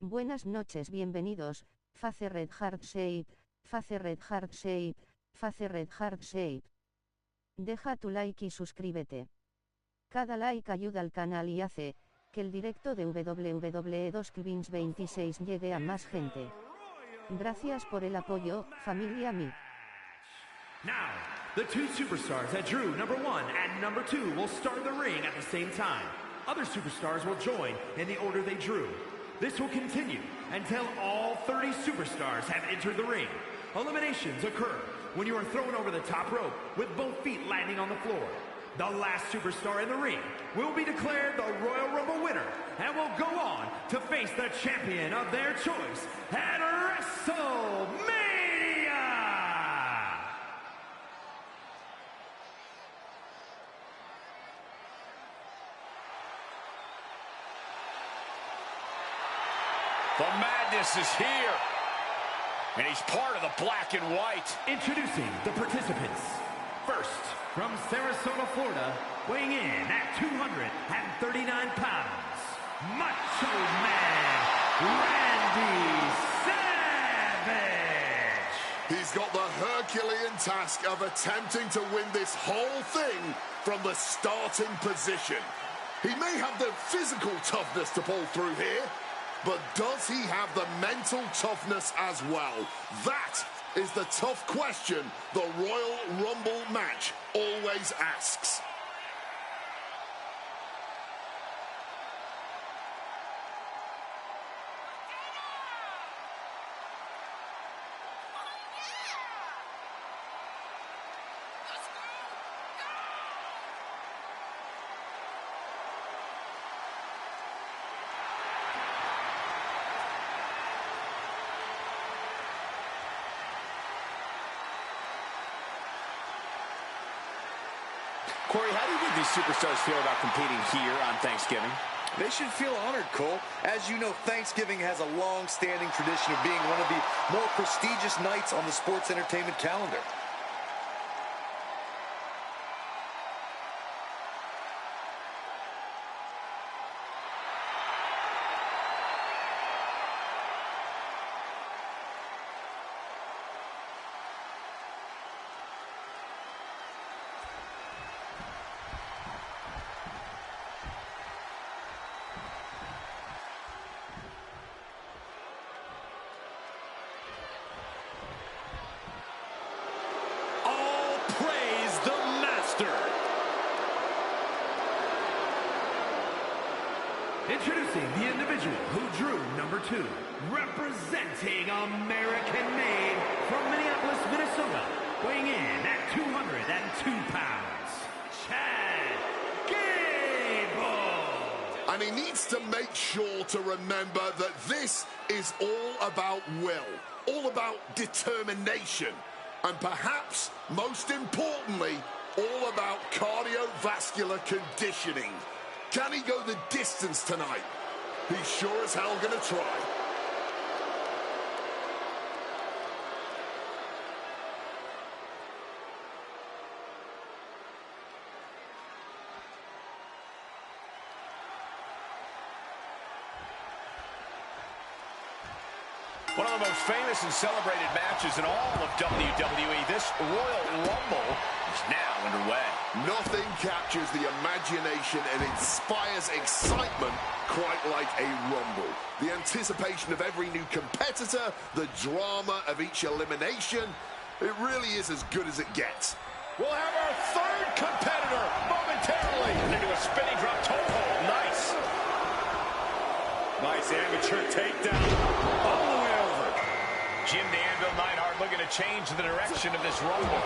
Buenas noches, bienvenidos. Face Red Heart Shape, Face Red Heart Shape, Face Red Heart Shape. Deja tu like y suscríbete. Cada like ayuda al canal y hace que el directo de WWE 2K26 llegue a más gente. Gracias por el apoyo, familia Mi. Now, the two superstars that drew number 1 and number 2 will start the ring at the same time. Other superstars will join in the order they drew. This will continue until all 30 superstars have entered the ring. Eliminations occur when you are thrown over the top rope with both feet landing on the floor. The last superstar in the ring will be declared the Royal Rumble winner and will go on to face the champion of their choice at WrestleMania! The madness is here, and he's part of the black and white. Introducing the participants. First, from Sarasota, Florida, weighing in at 239 pounds, Macho Man Randy Savage. He's got the Herculean task of attempting to win this whole thing from the starting position. He may have the physical toughness to pull through here, but does he have the mental toughness as well? That is the tough question the Royal Rumble match always asks. Corey, how do you think these superstars feel about competing here on Thanksgiving? They should feel honored, Cole. As you know, Thanksgiving has a long-standing tradition of being one of the more prestigious nights on the sports entertainment calendar. Introducing the individual who drew number 2, representing American-made from Minneapolis, Minnesota, weighing in at 202 pounds, Chad Gable. And he needs to make sure to remember that this is all about will, all about determination, and perhaps, most importantly, all about cardiovascular conditioning. Can he go the distance tonight? He's sure as hell gonna try. One of the most famous and celebrated matches in all of WWE, this Royal Rumble is now underway. Nothing captures the imagination and inspires excitement quite like a Rumble. The anticipation of every new competitor, the drama of each elimination, it really is as good as it gets. We'll have our third competitor momentarily into a spinning drop toe hold. Nice. Nice amateur takedown all the way over. Jim the Anvil Neidhart looking to change the direction of this Rumble.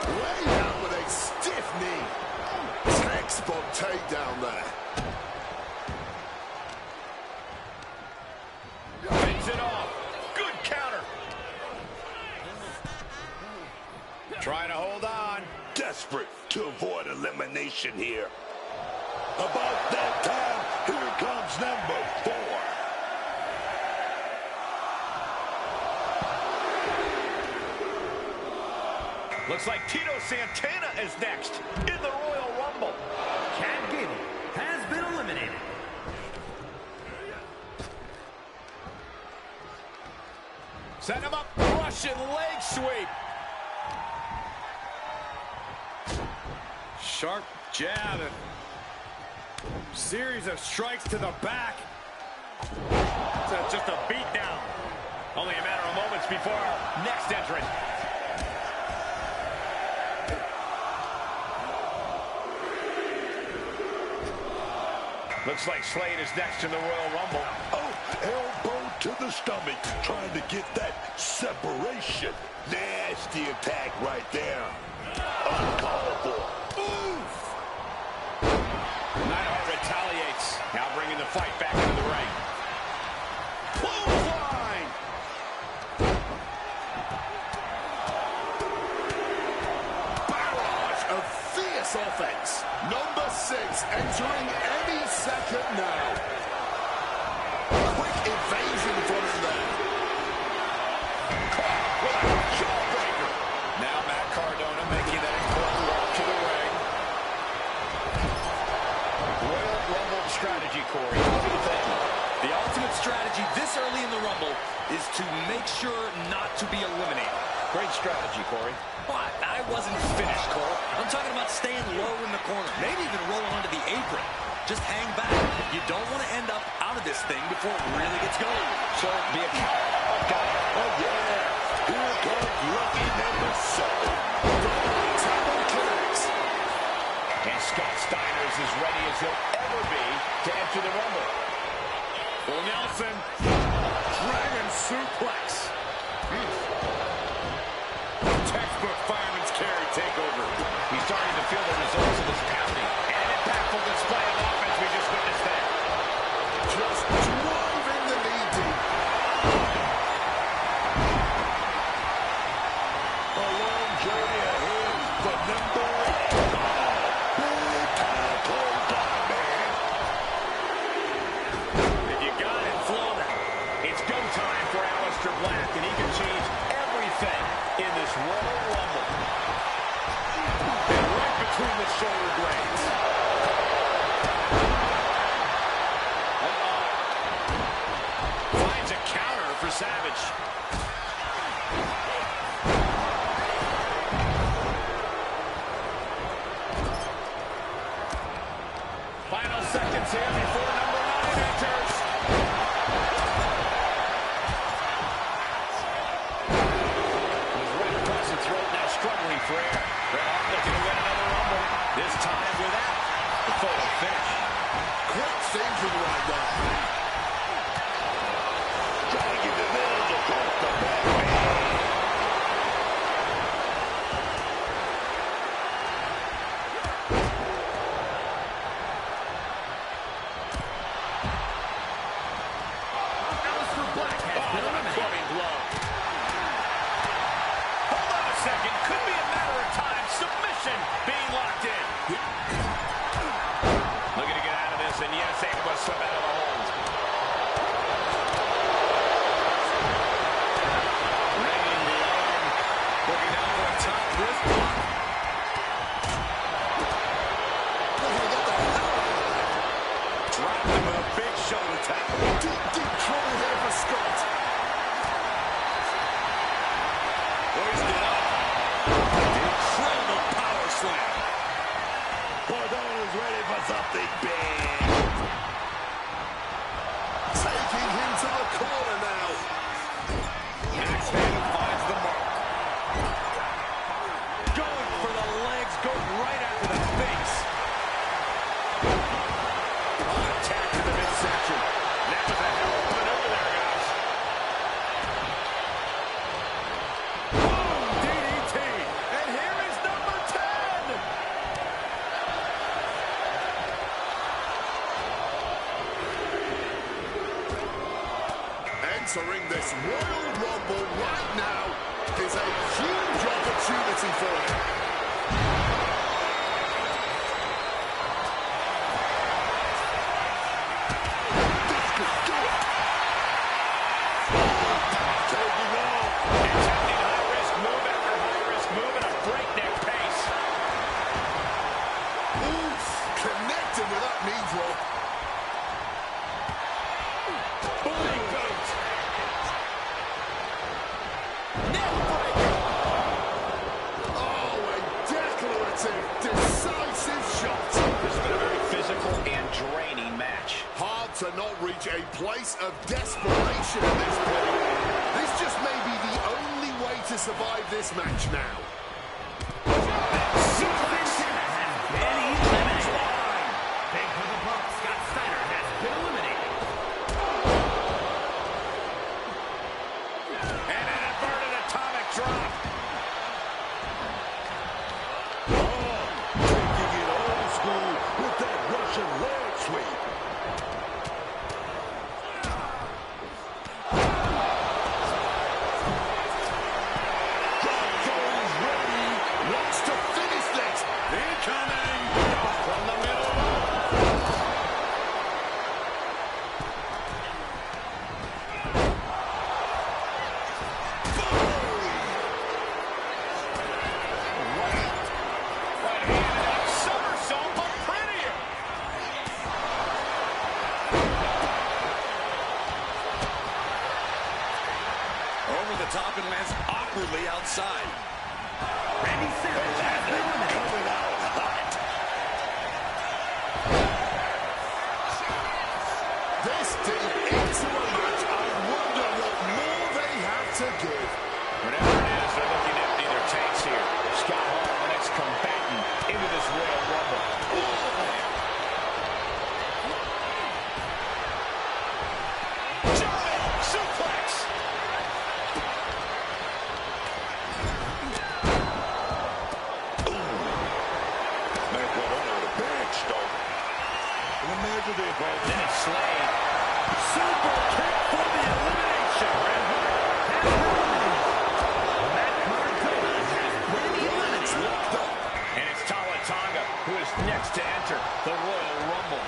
Way out with a stiff knee. Textbook takedown there. Fends it off. Good counter. Trying to hold on. Desperate to avoid elimination here. About that time, here comes number 4. Looks like Tito Santana is next in the Royal Rumble. Chad Gable has been eliminated. Set him up, Russian leg sweep. Sharp jab. Series of strikes to the back. It's just a beat down. Only a matter of moments before our next entrant. Looks like Slade is next in the Royal Rumble. Oh, elbow to the stomach, trying to get that separation. Nasty attack right there. Uncalled for. Oof! Neidhart retaliates. Now bringing the fight back into the ring. Clothesline! Barrage of fierce offense. Number 6 entering any second now. Quick evasion from him there. With a jawbreaker. Now Matt Cardona making that important walk to the ring. Royal Rumble strategy, Corey. What do you think? The ultimate strategy this early in the Rumble is to make sure not to be eliminated. Great strategy, Corey. But I wasn't finished, Cole. I'm talking about staying low in the corner, maybe even rolling onto the apron. Just hang back. You don't want to end up out of this thing before it really gets going. So be a coward. Got it. Oh, yeah. Here comes lucky number 7. Table connects. And Scott Steiner is as ready as he'll ever be to enter the Rumble. Well, Nelson, dragon suplex. Textbook fireman's carry takeover. He's starting to feel the results of this pounding. And an impactful display of offense we just witnessed there. Just driving the knee deep. A long journey ahead for number 8. Big time clothesline, man. If you got it, flow now. It's go time for Aleister Black, and he can change everything in this Royal Rumble. And right between the shoulder blades. Finds a counter for Savage. Final seconds here before number 9 enters. He's right across the throat now, struggling for air. Bret Hart looking to win another Rumble. This time without the photo finish. Quick thinking right there. Dragging the nails across the back, man. Aleister Black has been on a clubbing blow. Hold on a second. Could be a matter of time. Submission being locked in. Looking to get out of this, and yes, able to slip out of the hold. Ringing the arm. Looking down for a top wrist block. Dropped him with a big shoulder tackle. Deep trouble here for Scott. Hoisted up. Incredible power slam. Cardona's ready for something big. Taking him to the corner now. Axe handle finds the mark. Going for the legs, goes right after the face. Attack to the midsection. That was a hell of a maneuver there, guys. Boom, DDT. And here is number 10. Entering this Royal Rumble right now is a huge opportunity for him. This could do it. Taking off. Attempting high-risk move after high-risk move at a breakneck pace. Oof, connected with that knee drop. Big goat. to not reach a place of desperation at this point. This just may be the only way to survive this match now. Top and lands awkwardly outside. Randy Savage has been eliminated. Coming out hot. This deep into a match, I wonder what more they have to give. Whatever it is, they're looking to empty their tanks here. Scott Hall, the next combatant into this Royal Rumble. Then it's Slade. Super kick for the elimination. And it's Tonga who is next to enter the Royal Rumble.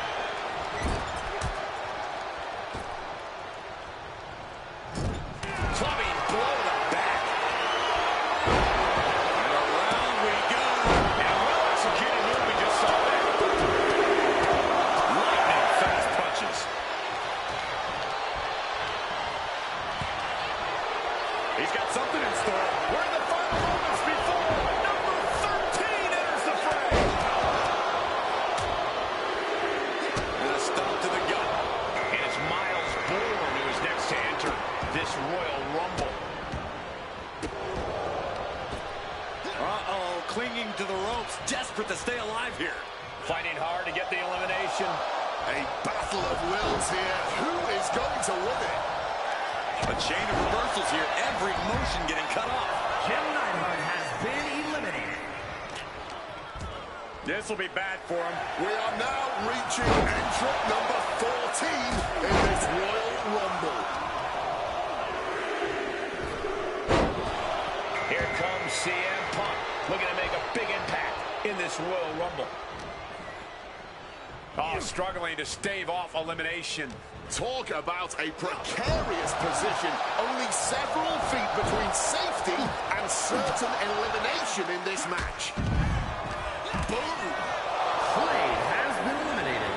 Clubbing blow to the back. And around we go. And well executed move we just saw there. Lightning fast punches. He's got something in store. We're in the final moments before number 13 enters the fray. And a stomp to the gut. And it's Miles Bourne who is next to enter this Royal Rumble. Uh-oh, clinging to the ropes, desperate to stay alive here. Fighting hard to get the elimination. A battle of wills here. Who is going to win it? A chain of reversals here, every motion getting cut off. Jim Neidhart has been eliminated. This will be bad for him. We are now reaching entrant number 14 in this Royal Rumble. Here comes CM Punk, looking to make a big impact in this Royal Rumble. Oh, struggling to stave off elimination. Talk about a precarious position. Only several feet between safety and certain elimination in this match. Boom! Slade has been eliminated.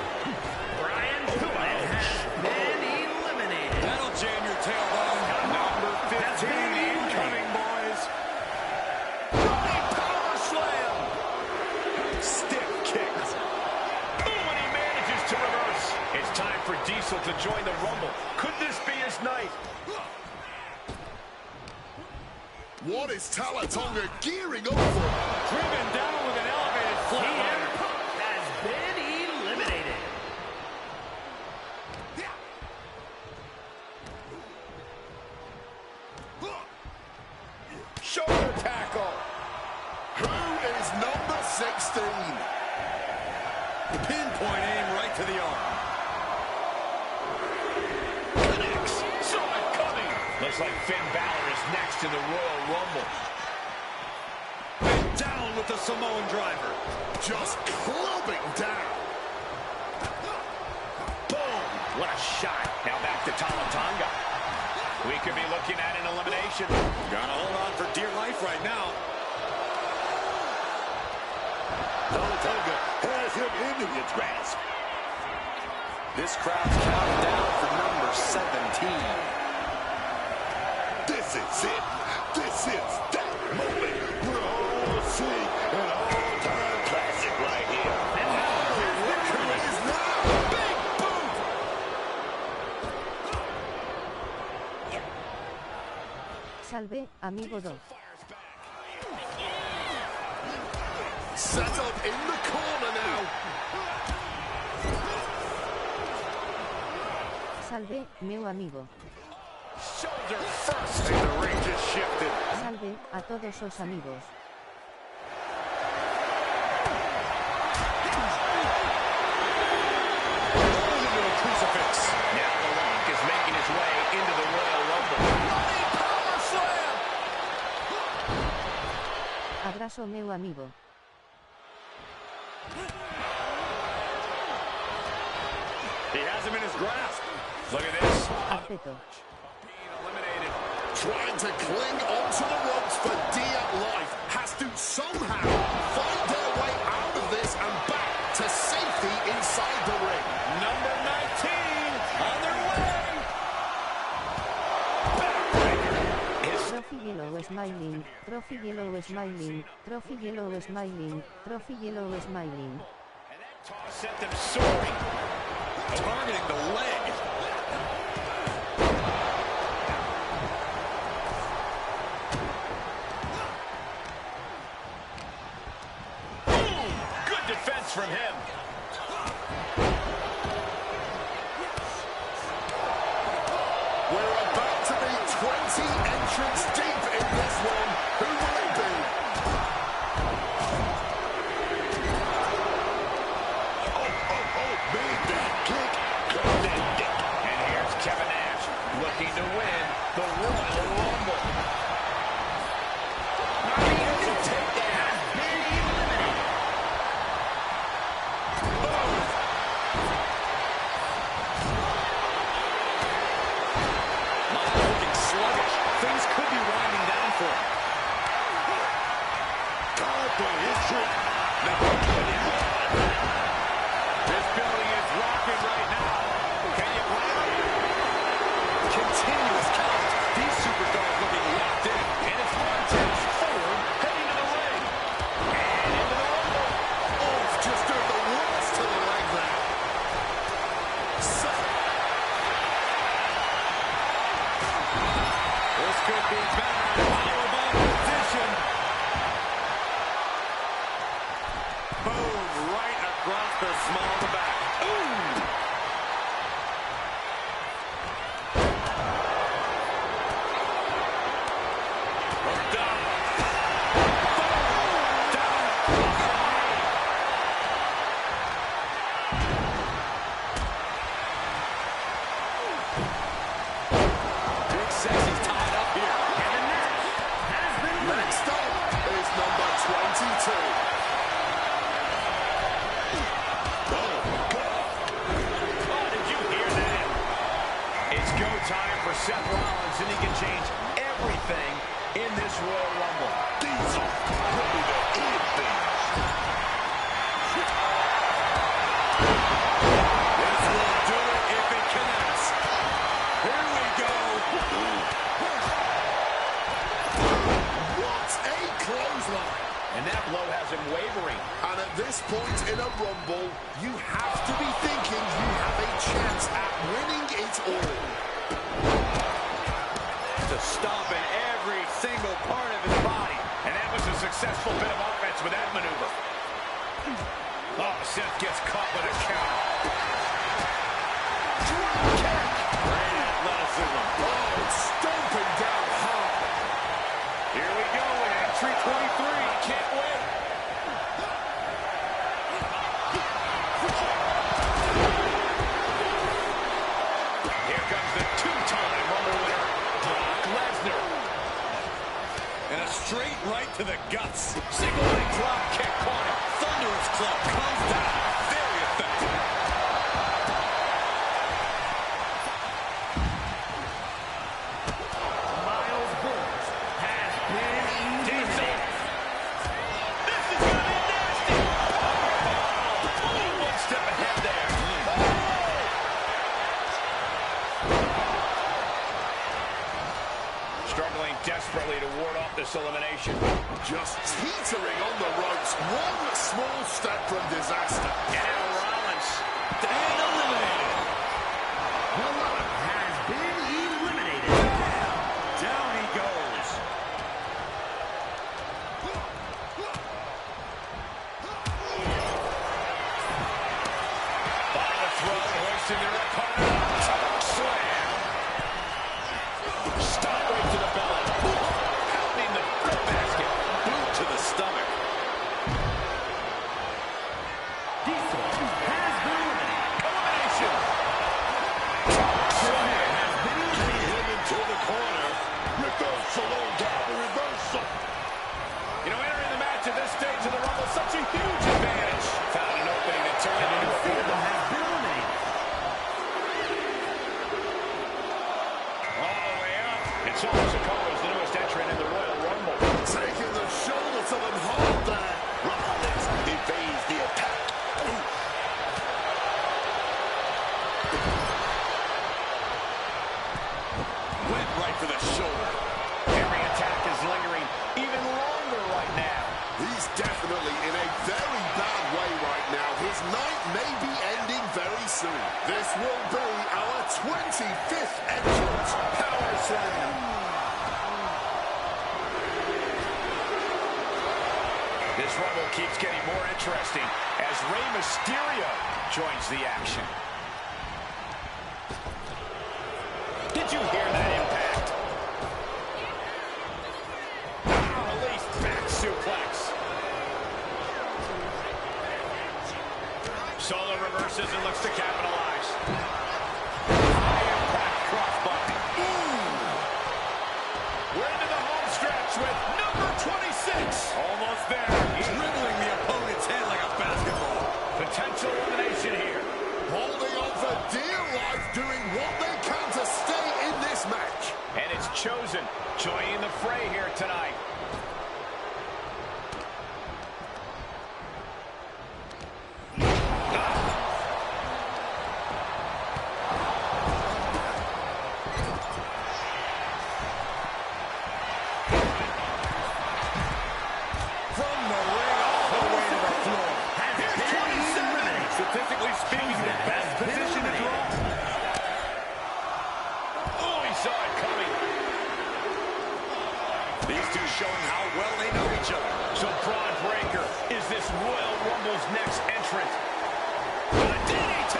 Brian Pillman has been eliminated. That'll jam your tailbone. Number 15 incoming, boys. Running power slam! Stiff kicks. Boom, and he manages to reverse. It's time for Diesel to join the Rumble. Could this be his night? What is Tonga gearing up for? Driven down with an elevated CM flatliner. Punk has been eliminated. Shoulder tackle. Who is number 16? Pinpoint aim right to the arm. Connects. Saw it coming. Looks like Finn Balor is next in the Royal Rumble. And down with the Samoan driver. Just clubbing down. Boom. What a shot. Now back to Tonga. We could be looking at an elimination. Gotta hold on for dear life right now. Tonga has him into its grasp. This crowd's counting down for number 17. This is it. This is that moment. We're all seeing an all-time classic right here. Look who it is now. Big boot. Salve, amigo Do. Set up in the corner now. Salve, meu amigo. Shoulder first. And the ring just shifted. Salve, a todos os amigos. Crucifix. Now the Link is making his way into the Royal Rumble. Running power slam. Abrazo meu amigo. He has him in his grasp. Look at this. Acepto. Being eliminated. Trying to cling onto the ropes for dear life. Has to somehow find their way out of this and back to safety inside the ring. Number 19 on their way. Trophy yellow smiling, trophy yellow smiling, trophy yellow smiling, trophy yellow smiling. And that toss sent them soaring. Targeting the leg. Boom! Good defense from him. We're about to be 20 entrants deep in this one. Who will it be? Made that kick. Got that dick. And here's Kevin Nash looking to win the Royal Rumble. Beautiful takedown. Been eliminated. Boom. Miles looking sluggish. Things could be winding down for him. God, but it's true. This building is rocking right now. Can you blame it? Continuous count. These superstars looking locked in. And it's Montez forward, heading to the ring. And into the Rumble. Oh, it's just doing the worst to the leg there. This could be bad. Powerbomb position. Boom, right across the small of the back. Ooh. Hooked up. Boom. Down. Big Sexy's tied up here. Kevin Nash has been Next up is number 22. Oh, did you hear that? It's go time for Seth Rollins, and he can change everything in this Royal Rumble. Diesel. Ready to end things. This will do it if it connects. Here we go. What a clothesline. And that blow has him wavering. And at this point in a Rumble, you have to be thinking you have a chance at winning it all. To stop in every single part of his body. And that was a successful bit of offense with that maneuver. Oh, Seth gets caught with a counter. Drop kick. Great athleticism. Oh, stomping down hard. Here we go in entry 23. Can't wait. Here comes the two-time Rumble winner, Brock Lesnar. And a straight right to the guts. Single leg drop kick corner. Thunderous club comes down. Very effective. Miles Burns has been eliminated. This is going to be nasty. One step ahead there. Struggling desperately to ward off this elimination. Just teetering on the ropes. One small step from disaster. And now Rollins. And eliminated. The Rock has been eliminated. Down he goes. Solo Sikoa is the newest entrant in the Royal Rumble. Taking the shoulder to them hard there. Rollins evades the attack. Went right for the shoulder. Every attack is lingering even longer right now. He's definitely in a very bad way right now. His night may be ending very soon. This will be our 25th entrance. Power Slam. This Rumble keeps getting more interesting as Rey Mysterio joins the action. Did you hear that impact? Released back suplex. Solo reverses and looks to capitalize. High impact crossbody. We're into the home stretch with number 26. Almost there. He's dribbling the opponent's head like a basketball. Potential elimination here. Holding on for dear life, doing what they can to stay in this match. And it's Chosen joining the fray here tonight. Statistically speaking, the best position to draw. Oh, he saw it coming. These two showing how well they know each other. So Braun Breaker is this Royal Rumble's next entrant. The DDT!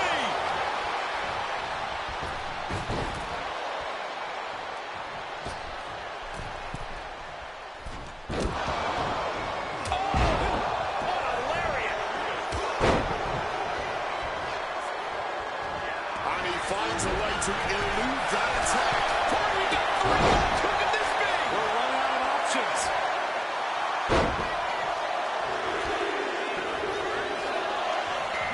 Finds a way to elude that attack. Who could this be? We're running out of options.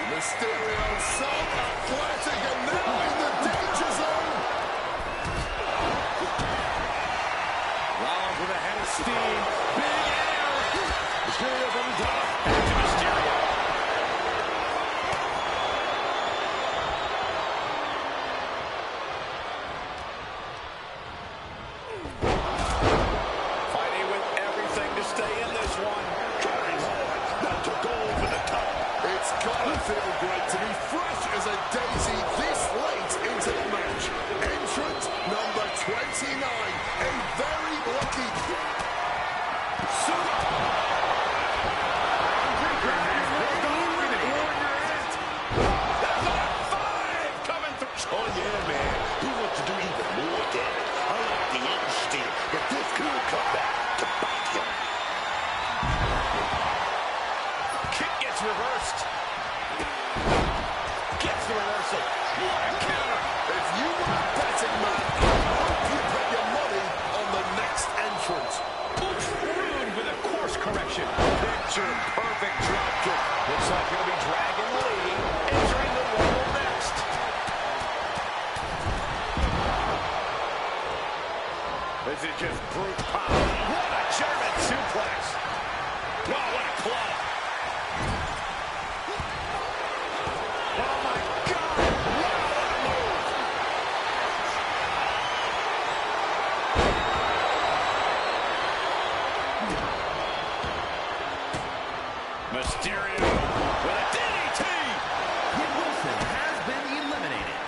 Mysterio so athletic and now in the danger zone. Rollins with a head of steam. Big air. Mysterio from the top. Back to Mysterio. Feel great to be fresh as a daisy this late into the match. Entrant number 29, a very lucky. Oh yeah, man. He wants to do even more damage. I like the instinct that this could come back to bite him. Kick gets reversed. Gets the reversal. What a counter. If you were a betting man, I hope you put your money on the next entrant. Ruined with a course correction. Picture perfect drop kick. Looks like he'll be dragging the lead, entering the Rumble next. This is just brute power. What a German suplex. Wow, what a club. Oh my God! Wow, what a move! Mysterio with a DDT! Wilson has been eliminated.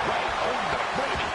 Right on the money.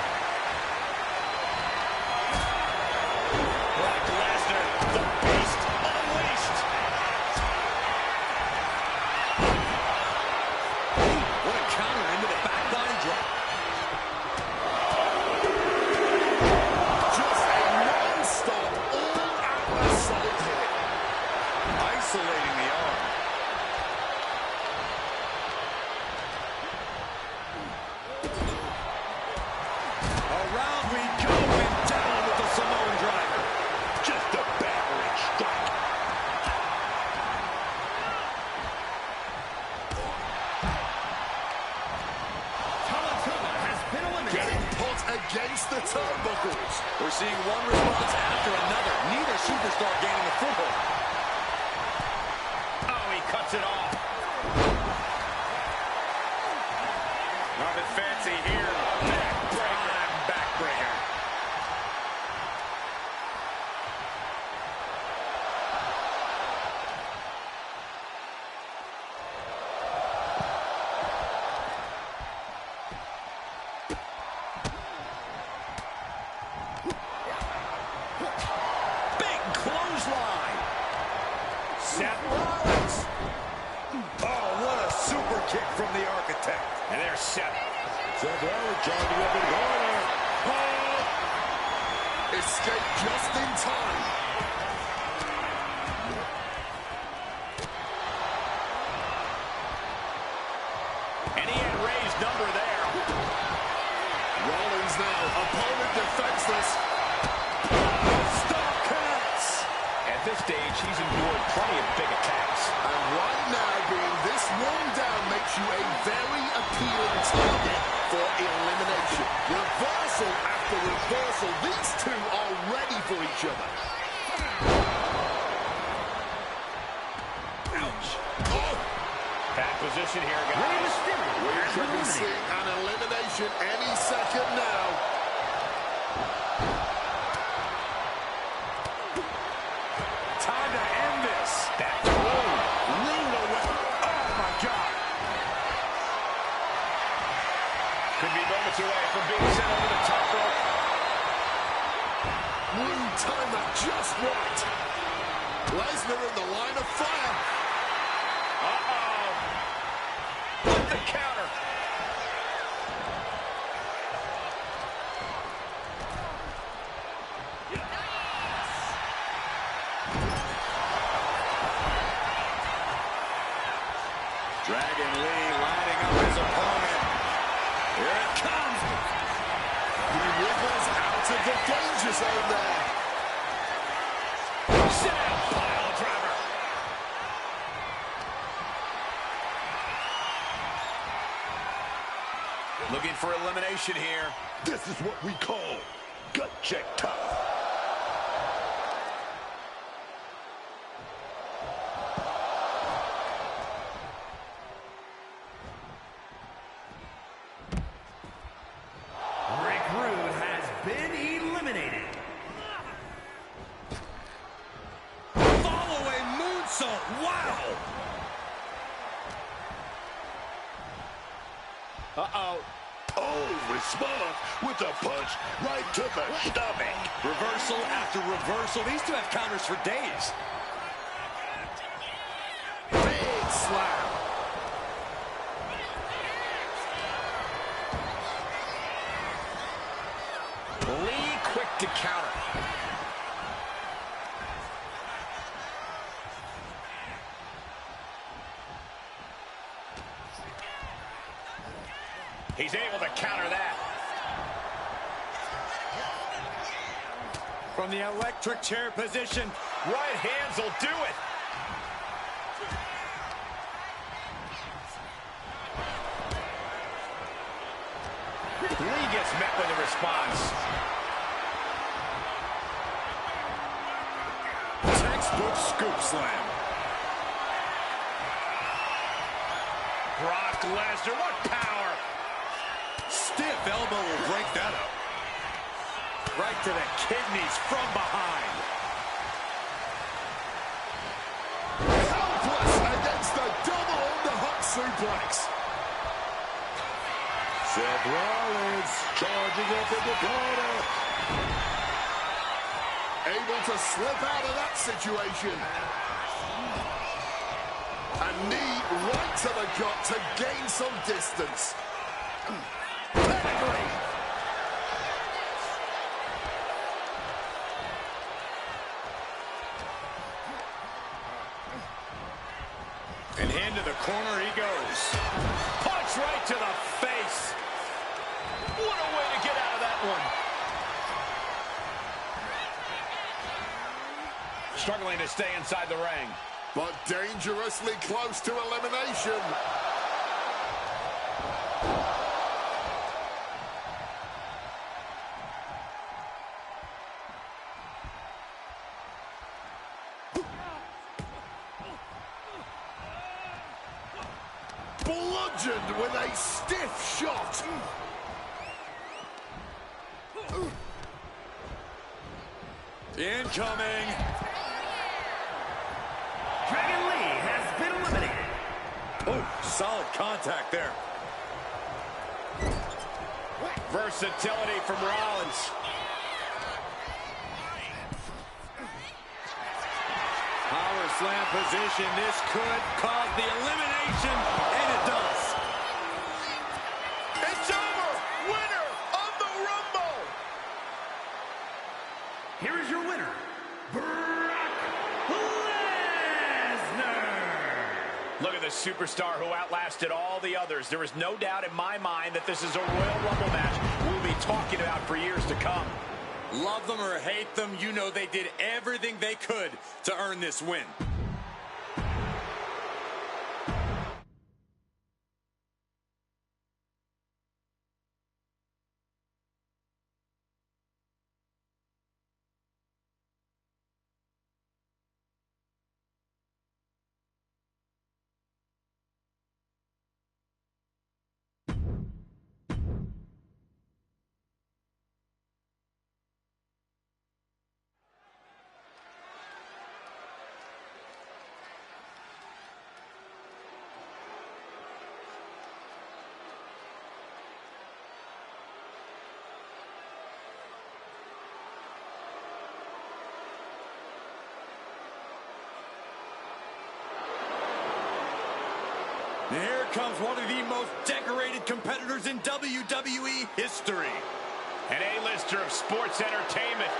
against the turnbuckles. We're seeing one response after another. Neither superstar gaining a foothold. Oh, he cuts it off. Nothing fancy here. Backbreaker. Backbreaker. Big clothesline. Seth Rollins. Oh, what a super kick from the Architect. And there's Seth. Seth Rollins charging up in the corner. Oh! Escape just in time. And he had Ray's number there. Rollins now, opponent defenseless. Stop counts. At this stage, he's endured plenty of big attacks. And right now, being this worn down makes you a very appealing target for elimination. Reversal after reversal. These two are ready for each other. Ouch. Oh, Bad position here, guys. we could be seeing an elimination any second now. Time to end this. That's rude away. Oh, my God. Could be moments away from being sent over the top rope. Time that just right. Lesnar in the line of fire. Uh-oh. With the counter. Dragon Lee lining up his opponent. Here it comes. He wriggles out of the danger zone there. Sit down, pile driver. Looking for elimination here. This is what we call gut check time. Rick Rude has been eliminated. Follow a moonsault. Wow. Uh-oh. Oh, respond with a punch right to the stomach. Reversal after reversal. These two have counters for days. Big slam. Lee quick to counter. He's able to counter that. From the electric chair position, right hands will do it. Lee gets met with a response. Textbook scoop slam. Brock Lesnar, what power! Stiff elbow will break that up. Right to the kidneys from behind. Helpless against the double underhook suplex. Seth Rollins charging up in the corner. Able to slip out of that situation. A knee right to the gut to gain some distance. Pedigree. And into the corner he goes. Punch right to the face. What a way to get out of that one. Struggling to stay inside the ring. But dangerously close to elimination. bludgeoned with a stiff shot. Incoming. Dragon Lee has been eliminated. Oh, solid contact there. Versatility from Rollins. Power slam position. This could cause the elimination, and it does. It's over. Winner of the Rumble. Here is your winner, Brock Lesnar. Look at the superstar who outlasted all the others. There is no doubt in my mind that this is a Royal Rumble match we'll be talking about for years to come. Love them or hate them, you know they did everything they could to earn this win. And here comes one of the most decorated competitors in WWE history. An A-lister of sports entertainment.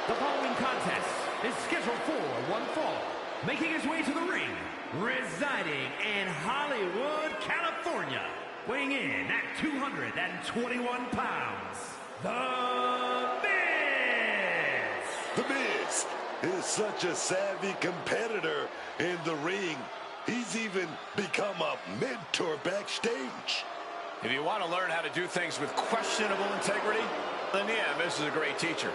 The following contest is scheduled for one fall. Making his way to the ring, residing in Hollywood, California. Weighing in at 221 pounds, The Miz! The Miz is such a savvy competitor in the ring. He's even become a mentor backstage. If you want to learn how to do things with questionable integrity, then yeah, this is a great teacher.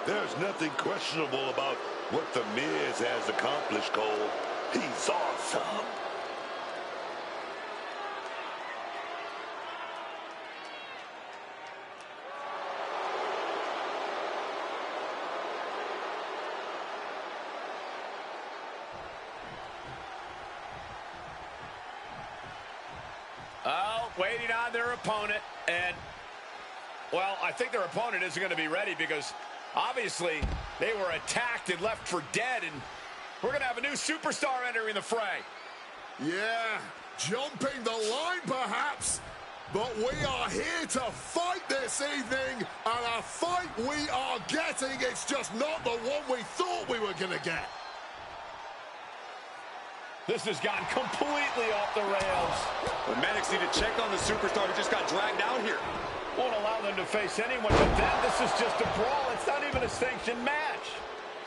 There's nothing questionable about what The Miz has accomplished, Cole. He's awesome. Oh, waiting on their opponent, and, well, I think their opponent isn't going to be ready because, obviously, they were attacked and left for dead, and we're going to have a new superstar entering the fray. Yeah, jumping the line perhaps, but we are here to fight this evening, and a fight we are getting. It's just not the one we thought we were going to get. This has gone completely off the rails. The medics need to check on the superstar who just got dragged out here. Won't allow them to face anyone, but then this is just a brawl. It's not even a sanctioned match.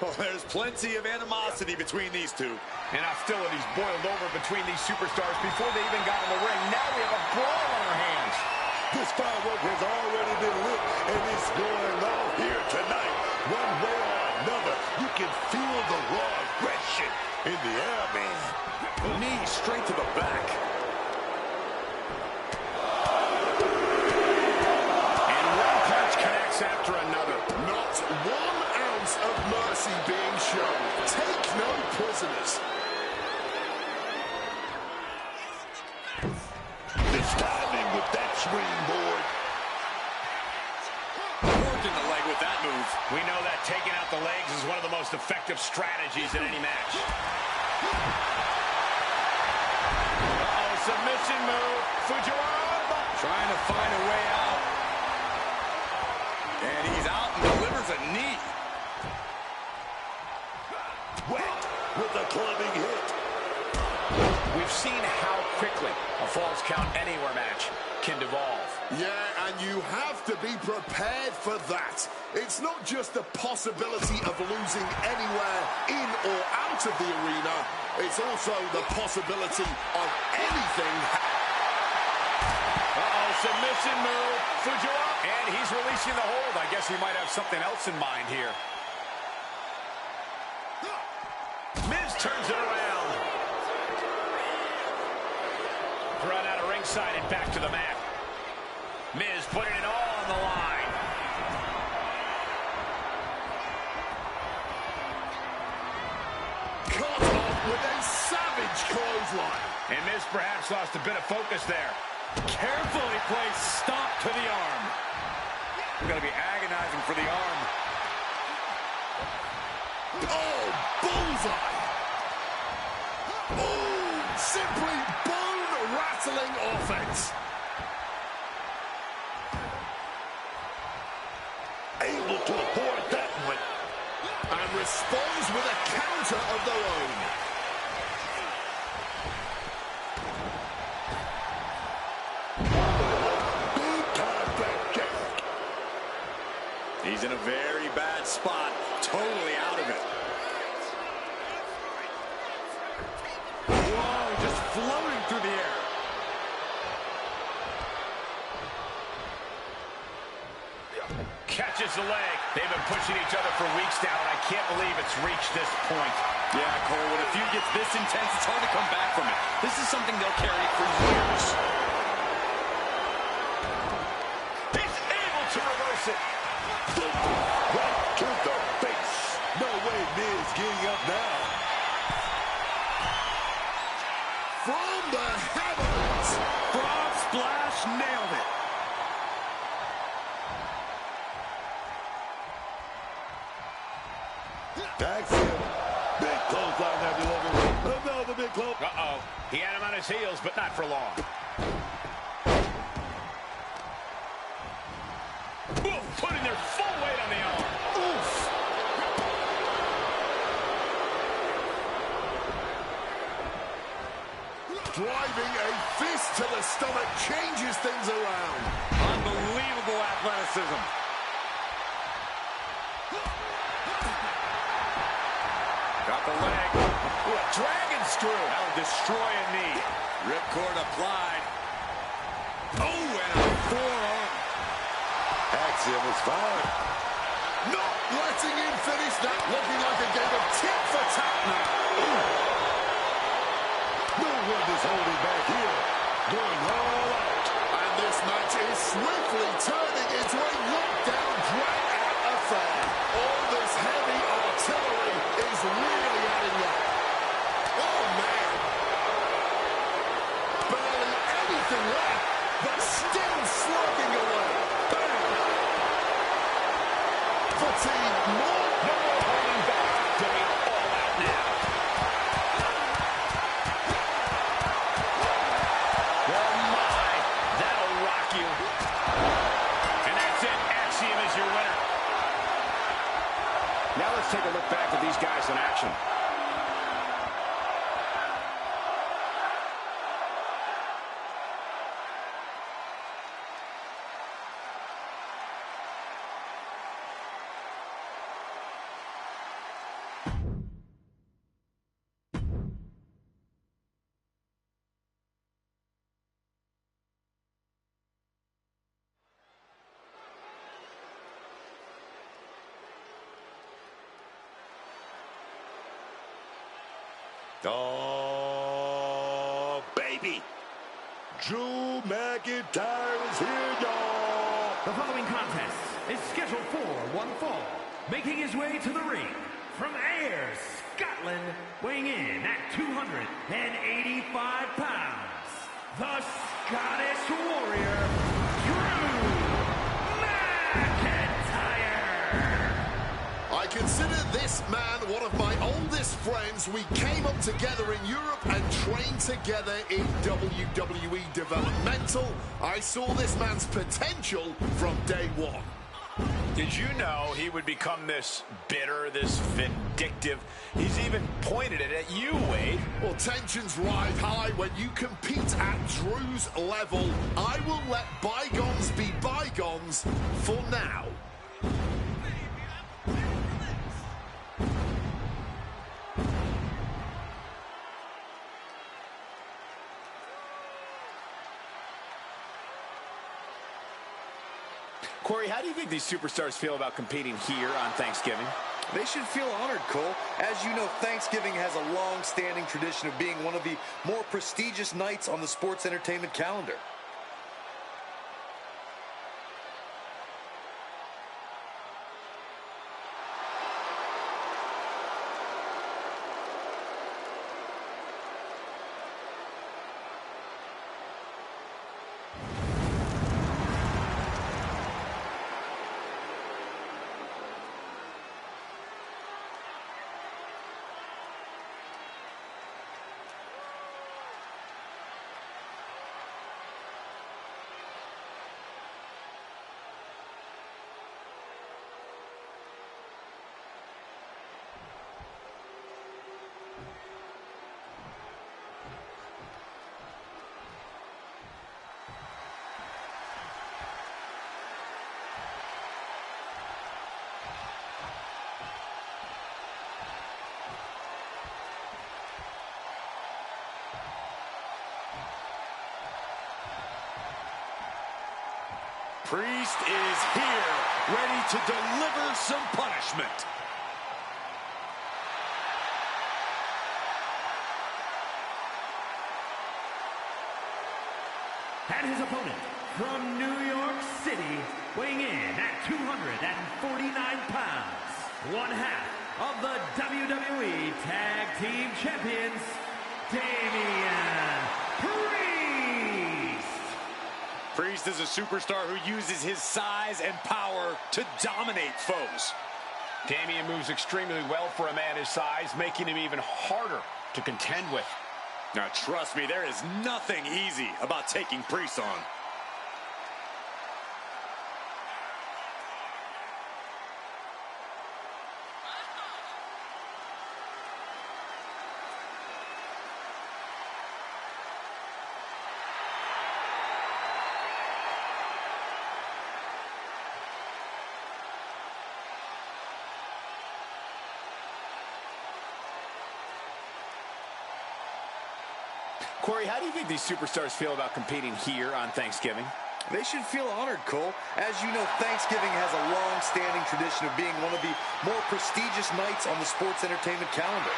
Oh, there's plenty of animosity between these two. And hostility's boiled over between these superstars before they even got in the ring. Now we have a brawl on our hands. This firework has already been lit, and it's going on here tonight. One way or another, you can feel the raw aggression in the air, man. Knee straight to the back. And one punch connects after another. Not 1 ounce of mercy being shown. Take no prisoners. This timing with that springboard. Working the leg with that move. We know that taking out the legs is one of the most effective strategies in any match. Submission move. Fujiwara trying to find a way out. And he's out and delivers a knee. Wet with a clubbing hit. We've seen how quickly a Falls Count Anywhere match can devolve. Yeah, and you have to be prepared for that. It's not just the possibility of losing anywhere in or out of the arena. It's also the possibility of anything. Uh-oh, submission move. Fujiwara. And he's releasing the hold. I guess he might have something else in mind here. Miz turns it around. Run out of ringside and back to the mat. Miz putting it all on the line. Caught off with a savage clothesline. And Miz perhaps lost a bit of focus there. Carefully placed stop to the arm. Going to be agonizing for the arm. Oh, bullseye. Oh, simply bone-rattling offense. Able to avoid that one. And responds with a counter of their own. He's in a very bad spot, totally out of it. Whoa, just floating through the air. Catches the leg. They've been pushing each other for weeks now, and I can't believe it's reached this point. Yeah, Cole, when a feud gets this intense, it's hard to come back from it. This is something they'll carry for years. He's able to reverse it. Right to the face. No way Miz getting up now. From the heavens. Frog splash, nailed it. That's him. Big clothesline now delivered. Another big close. Uh-oh. He had him on his heels, but not for long. Ooh, putting their full weight on the arm. Oof. Driving a fist to the stomach changes things around. Unbelievable athleticism. Got the leg. Ooh, a dragon screw. That'll destroy a knee. Ripcord applied. Oh, and a forearm. Axiom is fine. Not letting him finish that. Looking like a game of tit for tat now. No one is holding back here. Going all out. And this match is swiftly turning into a knockdown, drag-out affair. All this heavy artillery is really adding up. Oh, man. Barely anything left, but still slugging away. Bam. Fatigue more. No more holding back. Going all out now. Oh, my. That'll rock you. And that's it. Axiom is your winner. Now let's take a look back at these guys in action. Oh, baby. Drew McIntyre is here, y'all. The following contest is scheduled for one fall. Making his way to the ring from Ayr, Scotland, weighing in at 285 pounds, the Scottish Warrior, Drew McIntyre. I consider this man one of my oldest friends. We came up together in Europe and trained together in WWE Developmental. I saw this man's potential from day one. Did you know he would become this bitter, this vindictive? He's even pointed it at you, Wade. Well, tensions ride high when you compete at Drew's level. I will let bygones be bygones for now. Corey, how do you think these superstars feel about competing here on Thanksgiving? They should feel honored, Cole. As you know, Thanksgiving has a long-standing tradition of being one of the more prestigious nights on the sports entertainment calendar. Priest is here, ready to deliver some punishment. And his opponent from New York City, weighing in at 249 pounds, one half of the WWE Tag Team Champions, Damian Priest. Priest is a superstar who uses his size and power to dominate foes. Damian moves extremely well for a man his size, making him even harder to contend with. Now, trust me, there is nothing easy about taking Priest on. Corey, how do you think these superstars feel about competing here on Thanksgiving? They should feel honored, Cole. As you know, Thanksgiving has a long-standing tradition of being one of the more prestigious nights on the sports entertainment calendar.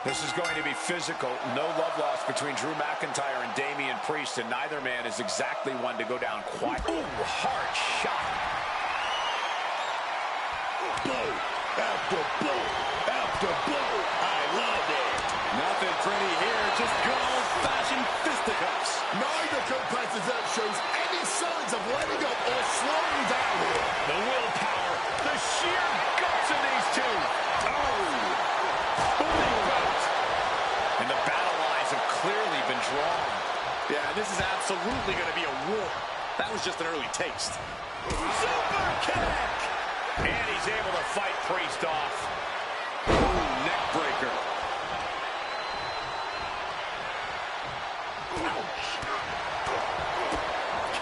This is going to be physical. No love lost between Drew McIntyre and Damian Priest, and neither man is exactly one to go down quiet. Ooh, hard shot. Blow after blow after blow. I love it. Nothing pretty here, just good old-fashioned fisticuffs. Neither competitor shows any signs of letting up or slowing down here. The willpower, the sheer guts of these two. Oh! And the battle lines have clearly been drawn. Yeah, this is absolutely going to be a war. That was just an early taste. Super kick! And he's able to fight Priest off. Ooh, neck breaker.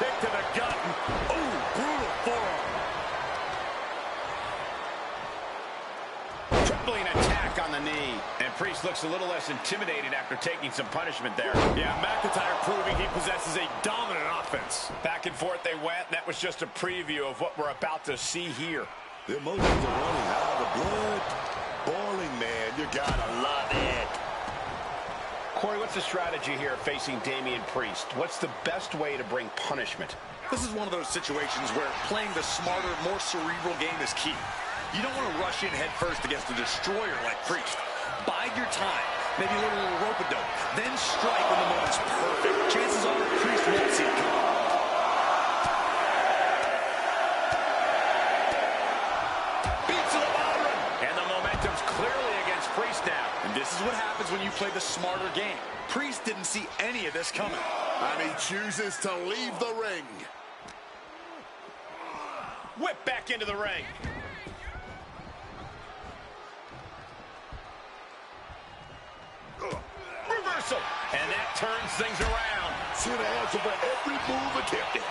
Kick to the gut. Ooh, brutal forearm. Tripling attack on the knee. And Priest looks a little less intimidated after taking some punishment there. Yeah, McIntyre proving he possesses a dominant offense. Back and forth they went. That was just a preview of what we're about to see here. The emotions are running high. The blood boiling, man. You gotta love it. Corey, what's the strategy here facing Damian Priest? What's the best way to bring punishment? This is one of those situations where playing the smarter, more cerebral game is key. You don't want to rush in head first against a destroyer like Priest. Bide your time, maybe a little rope-a-dope, then strike when the moment's perfect. Chances are Priest won't see it coming. Beats the bottom, and the momentum's clearly against Priest now. And this is what happens when you play the smarter game. Priest didn't see any of this coming. And he chooses to leave the ring. Whip back into the ring. reversal, and that turns things around. See the answer for every move attempted.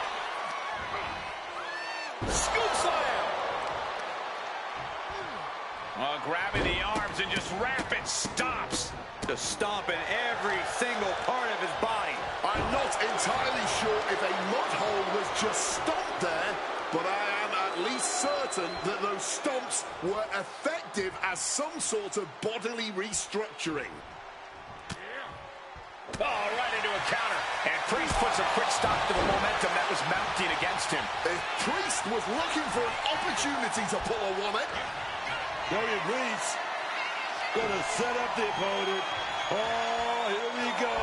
Scoop slam! Grabbing the arms and just rapid stops. Just stomping every single part of his body. I'm not entirely sure if a mud hole was just stomped there, but I am at least certain that those stomps were effective as some sort of bodily restructuring. Oh, right into a counter. And Priest puts a quick stop to the momentum that was mounting against him. If Priest was looking for an opportunity to pull a 1-8, Damian Priest gonna set up the opponent. Oh, here we go.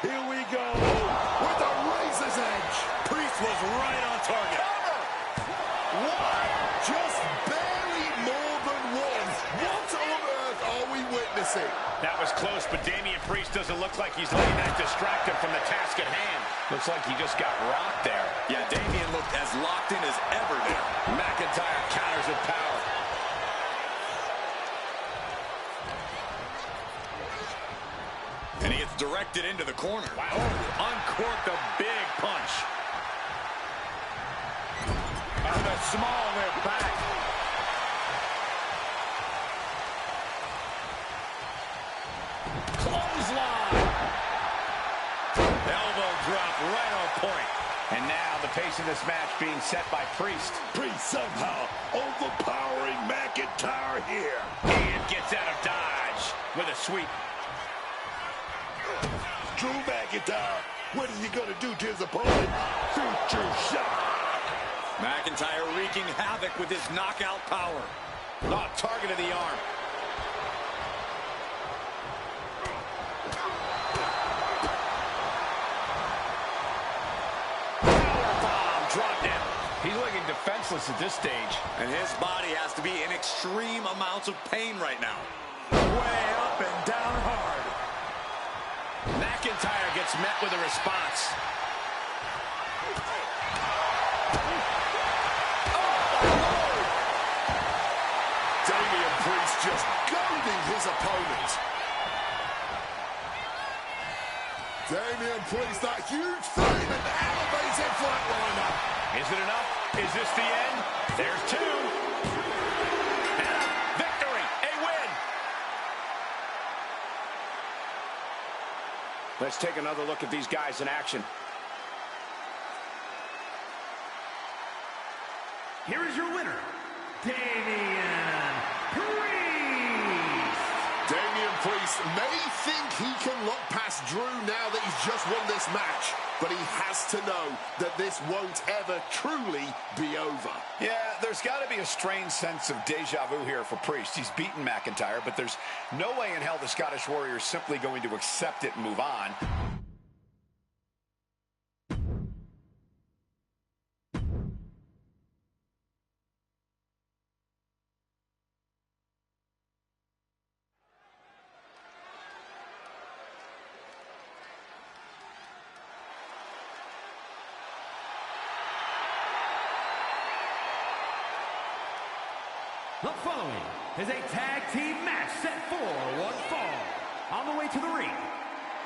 Here we go. with the razor's edge. Priest was right on target. What? Just barely more than one. What on earth are we witnessing? That was close, but Damian Priest doesn't look like he's letting that distract him from the task at hand. Looks like he just got rocked there. Yeah, Damian looked as locked in as ever there. McIntyre counters with power. And he gets directed into the corner. Wow. Oh, uncorked a big punch. On the small lift back. Clothesline. Elbow drop right on point. And now the pace of this match being set by Priest. Priest somehow overpowering McIntyre here. And gets out of dodge with a sweep. Drew McIntyre, what is he going to do to his opponent? Future shot. McIntyre wreaking havoc with his knockout power. Oh, target of the arm. Powerbomb dropped down. He's looking defenseless at this stage. And his body has to be in extreme amounts of pain right now. Way up and down hard. McIntyre gets met with a response. Damian Priest just goading his opponent. Damian Priest, that huge frame and elevated flatliner. Is it enough? Is this the end? There's two. And a victory, a win. Let's take another look at these guys in action. Here is your winner, Damian Priest. Damian Priest may think he can look past Drew now that he's just won this match, but he has to know that this won't ever truly be over. Yeah, there's got to be a strange sense of deja vu here for Priest. He's beaten McIntyre, but there's no way in hell the Scottish Warrior is simply going to accept it and move on. The following is a tag team match set for one fall. On the way to the ring,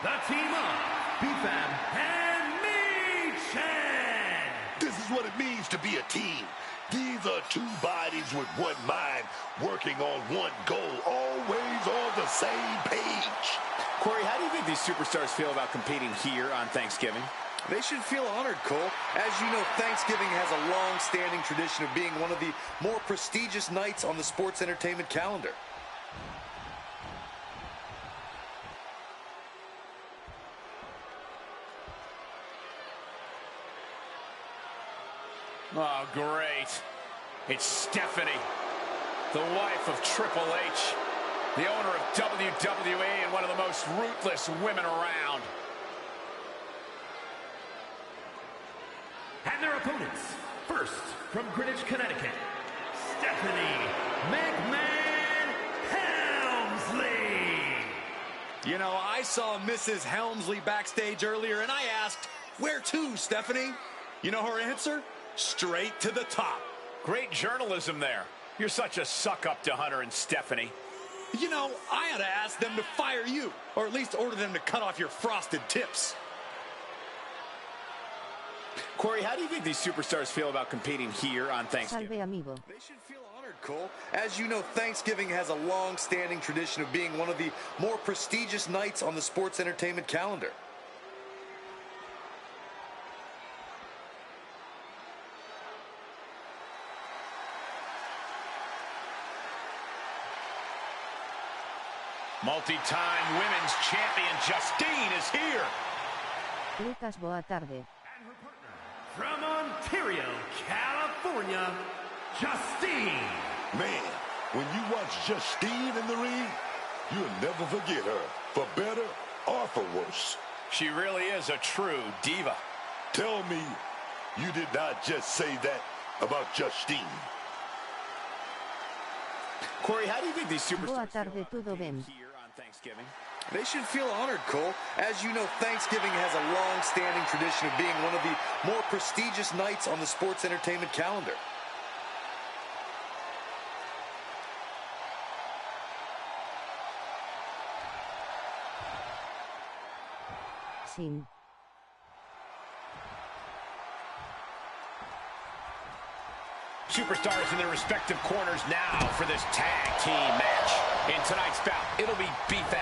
the team of BFAM and Me-Chan. This is what it means to be a team. These are two bodies with one mind, working on one goal, always on the same page. Corey, how do you think these superstars feel about competing here on Thanksgiving? They should feel honored, Cole. As you know, Thanksgiving has a long-standing tradition of being one of the more prestigious nights on the sports entertainment calendar. Oh, great. It's Stephanie, the wife of Triple H, the owner of WWE and one of the most ruthless women around. And their opponents, first from Greenwich, Connecticut, Stephanie McMahon Helmsley. You know, I saw Mrs. Helmsley backstage earlier, and I asked, where to, Stephanie? You know her answer? Straight to the top. Great journalism there. You're such a suck-up to Hunter and Stephanie. You know, I ought to ask them to fire you, or at least order them to cut off your frosted tips. Corey, how do you think these superstars feel about competing here on Thanksgiving? Salve, amigo. They should feel honored, Cole. As you know, Thanksgiving has a long-standing tradition of being one of the more prestigious nights on the sports entertainment calendar. Multi-time women's champion Justine is here. Lucas, boa tarde. From Ontario, California, Justine. Man, when you watch Justine in the ring, you'll never forget her, for better or for worse. She really is a true diva. Tell me you did not just say that about Justine. Corey, how do you think these Boa superstars tarde, feel about tudo competing bem? here on Thanksgiving? They should feel honored, Cole. As you know, Thanksgiving has a long-standing tradition of being one of the more prestigious nights on the sports entertainment calendar. Sin. Superstars in their respective corners now for this tag team match. In tonight's bout, it'll be ps5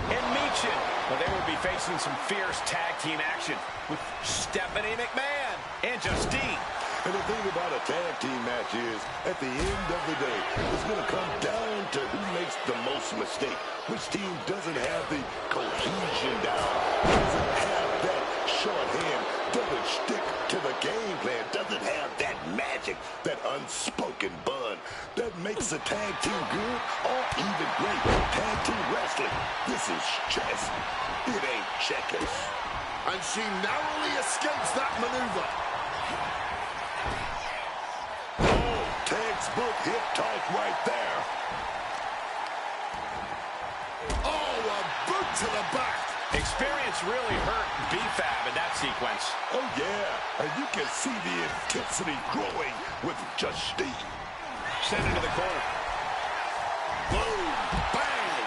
and Michin. Well, they will be facing some fierce tag team action with Stephanie McMahon and Justine. And the thing about a tag team match is, at the end of the day, it's going to come down to who makes the most mistake. Which team doesn't have the cohesion down, doesn't have that shorthand, doesn't stick to the game plan, doesn't have that magic, that unspoken bond that makes a tag team good or even great. Tag team wrestling, this is chess. It ain't checkers. And she narrowly escapes that maneuver. Oh, textbook hip talk right there. Oh, a boot to the back. Experience really hurt ps5 in that sequence. Oh, yeah, and you can see the intensity growing with Justine. Sent into the corner. Boom, bang.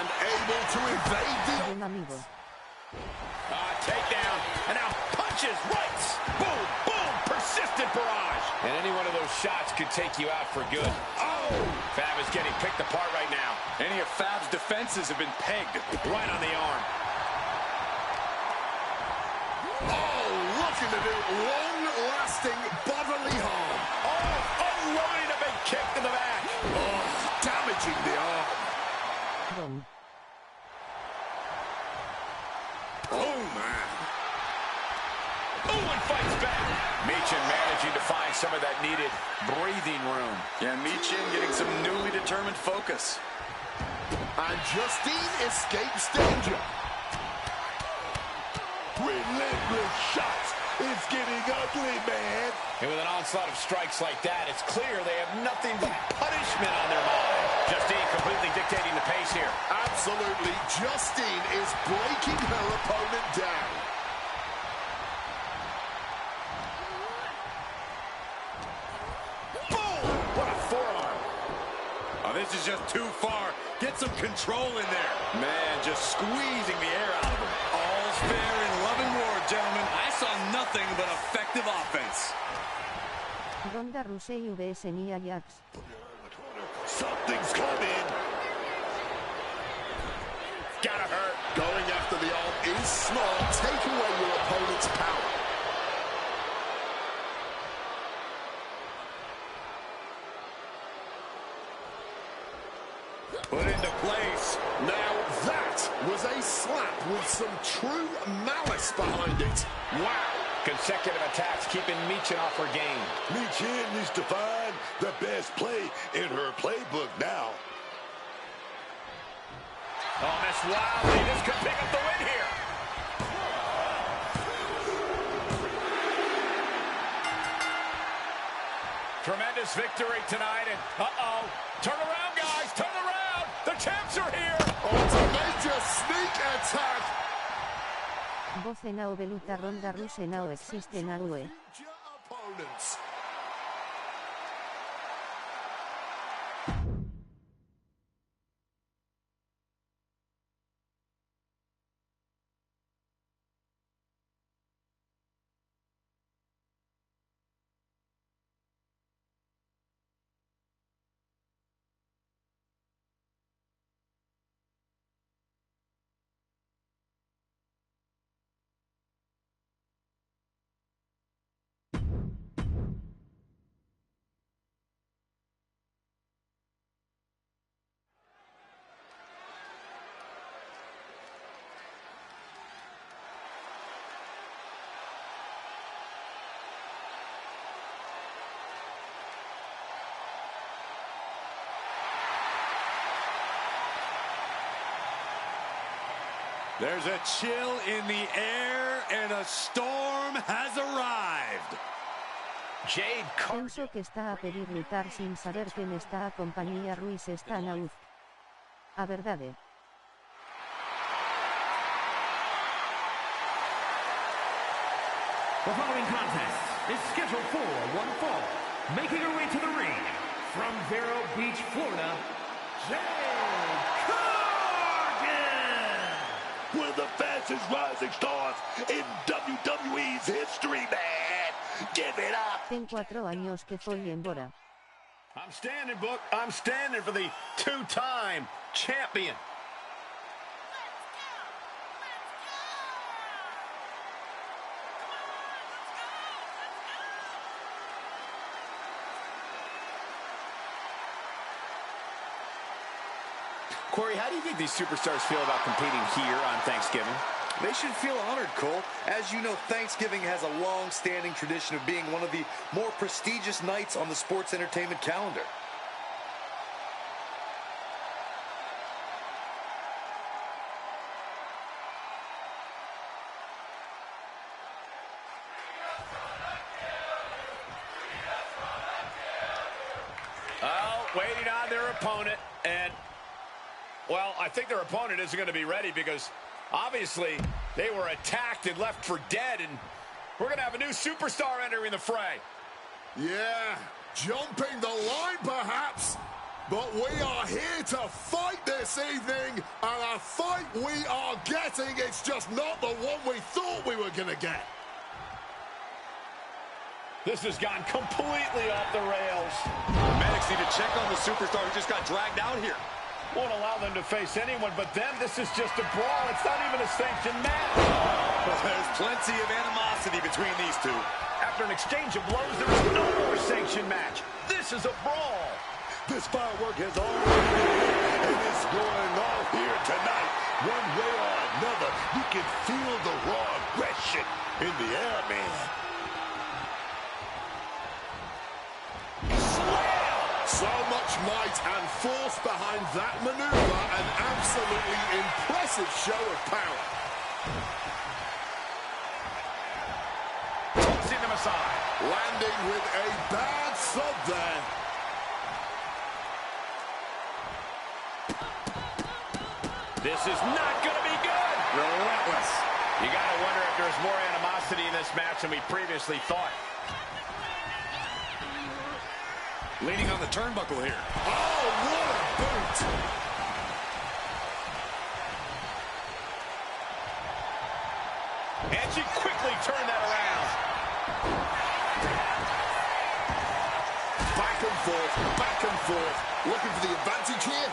And able to evade the... Buen amigo. Takedown, and now punches, rights. Boom, boom, persistent barrage. And any one of those shots could take you out for good. Oh, Fab is getting picked apart right now. Any of Fab's defenses have been pegged. Right on the arm. Oh, looking to do long-lasting bodily harm. Oh, unloading a big kick to the back. Oh, damaging the arm. Bom. Oh, man. Oh, and fights back. Michin managing to find some of that needed breathing room. Yeah, Michin getting some newly determined focus. And Justine escapes danger. Relentless shots. It's getting ugly, man. And with an onslaught of strikes like that, it's clear they have nothing but punishment on their mind. Justine completely dictating the pace here. Absolutely. Justine is breaking her opponent down. Boom! What a forearm. Oh, this is just too far. Get some control in there. Man, just squeezing the air out of him. All's fair in love and war, gentlemen. I saw nothing but effective offense. Ronda Rousey vs Nia Jax. Something's coming. Gotta hurt. Going after the arm is smart. Take away your opponent's power. Put into place. Now that was a slap with some true malice behind it. Wow. Consecutive attacks keeping Michin off her game. Michin needs to find the best play in her playbook now. Oh, Miss Wildly, this could pick up the win here. Tremendous victory tonight, and uh-oh. Turn around, guys, turn around. The champs are here. Oh, it's a major sneak attack. Voce nao veluta Ronda Rousey nao existe na UE. Future opponents. There's a chill in the air and a storm has arrived. Pienso que está a pedir lutar sin saber quién está a compañía Ruiz está na UZ. A verdade. The following contest is scheduled for one fall. Making her way to the ring from Vero Beach, Florida, Jade Cargill! One of the fastest rising stars in WWE's history, man. Give it up. Ten 4 años que foi embora. I'm standing, Book. I'm standing for the two-time champion. Corey, how do you think these superstars feel about competing here on Thanksgiving? They should feel honored, Cole. As you know, Thanksgiving has a long-standing tradition of being one of the more prestigious nights on the sports entertainment calendar. Oh, waiting on their opponent, and well, I think their opponent isn't going to be ready because obviously they were attacked and left for dead, and we're going to have a new superstar entering the fray. Yeah, jumping the line perhaps, but we are here to fight this evening, and a fight we are getting. It's just not the one we thought we were going to get. This has gone completely off the rails. Medics need to check on the superstar who just got dragged out here. Won't allow them to face anyone but them. This is just a brawl. It's not even a sanctioned match. Well, there's plenty of animosity between these two. After an exchange of blows, there is no more sanctioned match. This is a brawl. This firework has already been, and it's going off here tonight. One way or another, you can feel the raw aggression in the air, man. So much might and force behind that maneuver. An absolutely impressive show of power. Tossing them aside. Landing with a bad sub there. This is not going to be good. Relentless. You got to wonder if there's more animosity in this match than we previously thought. Leaning on the turnbuckle here. Oh, what a boot! And she quickly turned that around. Back and forth, looking for the advantage here.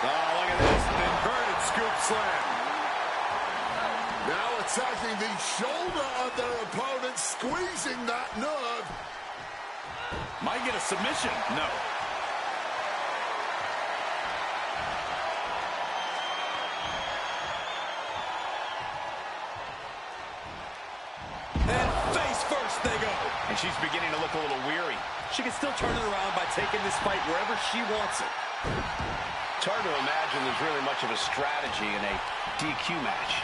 Oh, look at this. An inverted scoop slam. Now attacking the shoulder of their opponent, squeezing that nerve. Might get a submission. No. And face first they go. And she's beginning to look a little weary. She can still turn it around by taking this fight wherever she wants it. It's hard to imagine there's really much of a strategy in a DQ match.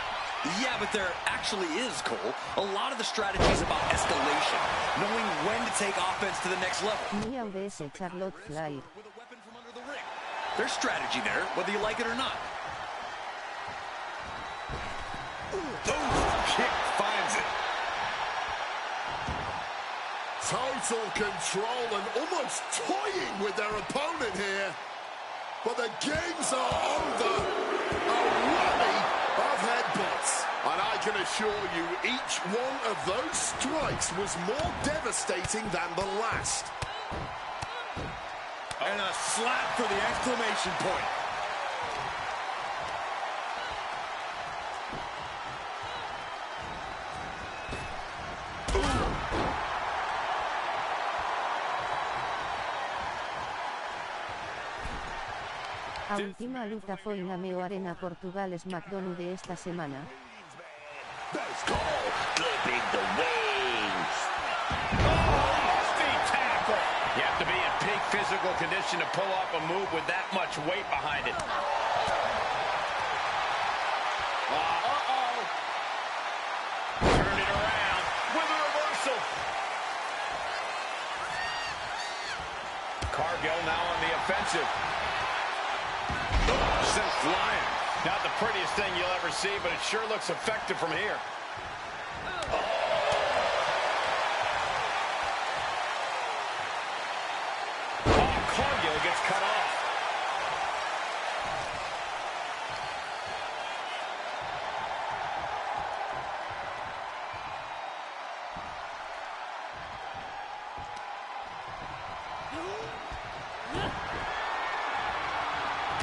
Yeah, but there actually is, Cole. A lot of the strategy is about escalation, knowing when to take offense to the next level. Mia vs Charlotte Flair. With a weapon from under the ring. There's strategy there, whether you like it or not. Kick finds it. Total control and almost toying with their opponent here. But the games are over. A rally of headbutts. And I can assure you, each one of those strikes was more devastating than the last. And a slap for the exclamation point. A última luta foi na Meo Arena Portugal SmackDown de esta semana. That's called flipping the wings. Oh, nasty tackle. You have to be in peak physical condition to pull off a move with that much weight behind it. Turn it around with a reversal. Cargill now on the offensive. Sent flying. Not the prettiest thing you'll ever see, but it sure looks effective from here. Cargill gets cut off.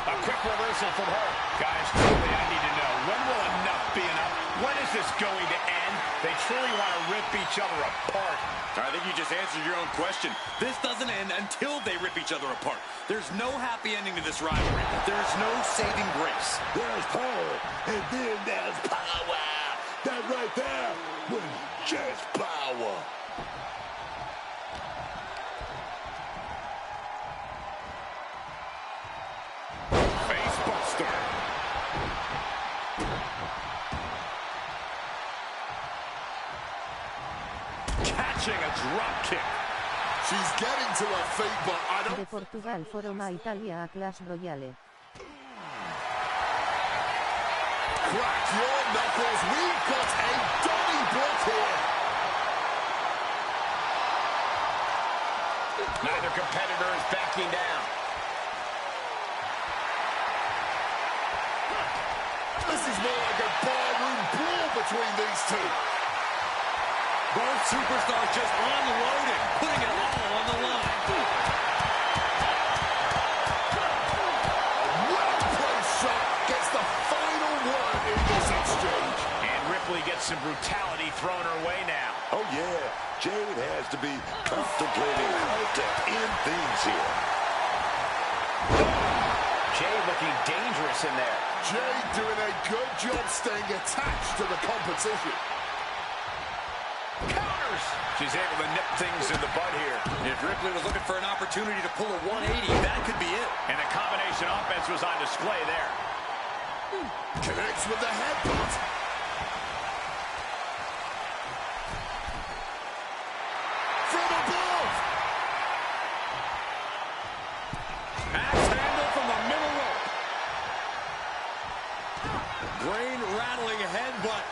A quick reversal from her. Guys, truly I need to know, when will enough be enough? When is this going to end? They truly want to rip each other apart. I think you just answered your own question. This doesn't end until they rip each other apart. There's no happy ending to this rivalry. There's no saving grace. There's power, and then there's power. That right there was just power. Facebuster. Catching a drop kick. She's getting to her feet, but I don't... De Portugal forum a Italia a Clash Royale. Crack your knuckles. We've got a dummy block here. Neither competitor is backing down. This is more like a barroom brawl between these two. Both superstars just unloading, putting it all on the line. Well-placed shot gets the final word in this exchange. And Ripley gets some brutality thrown her way now. Oh, yeah. Jade has to be contemplating how to end things here. Jade looking dangerous in there. Jade doing a good job staying attached to the competition. Counters! She's able to nip things in the bud here. If Ripley was looking for an opportunity to pull a 180, that could be it. And the combination offense was on display there. Connects with the headbutt. From above. Axe handle from the middle rope. Brain rattling headbutt.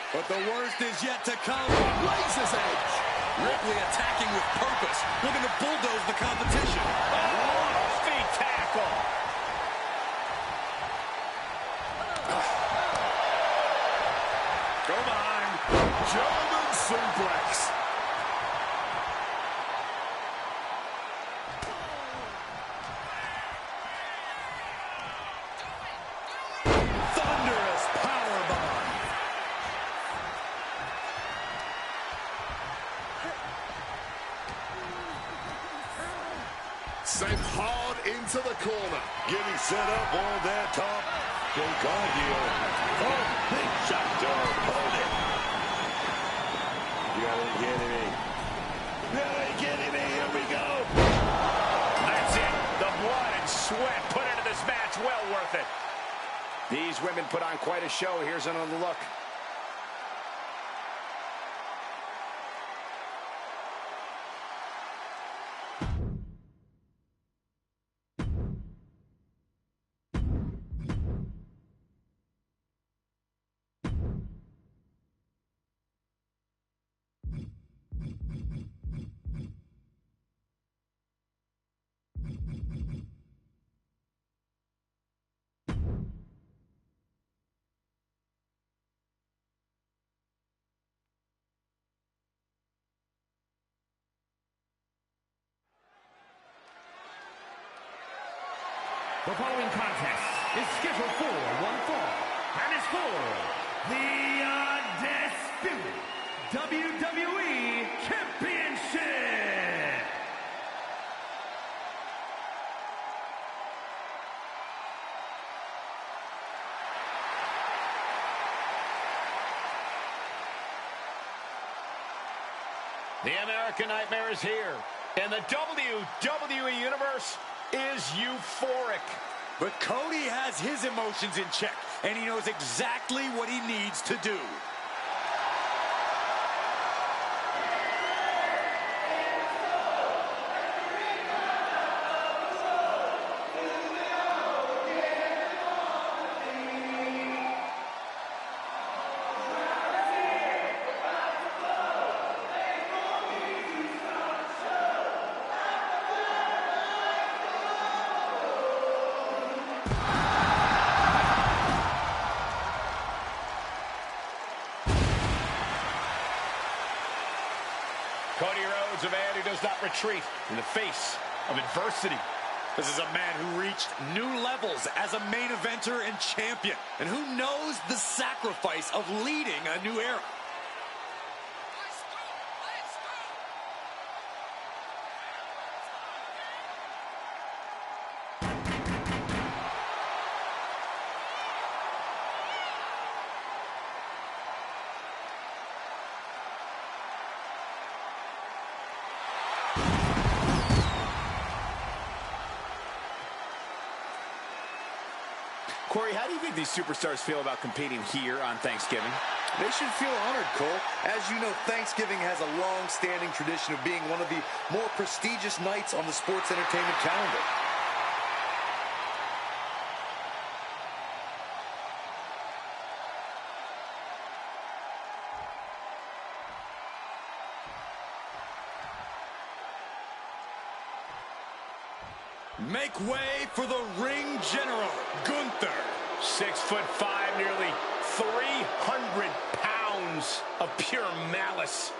But the worst is yet to come. Razor's edge. Ripley attacking with purpose, looking to bulldoze the competition. Oh, feet tackle. Go behind. German suplex. Thunderous powerbomb. Sent hard into the corner. Getting set up on that top. Comentario. Oh, big shot to her opponent. You gotta be kidding me. You gotta be kidding me. Here we go. That's it. The blood and sweat put into this match. Well worth it. These women put on quite a show. Here's another look. The following contest is scheduled for one fall and is for the Undisputed WWE Championship. The American Nightmare is here. And the WWE Universe is euphoric. But Cody has his emotions in check, and he knows exactly what he needs to do. Cody Rhodes, a man who does not retreat in the face of adversity. This is a man who reached new levels as a main eventer and champion, and who knows the sacrifice of leading a new era. Corey, how do you think these superstars feel about competing here on Thanksgiving? They should feel honored, Cole. As you know, Thanksgiving has a long-standing tradition of being one of the more prestigious nights on the sports entertainment calendar. Make way for the ring general, Gunther. 6'5", nearly 300 pounds of pure malice.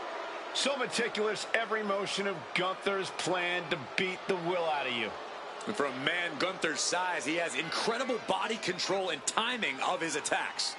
So meticulous, every motion of Gunther's planned to beat the will out of you. And for a man Gunther's size, he has incredible body control and timing of his attacks.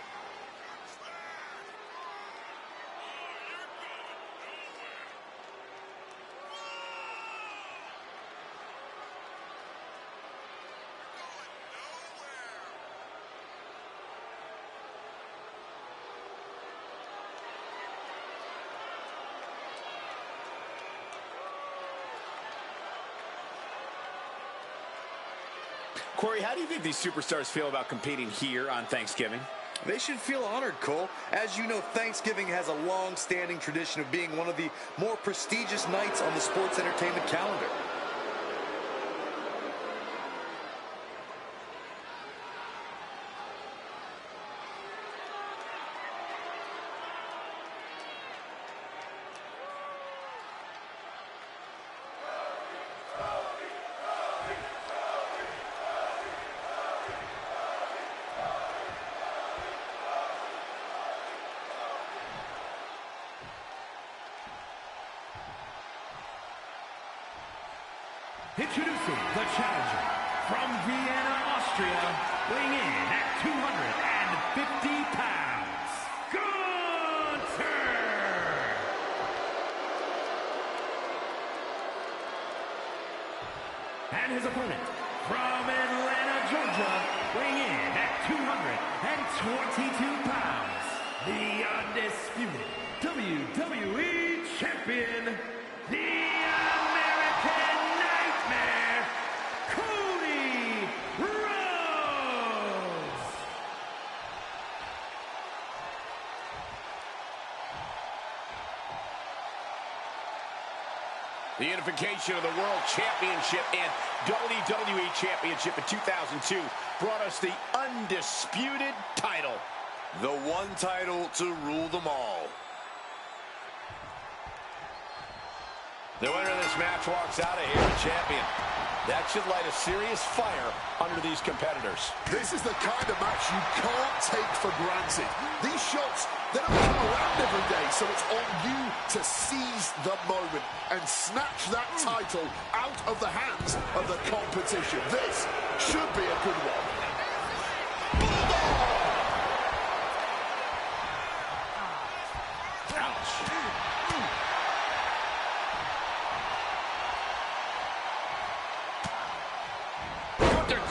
Corey, how do you think these superstars feel about competing here on Thanksgiving? They should feel honored, Cole. As you know, Thanksgiving has a long-standing tradition of being one of the more prestigious nights on the sports entertainment calendar. Introducing the challenger from Vienna, Austria, weighing in at 250 pounds, Gunther! And his opponent from Atlanta, Georgia, weighing in at 222 pounds, the undisputed WWE Champion, the American Nightmare, Cody Rhodes! The unification of the World Championship and WWE Championship in 2002 brought us the undisputed title. The one title to rule them all. The winner of this match walks out of here a champion. That should light a serious fire under these competitors. This is the kind of match you can't take for granted. These shots, they don't come around every day, so it's on you to seize the moment and snatch that title out of the hands of the competition. This should be a good one.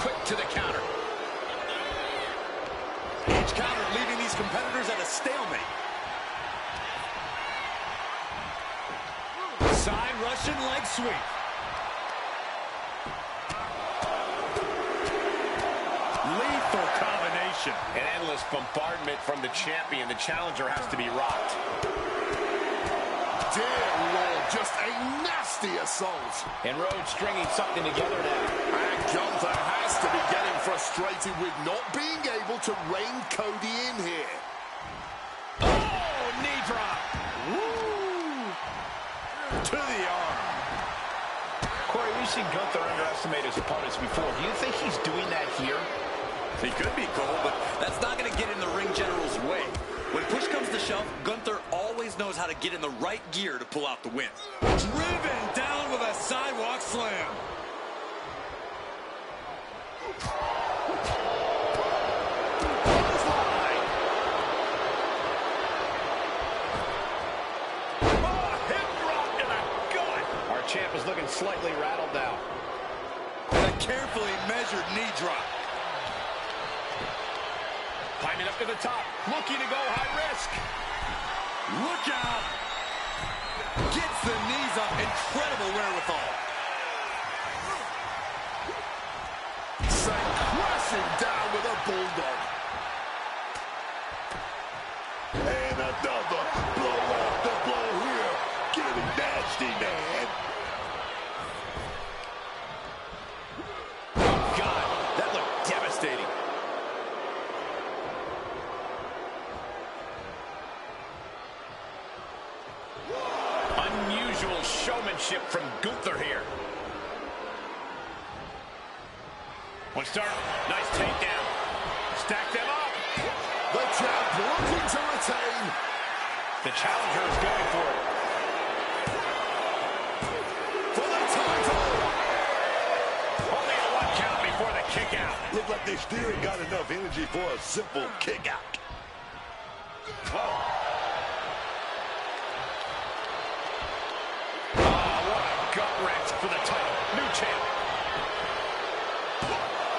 Quick to the counter. Each counter leaving these competitors at a stalemate. Side Russian leg sweep. submission. An endless bombardment from the champion. The challenger has to be rocked. Dear Lord, just a nasty assault. And Rhodes stringing something together now. And Gunther has to be getting frustrated with not being able to rein Cody in here. Oh, knee drop. Woo! To the arm. Corey, we've seen Gunther underestimate his opponents before. Do you think he's doing that here? He could be, Cole, but that's not going to get in the ring general's way. When push comes to shove, Gunther always knows how to get in the right gear to pull out the win. Driven down with a sidewalk slam. Champ is looking slightly rattled now. And a carefully measured knee drop. Climbing up to the top, looking to go high risk. Look out! Gets the knees up, incredible wherewithal. Sent crashing down with a bulldog. And another blow after blow here. Getting nasty, man. Unusual showmanship from Gunther here. One start, nice takedown. Stack them up. The champ looking to retain. The challenger is going for it. For the title. Only a 1 count before the kick out. Look like they still got enough energy for a simple kick out. Whoa. Gut-wrench for the title. New champ.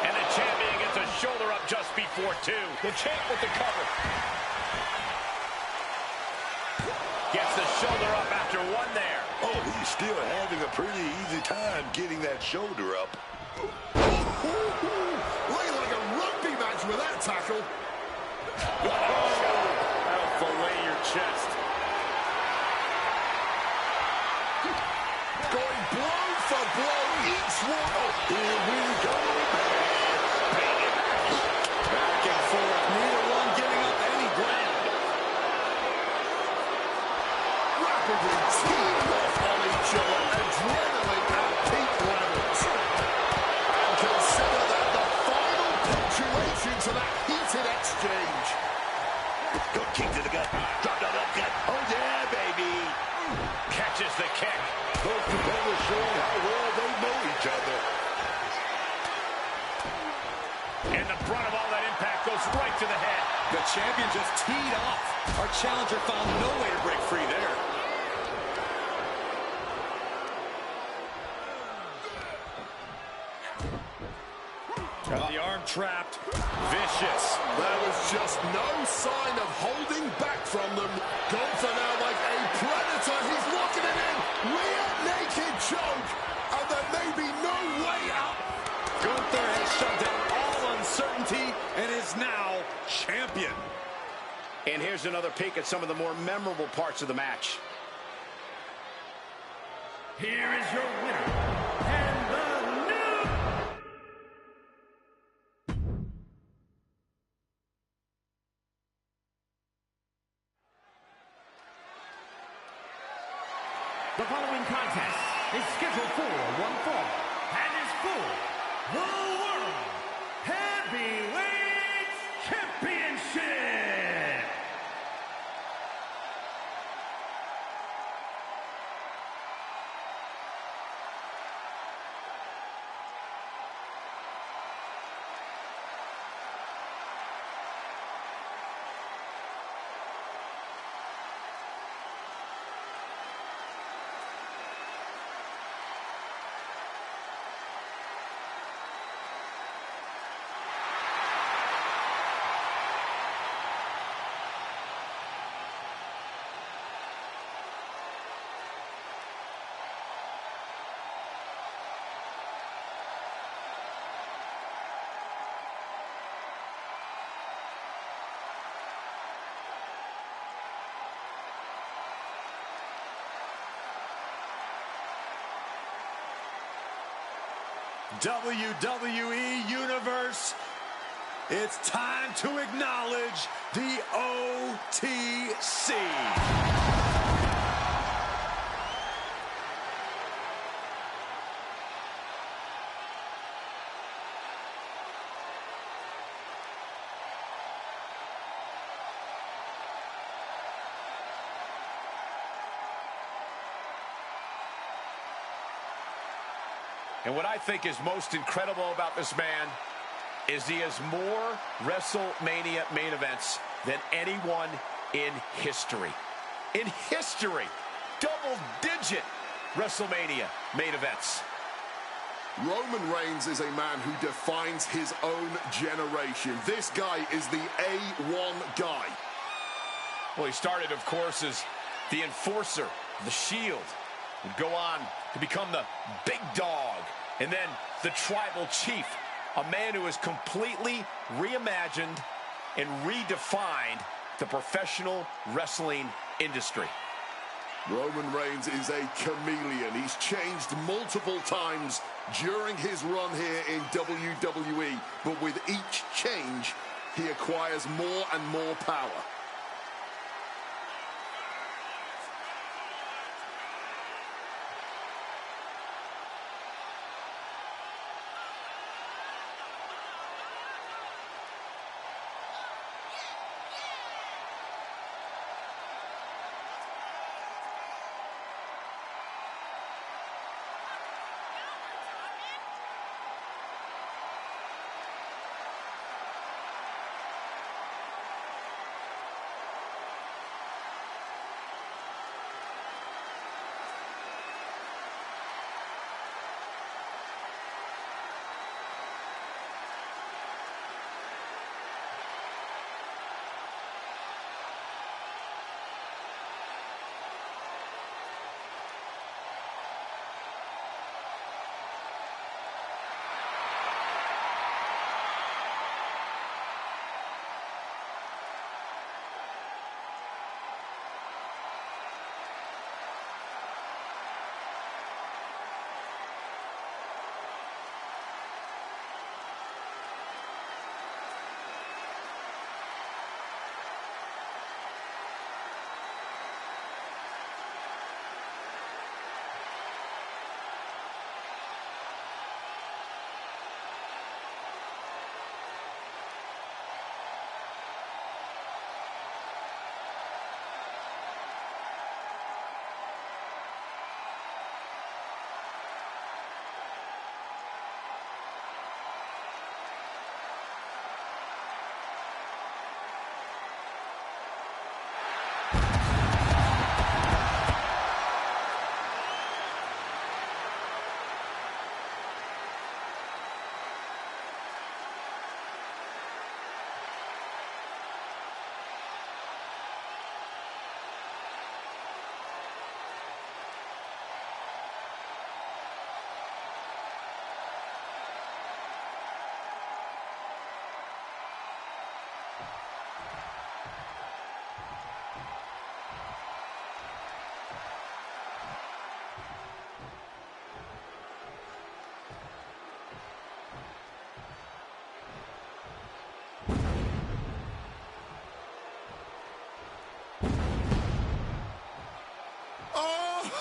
And the champion gets a shoulder up just before 2. The champ with the cover. Gets the shoulder up after 1 there. Oh, he's still having a pretty easy time getting that shoulder up. Looking like a rugby match with that tackle. That'll fillet your chest. Going blow for blow, each one. Oh, here we go, man. Back and forth, neither one giving up any ground. Rapidly teamed off on each other, adrenaline at peak levels. And consider that the final punctuation to that heated exchange. Good kick to the gut. Drop that up gut. Oh, yeah, baby. Catches the kick. Both competitors showing how well they know each other. And the brunt of all that impact goes right to the head. The champion just teed off. Our challenger found no way to break free there. Got the arm trapped. Vicious. There was just no sign of holding back from them. Gunther now like a predator. He's locking it in. Rear naked choke. And there may be no way out. Gunther has shut down all uncertainty and is now champion. And here's another peek at some of the more memorable parts of the match. Here is your winner, and the new... The following contest is scheduled for one fall and is for the World Heavyweight Championship. WWE Universe, it's time to acknowledge the OTC. And what I think is most incredible about this man is he has more WrestleMania main events than anyone in history. In history, double-digit WrestleMania main events. Roman Reigns is a man who defines his own generation. This guy is the A1 guy. Well, he started, of course, as the enforcer, the Shield. Would go on to become the big dog, and then the tribal chief, a man who has completely reimagined and redefined the professional wrestling industry. Roman Reigns is a chameleon. He's changed multiple times during his run here in WWE, but with each change, he acquires more and more power.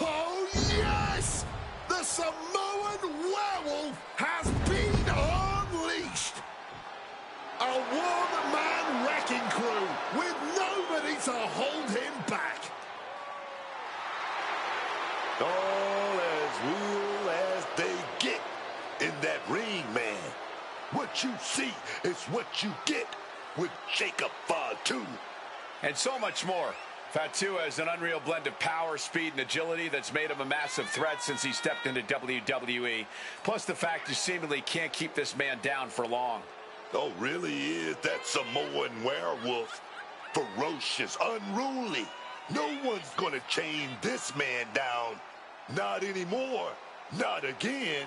Oh, yes! The Samoan werewolf has been unleashed! A one-man wrecking crew with nobody to hold him back. All as real as they get in that ring, man. What you see is what you get with Jacob Fatu. And so much more. Fatu has an unreal blend of power, speed, and agility that's made him a massive threat since he stepped into WWE. Plus the fact you seemingly can't keep this man down for long. Oh, really is that Samoan werewolf. Ferocious, unruly. No one's gonna chain this man down. Not anymore. Not again.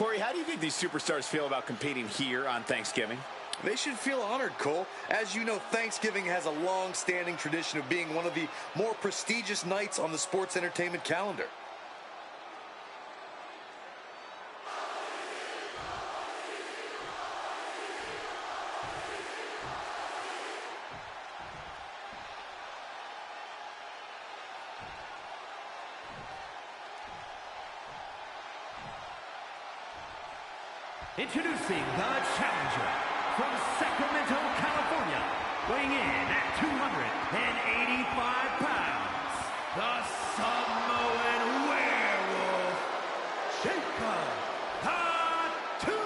Corey, how do you think these superstars feel about competing here on Thanksgiving? They should feel honored, Cole. As you know, Thanksgiving has a long-standing tradition of being one of the more prestigious nights on the sports entertainment calendar. Introducing the challenger from Sacramento, California, weighing in at 285 pounds, the Samoan werewolf, Jacob Fatu.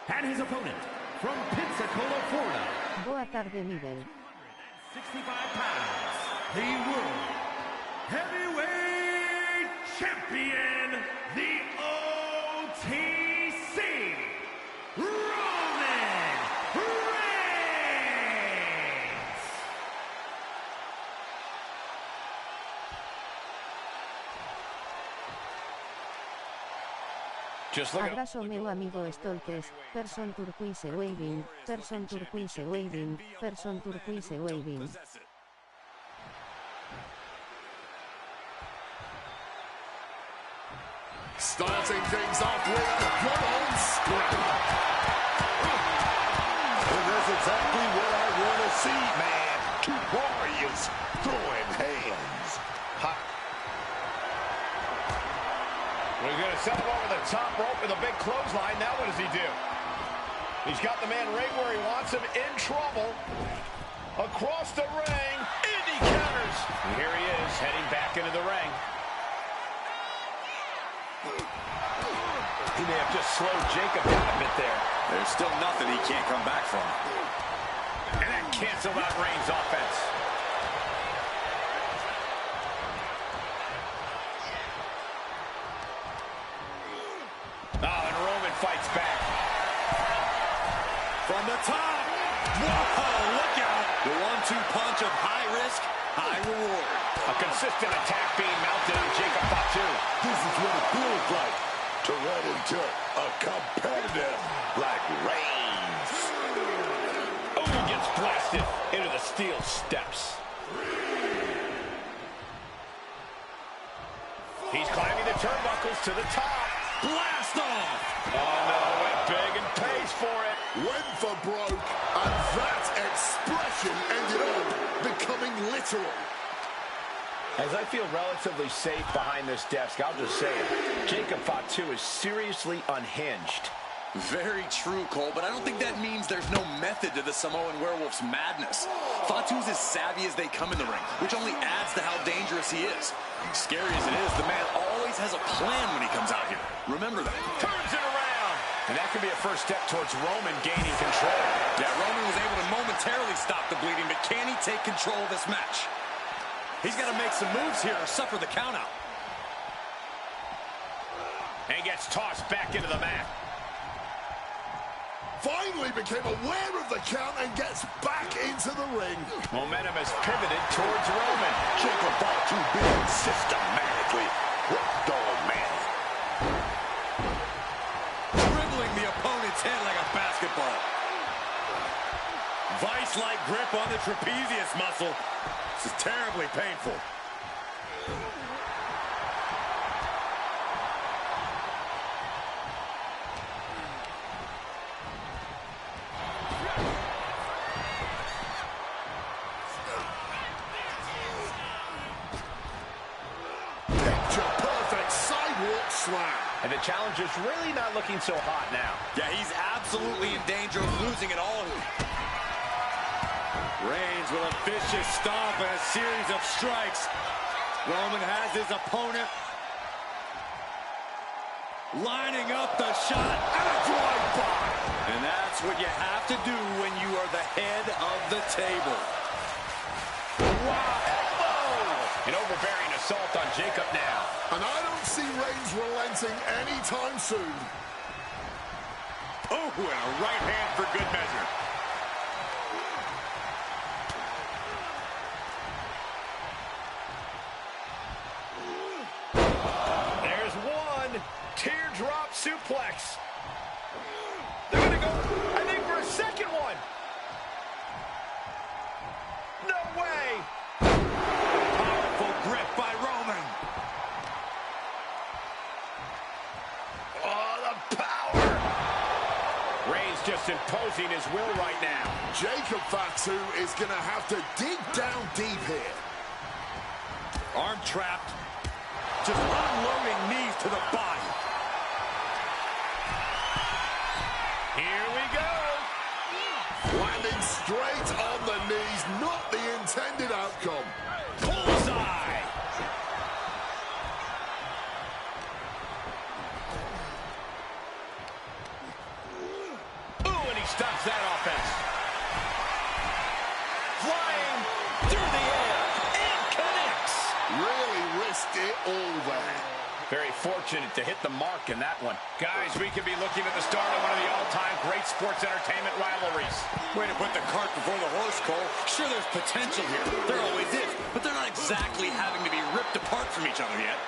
And his opponent from Pensacola, Florida. Boa tarde, Miguel. 65 pounds, the World Heavyweight Champion, the OTC, Roman Reigns. Just look at Abrazo meu amigo Stolkes, person turquoise waving, person turquoise waving, person turquoise waving. Starting things off with a good old scrap. And that's exactly what I want to see, man. Two warriors throwing hands. Hot. Well, he's going to set him over the top rope with a big clothesline. Now what does he do? He's got the man right where he wants him, in trouble. Across the ring. And he counters. And here he is, heading back into the ring. He may have just slowed Jacob down a bit there. There's still nothing he can't come back from. And that canceled out Reigns' offense. Oh, and Roman fights back. From the top. Whoa, look out. The 1-2 punch of high risk, high reward. A consistent attack being mounted on Jacob Fatu. This is what it feels like to run into a competitor like Reigns. Oh, he gets blasted into the steel steps. He's climbing the turnbuckles to the top. Blast off. Oh, no, went big and pays for it. Went for broke, and that expression ended up becoming literal. As I feel relatively safe behind this desk, I'll just say it. Jacob Fatu is seriously unhinged. Very true, Cole, but I don't think that means there's no method to the Samoan werewolf's madness. Fatu's as savvy as they come in the ring, which only adds to how dangerous he is. Scary as it is, the man always has a plan when he comes out here. Remember that. Turns it around. And that could be a first step towards Roman gaining control. Yeah, Roman was able to momentarily stop the bleeding, but can he take control of this match? He's got to make some moves here or suffer the countout. And he gets tossed back into the mat. Finally became aware of the count and gets back into the ring. Momentum has pivoted towards Roman. Jacob Fatu being systematically worked on, man. Dribbling the opponent's head like a basketball. Vice-like grip on the trapezius muscle. This is terribly painful. Picture-perfect sidewalk slam. And the challenger's really not looking so hot now. Yeah, he's absolutely in danger of losing it all. Reigns with a vicious stomp and a series of strikes. Roman has his opponent lining up the shot and a drive-by. And that's what you have to do when you are the head of the table. Wow, elbow! An overbearing assault on Jacob now. And I don't see Reigns relenting anytime soon. Oh, and a right hand for good measure. just imposing his will right now. Jacob Fatu is going to have to dig down deep here. Arm trapped. Just unloading knees to the body. Here we go. Landing straight on the knees, not the intended outcome. Bullseye. Ooh, and he stops that offense. Flying through the air and connects. Really risked it all there. Very fortunate to hit the mark in that one. Guys, we could be looking at the start of one of the all-time great sports entertainment rivalries. Way to put the cart before the horse, Cole. Sure, there's potential here. There always is. But they're not exactly having to be ripped apart from each other yet.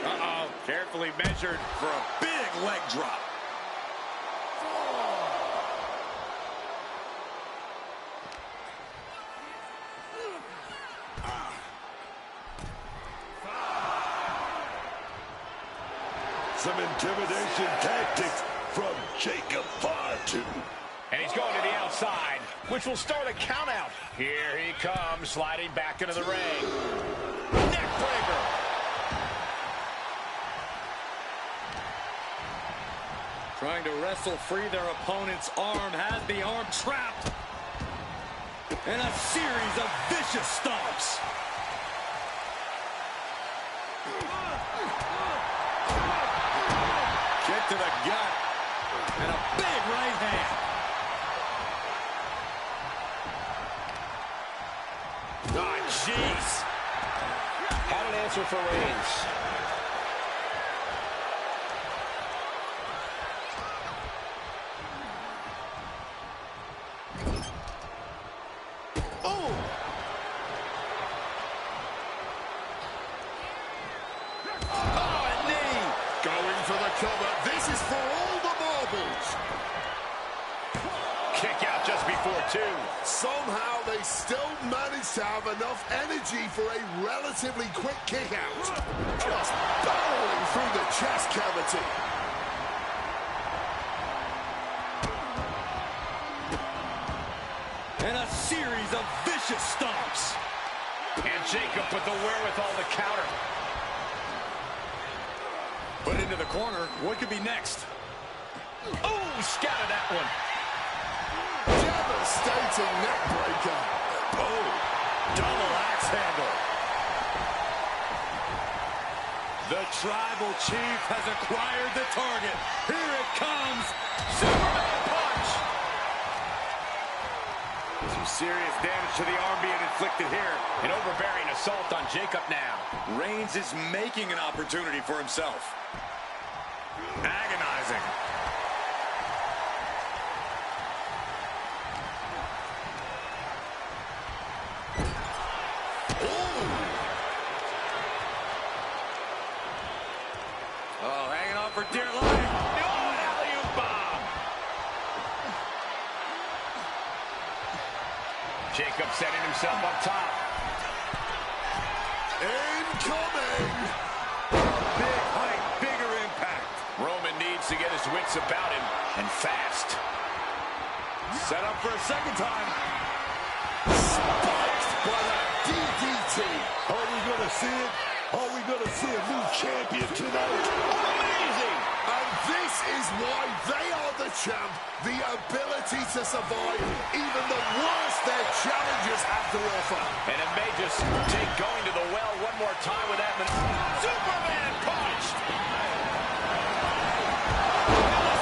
Uh-oh. Carefully measured for a big leg drop. Some intimidation tactics from Jacob Fatu. And he's going to the outside, which will start a count out. Here he comes, sliding back into the ring. Neck breaker. Trying to wrestle free their opponent's arm, has the arm trapped. And a series of vicious stomps. Kick to the gut. And a big right hand. Oh, jeez. Had an answer for Reigns. Cover. This is for all the marbles. Kick out just before two. Somehow they still manage to have enough energy for a relatively quick kick out. Just barreling through the chest cavity. And a series of vicious stomps. And Jacob with the wherewithal to counter. Put into the corner. What could be next? Oh, scattered that one. Devastating neck breaker. Oh, double axe handle. The tribal chief has acquired the target. Here it comes. Superman punch. Some serious damage to the arm being inflicted here. An overbearing assault on Jacob now. Reigns is making an opportunity for himself. Agonizing. Oh, hanging on for dear life. Oh, an alley-oop bomb. Jacob setting himself up top. Incoming. Big height, bigger impact. Roman needs to get his wits about him, and fast. Set up for a second time. Spiked by that DDT. Are we going to see it? Are we going to see a new champion tonight? Amazing. And this is why they are the champ. The ability to survive even the worst their challengers have to offer. And it may just take going to the well one more time with that. Superman punch!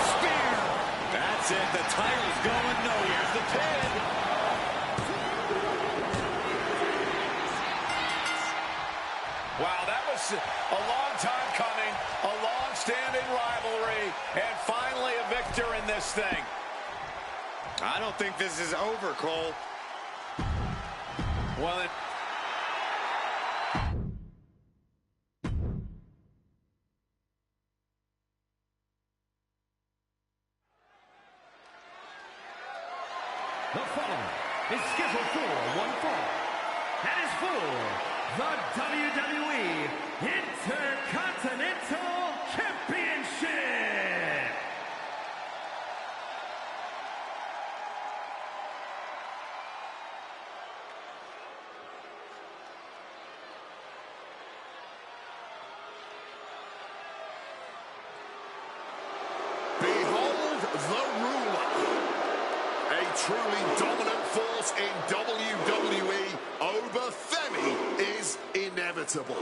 Spear. That's it. The title's going nowhere. Here's the pin. Wow, that was a long time coming, a long-standing rivalry, and finally a victor in this thing. I don't think this is over, Cole. Well, it... The following is scheduled for one fall. That is for the WWE Intercontinental Championship. ruler. A truly dominant force in WWE, Obafemi is inevitable.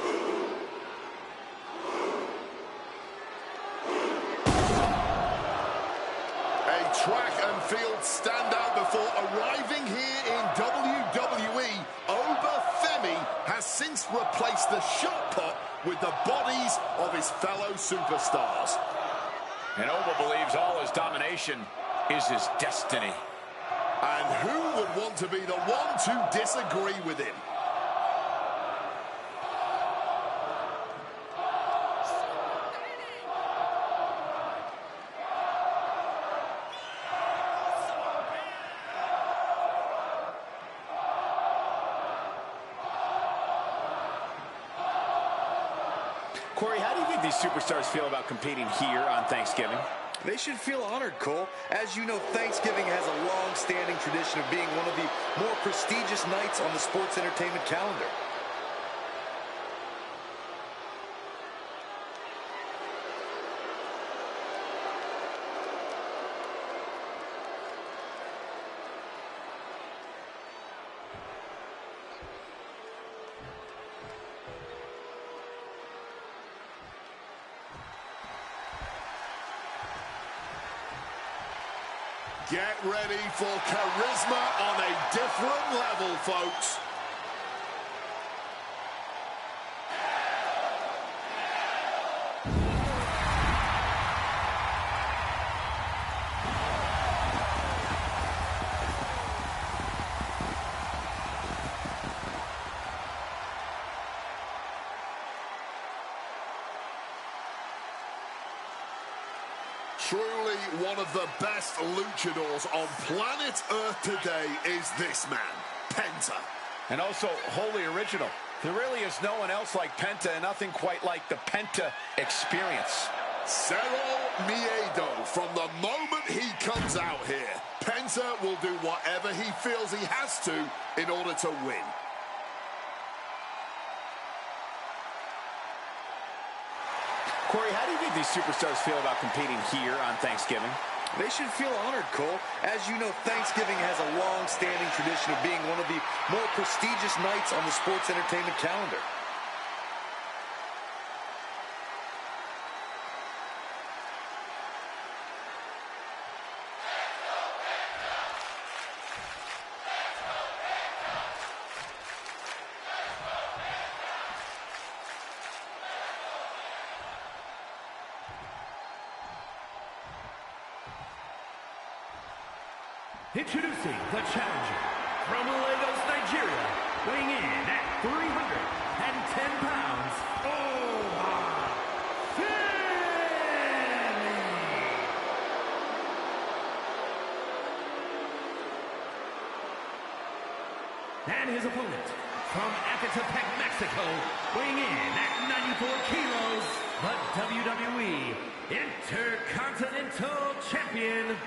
A track and field standout before arriving here in WWE, Obafemi has since replaced the shot put with the bodies of his fellow superstars. And Oba believes all his domination is his destiny. And who would want to be the one to disagree with him? Corey, how do you think these superstars feel about competing here on Thanksgiving? They should feel honored, Cole. As you know, Thanksgiving has a long-standing tradition of being one of the more prestigious nights on the sports entertainment calendar. Get ready for charisma on a different level, folks. Truly one of the best luchadors on planet Earth today is this man, Penta. And also wholly original. There really is no one else like Penta, and nothing quite like the Penta experience. Cero Miedo, from the moment he comes out here, Penta will do whatever he feels he has to in order to win. Corey, how do you think these superstars feel about competing here on Thanksgiving? They should feel honored, Cole. As you know, Thanksgiving has a long-standing tradition of being one of the more prestigious nights on the sports entertainment calendar. Introducing the challenger from Lagos, Nigeria, weighing in at 310 pounds, Obafemi. And his opponent from Ecatepec, Mexico, weighing in at 94 kilos, the WWE Intercontinental Champion,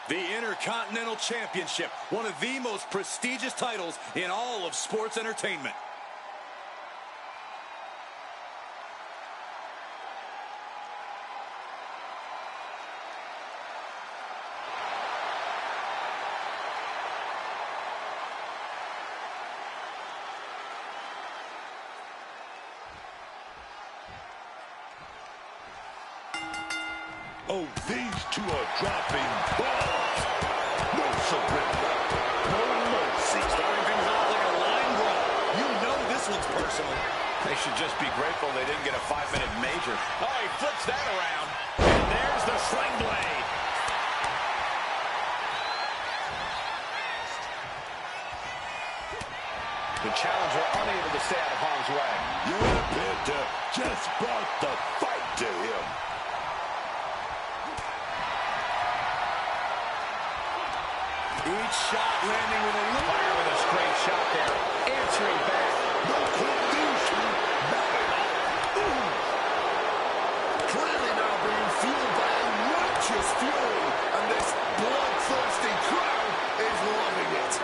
The Intercontinental Championship, one of the most prestigious titles in all of sports entertainment. Oh, these two are dropping balls. No surrender. No mercy. Starting things off like a line brawl. You know this one's personal. They should just be grateful they didn't get a 5-minute major. Oh, he flips that around. And there's the sling blade. The challenger unable to stay out of harm's way. Yeah, Penta just brought the fight to him. Each shot landing with a little... Fire with a straight shot there. Answering back. No collusion. Not at all. Clearly now being fueled by a righteous fury, and this bloodthirsty crowd is loving it.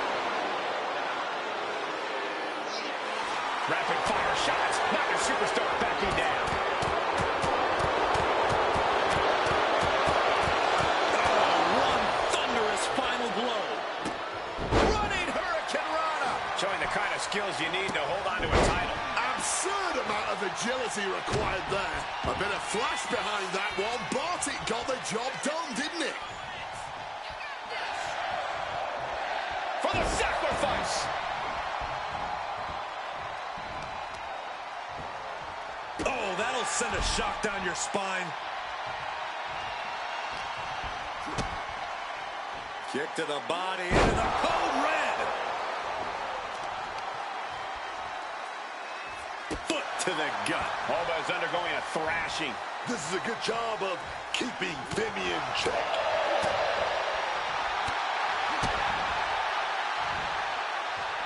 agility required there. A bit of flash behind that one, but it got the job done, didn't it? For the sacrifice. Oh, that'll send a shock down your spine. Kick to the body, into the code red. Foot to the gut. Alba is undergoing a thrashing. This is a good job of keeping Femi in check.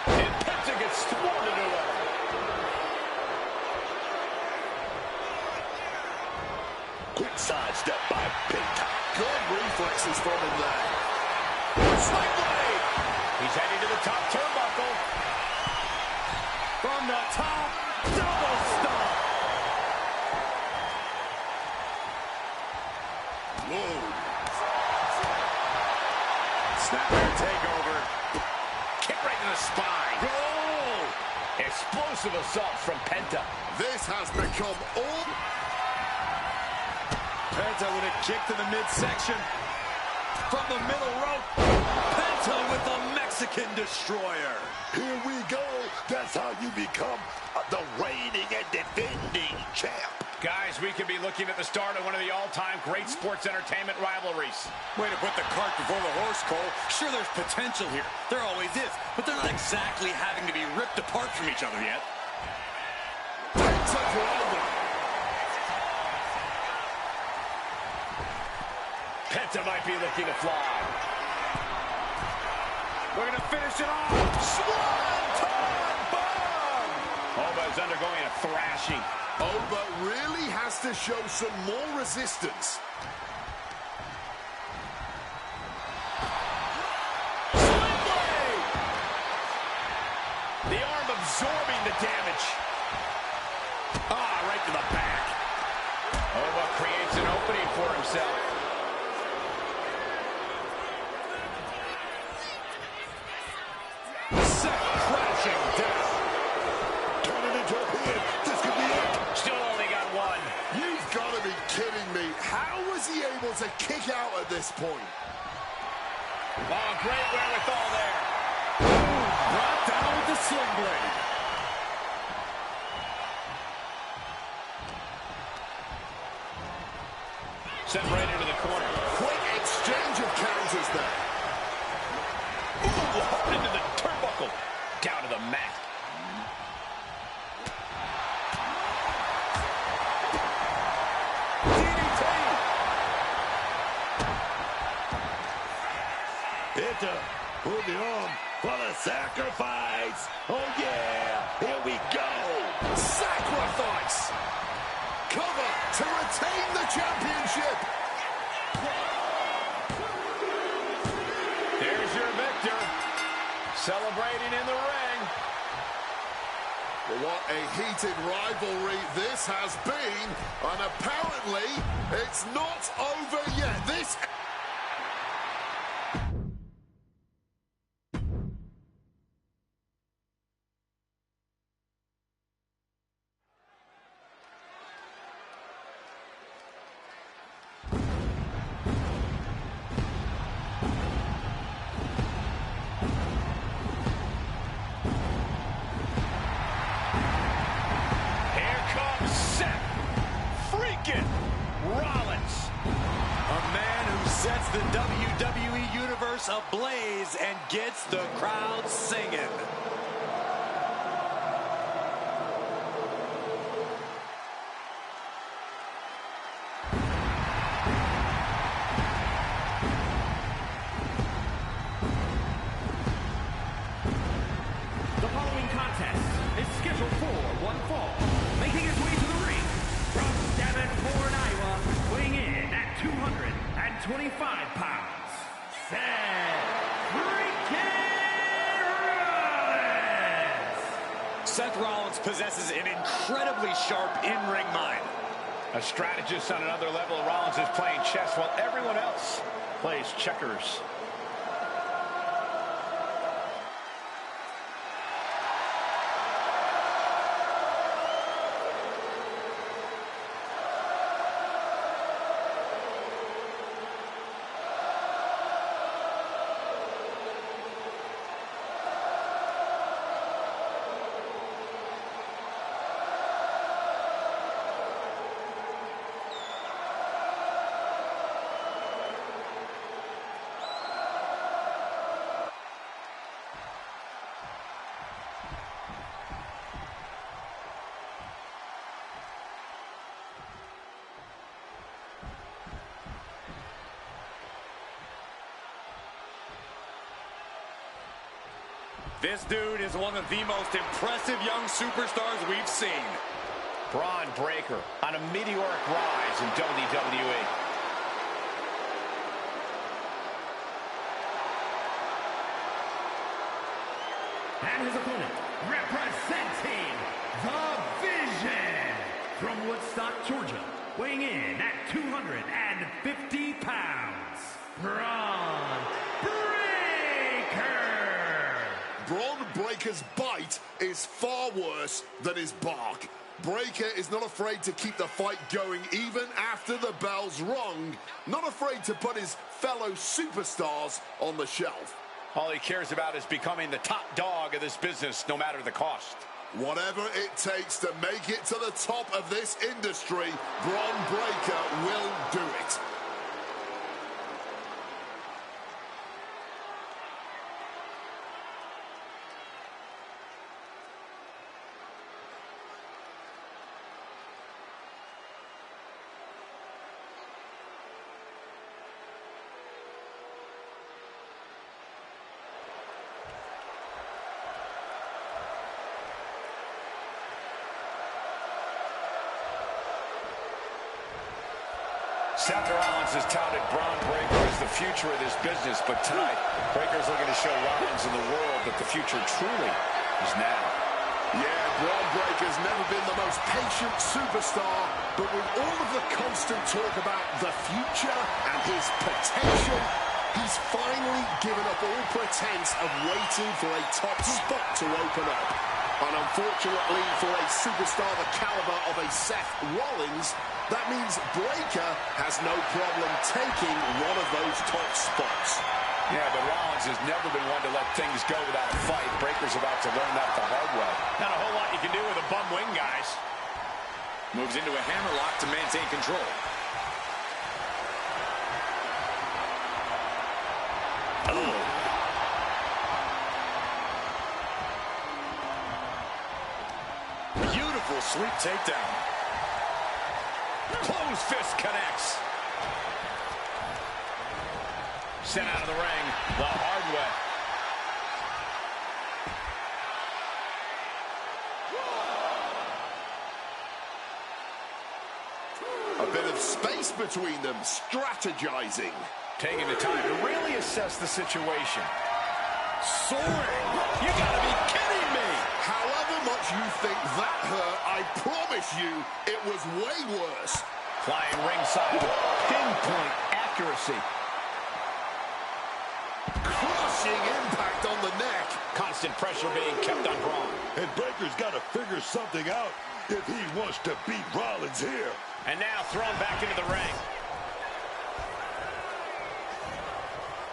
And Penta gets thwarted away. Quick sidestep by Penta. Good reflexes from him there. Sling blade. He's heading to the top turnbuckle. From the top, double stomp. Whoa. Snapper takeover. Kick right to the spine. Goal! Explosive assault from Penta. This has become all... Penta with a kick to the midsection. From the middle rope. Penta with the Mexican destroyer. Here we go. That's how you become the reigning and defending champ. Guys, we could be looking at the start of one of the all-time great sports entertainment rivalries. Way to put the cart before the horse, Cole. Sure, there's potential here. There always is. But they're not exactly having to be ripped apart from each other yet. Penta driver. Penta might be looking to fly. We're going to finish it off. Swanton bomb. Alba is undergoing a thrashing. Oba really has to show some more resistance. Sling blade. The arm absorbing the damage. Right to the back. Oba creates an opening for himself. Set crashing down. Turn it into a pin. This could be it. Still only got one. You've got to be kidding me. How was he able to kick out at this point? Oh, great wherewithal there. Brought down with the sling blade. Sent right into the corner. Quick exchange of counters there. Ooh, hard into the turnbuckle. Down to the mat. DDT. Penta with the arm for the sacrifice. Oh, yeah. Here we go. Sacrifice. Cover to retain the championship. There's your victor. Celebrating in the ring. Well, what a heated rivalry this has been. And apparently, it's not over yet. This... Sets the WWE Universe ablaze and gets the crowd singing. The following contest is scheduled for one fall. Making his way to the ring from Davenport, Iowa, weighing in at 225 pounds, Seth freaking Rollins! Seth Rollins possesses an incredibly sharp in-ring mind. A strategist on another level. Rollins is playing chess while everyone else plays checkers. This dude is one of the most impressive young superstars we've seen. Braun Breaker on a meteoric rise in WWE. And his opponent, representing the Vision, from Woodstock, Georgia, weighing in at 250 pounds, Braun Breaker. Braun Breaker's bite is far worse than his bark. Breaker is not afraid to keep the fight going even after the bell's rung, not afraid to put his fellow superstars on the shelf. All he cares about is becoming the top dog of this business, no matter the cost. Whatever it takes to make it to the top of this industry, Braun Breaker will do it. Seth Rollins has touted Braun Breaker as the future of this business, but tonight, Breaker's looking to show Rollins and the world that the future truly is now. Yeah, Braun Breaker's never been the most patient superstar, but with all of the constant talk about the future and his potential, he's finally given up all pretense of waiting for a top spot to open up. And unfortunately for a superstar the caliber of a Seth Rollins, that means Breaker has no problem taking one of those top spots. Yeah, but Rollins has never been one to let things go without a fight. Breaker's about to learn that the hard way. Not a whole lot you can do with a bum wing, guys. Moves into a hammerlock to maintain control. Oh. Beautiful sweep takedown. Close fist connects. Sent out of the ring the hard way. A bit of space between them, strategizing. Taking the time to really assess the situation. Soaring. You gotta be kidding me. However much you think that hurt, I promise you it was way worse. Flying ringside with pinpoint accuracy. Crushing impact on the neck. Constant pressure being kept on Braun. And Breaker's got to figure something out if he wants to beat Rollins here. And now thrown back into the ring.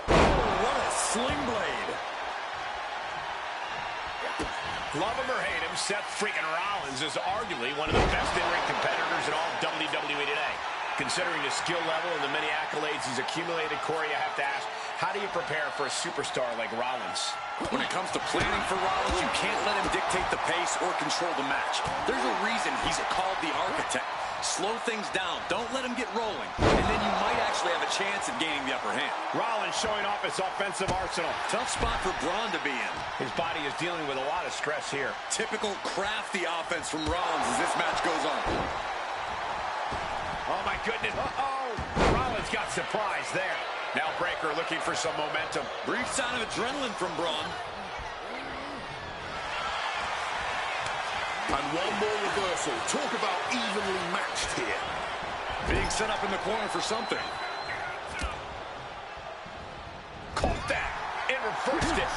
Oh, what a sling blade. Love him or hate him, Seth freaking Rollins is arguably one of the best in-ring competitors in all WWE today. Considering his skill level and the many accolades he's accumulated, Corey, I have to ask, how do you prepare for a superstar like Rollins? When it comes to planning for Rollins, you can't let him dictate the pace or control the match. There's a reason he's called the architect. Slow things down. Don't let him get rolling. And then you might actually have a chance at gaining the upper hand. Rollins showing off his offensive arsenal. Tough spot for Braun to be in. His body is dealing with a lot of stress here. Typical crafty offense from Rollins as this match goes on. Oh, my goodness. Uh-oh. Rollins got surprised there. Now Breaker looking for some momentum. Brief sign of adrenaline from Braun. And one more reversal. Talk about evenly matched here. Being set up in the corner for something. Caught that and reversed it.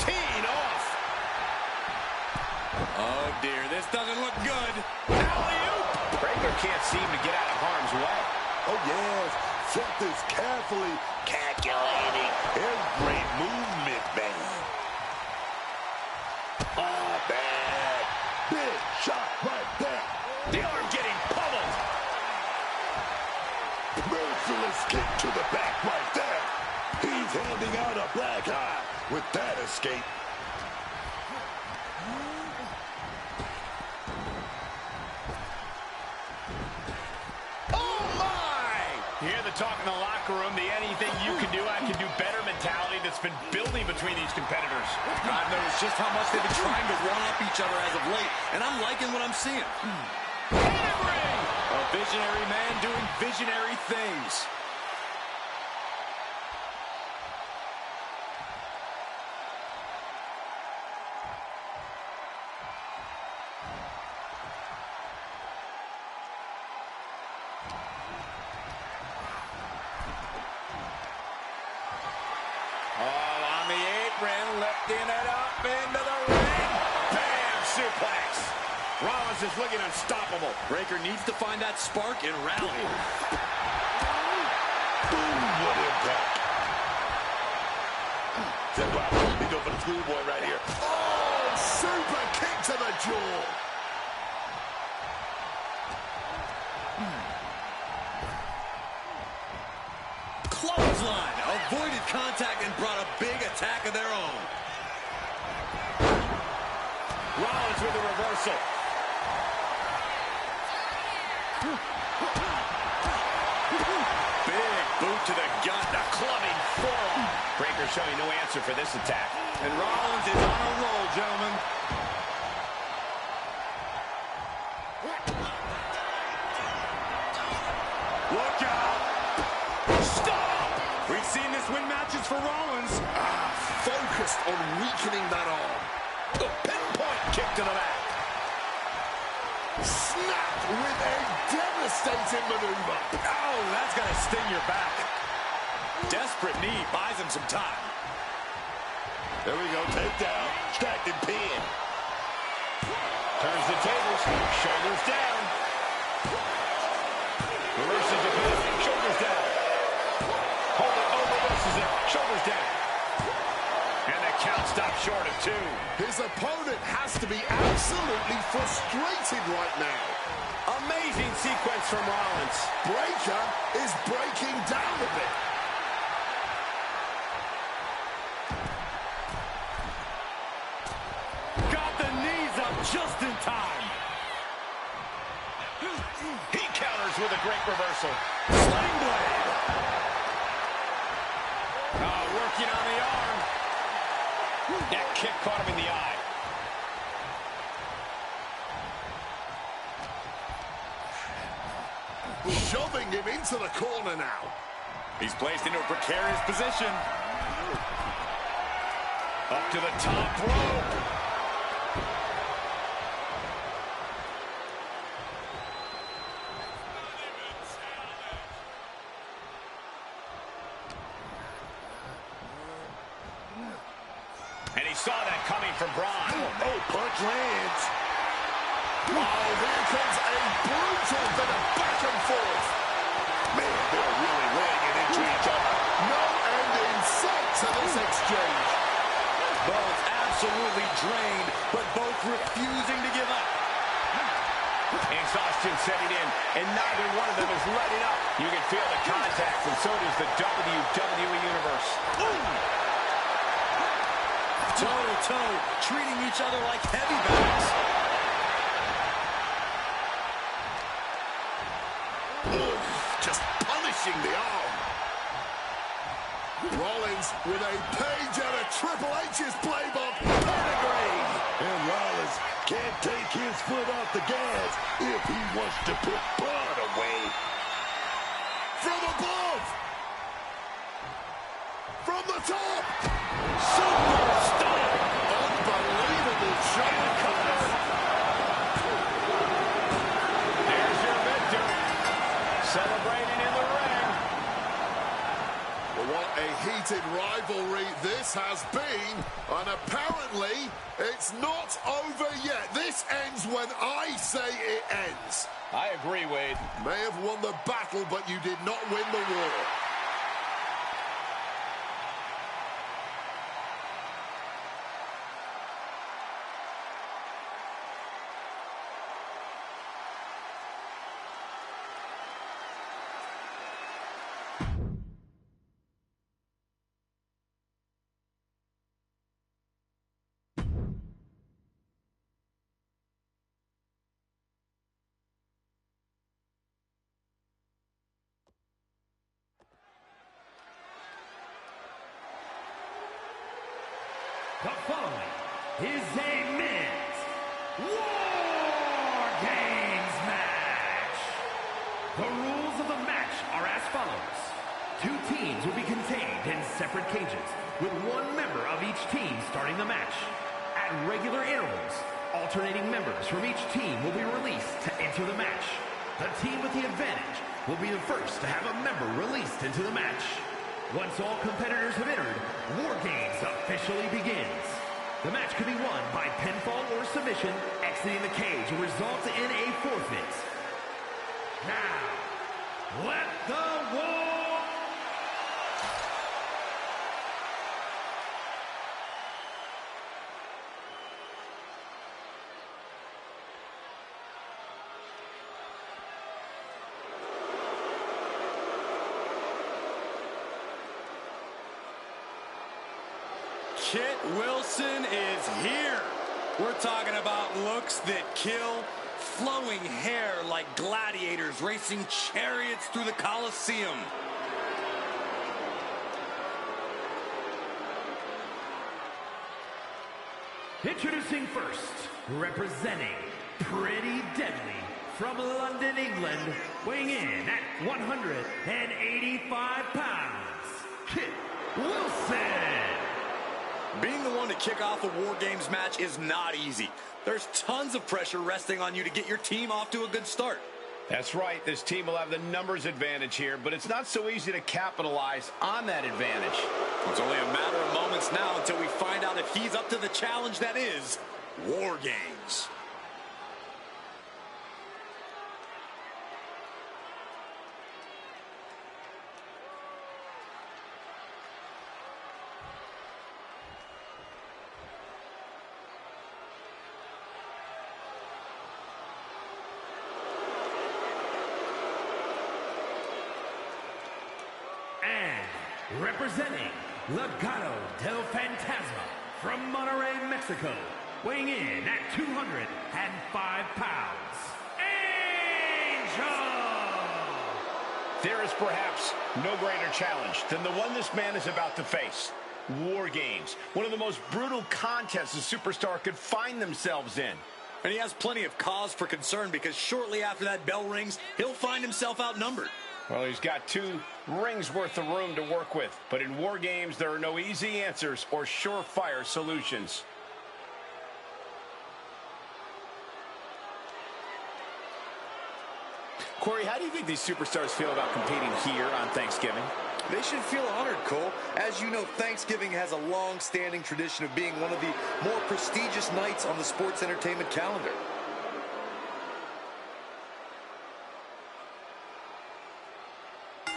Teeing off. Oh, dear. This doesn't look good. Alley-oop. Breaker can't seem to get out of harm's way. Oh, yes. Seth is carefully calculating every movement, man. Oh, bad. Big shot right there. The arm getting pummeled. Merciless kick to the back right there. He's handing out a black eye with that escape. You hear the talk in the locker room, the anything you can do, I can do better mentality that's been building between these competitors. I've noticed just how much they've been trying to one-up each other as of late, and I'm liking what I'm seeing. A visionary man doing visionary things. Lifting it up into the ring. Bam! Suplex. Rollins is looking unstoppable. Breaker needs to find that spark and rally. Boom, what impact. He's going for the schoolboy right here. Oh, super kick to the jaw. Clothesline. Avoided contact and brought a big attack of their own. Rollins with a reversal. Big boot to the gut. The clubbing forearm. Breaker showing no answer for this attack. And Rollins is on a roll, gentlemen. Look out. Stop. We've seen this win matches for Rollins. Focused on weakening that arm. The pinpoint kick to the back. Snapped with a devastating maneuver. Oh, that's going to sting your back. Desperate knee buys him some time. There we go, takedown, stacked and pinned. Turns the tables, shoulders down. Reverses the pin, shoulders down. Hold it, reverses it, shoulders down. And the count stops short of 2. His opponent has to be absolutely frustrated right now. Amazing sequence from Rollins. Breaker is breaking down a bit. Got the knees up just in time. He counters with a great reversal. Sling blade. Working on the arm. That kick caught him in the eye. Shoving him into the corner now. He's placed into a precarious position. Up to the top rope. And he saw that coming from Braun. Oh, punch lands. Oh, here comes a brutal bit of back and forth. Man, they're really laying it into each other. No end in sight to this exchange. Both absolutely drained, but both refusing to give up. Exhaustion setting in, and neither one of them is letting up. You can feel the contact, and so does the WWE Universe. Toe-to-toe, treating each other like heavy bags. Just punishing the arm. Rollins with a page out of Triple H's playbook. Pedigree. And Rollins can't take his foot off the gas if he wants to put Braun away. From above. From the top. Superstar. Unbelievable shoulder cutters. There's your victor. Celebrating in the ring. Well, what a heated rivalry this has been. And apparently, it's not over yet. This ends when I say it ends. I agree, Wade. May have won the battle, but you did not win the war. is a men's War Games match. The rules of the match are as follows. 2 teams will be contained in separate cages, with 1 member of each team starting the match. At regular intervals, alternating members from each team will be released to enter the match. The team with the advantage will be the first to have a member released into the match. Once all competitors have entered, War Games officially begins. The match could be won by pinfall or submission. Exiting the cage will result in a forfeit. Now, let the war... Kit Wilson is here. We're talking about looks that kill, flowing hair like gladiators racing chariots through the Coliseum. Introducing first, representing Pretty Deadly from London, England, weighing in at 185 pounds, Kit Wilson. Being the one to kick off a War Games match is not easy. There's tons of pressure resting on you to get your team off to a good start. That's right. This team will have the numbers advantage here, but it's not so easy to capitalize on that advantage. It's only a matter of moments now until we find out if he's up to the challenge that is War Games. Representing Legado del Fantasma from Monterrey, Mexico, weighing in at 205 pounds, Angel! There is perhaps no greater challenge than the one this man is about to face. War Games, one of the most brutal contests a superstar could find themselves in. And he has plenty of cause for concern because shortly after that bell rings, he'll find himself outnumbered. Well, he's got 2 rings worth of room to work with. But in War Games, there are no easy answers or surefire solutions. Corey, how do you think these superstars feel about competing here on Thanksgiving? They should feel honored, Cole. As you know, Thanksgiving has a long-standing tradition of being one of the more prestigious nights on the sports entertainment calendar.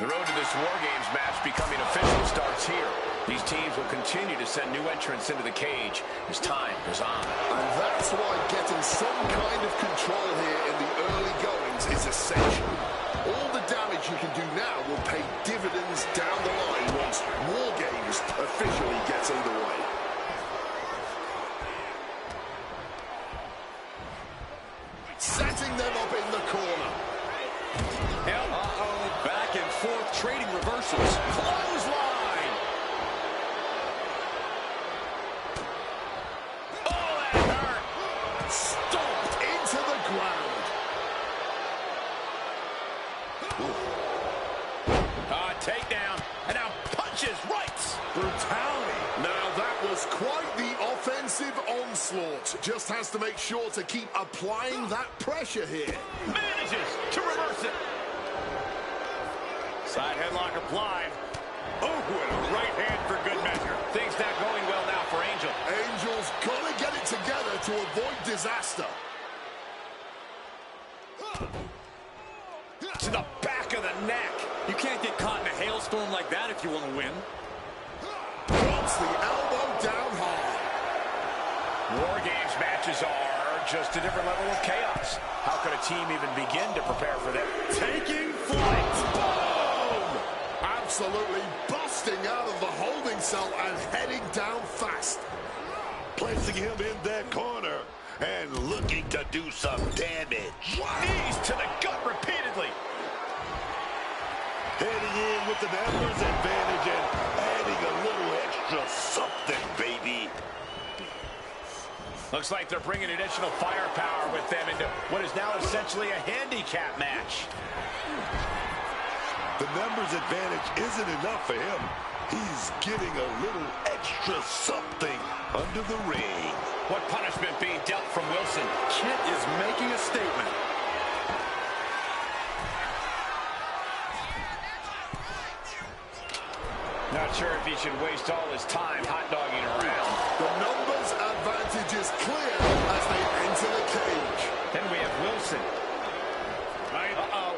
The road to this War Games match becoming official starts here. These teams will continue to send new entrants into the cage as time goes on. And that's why getting some kind of control here in the early goings is essential. All the damage you can do now will pay dividends down the line once War Games officially gets underway. Setting them up in the corner. Uh-oh, back and forth trading reversals. Clothesline! Oh, that hurt! Stomped into the ground. Takedown, and now punches rights. Brutality. Now that was quite the offensive onslaught. Just has to make sure to keep applying that pressure here. Manages to reverse it. Side headlock applied. Oh, and a right hand for good measure. Things not going well now for Angel. Angel's got to get it together to avoid disaster. To the back of the neck. You can't get caught in a hailstorm like that if you want to win. Drops the elbow down hard. War Games matches are just a different level of chaos. How could a team even begin to prepare for them? Taking flight. Boom! Absolutely busting out of the holding cell and heading down fast. Placing him in that corner and looking to do some damage. Knees to the gut repeatedly. Heading in with the numbers advantage and adding a little extra something, baby. Looks like they're bringing additional firepower with them into what is now essentially a handicap match. The numbers advantage isn't enough for him. He's getting a little extra something under the ring. What punishment being dealt from Wilson? Kit is making a statement. Not sure if he should waste all his time hot-dogging around. The numbers advantage is clear as they enter the cage. Then we have Wilson. Uh-oh.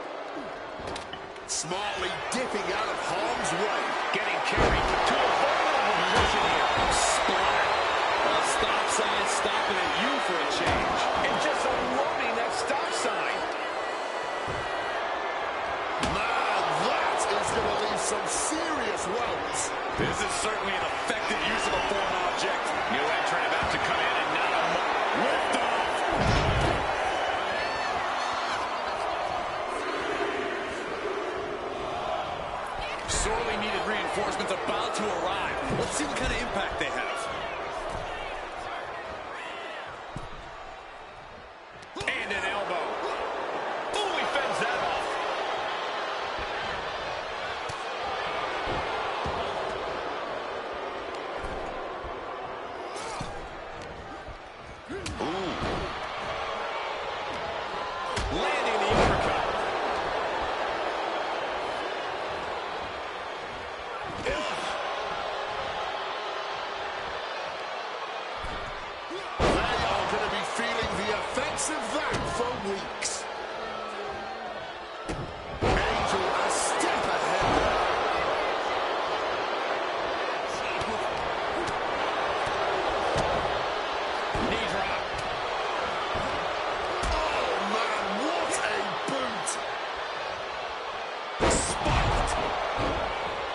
Smartly dipping out of harm's way. Getting carried to a vulnerable position here. Splatter. A stop sign stopping at you for a change. And just unloading that stop sign. Man, that is going to leave some serious welts. This is certainly an effective use of a foreign object. New entrant about to come in and not a Lift off. Sorely needed reinforcements about to arrive. Let's see what kind of impact they have. And an elbow. Oh, he fends that off. Landing the uppercut. They are going to be feeling the effects of that for weeks. Angel a step ahead. Knee drop. Oh man, what a boot. Spiked.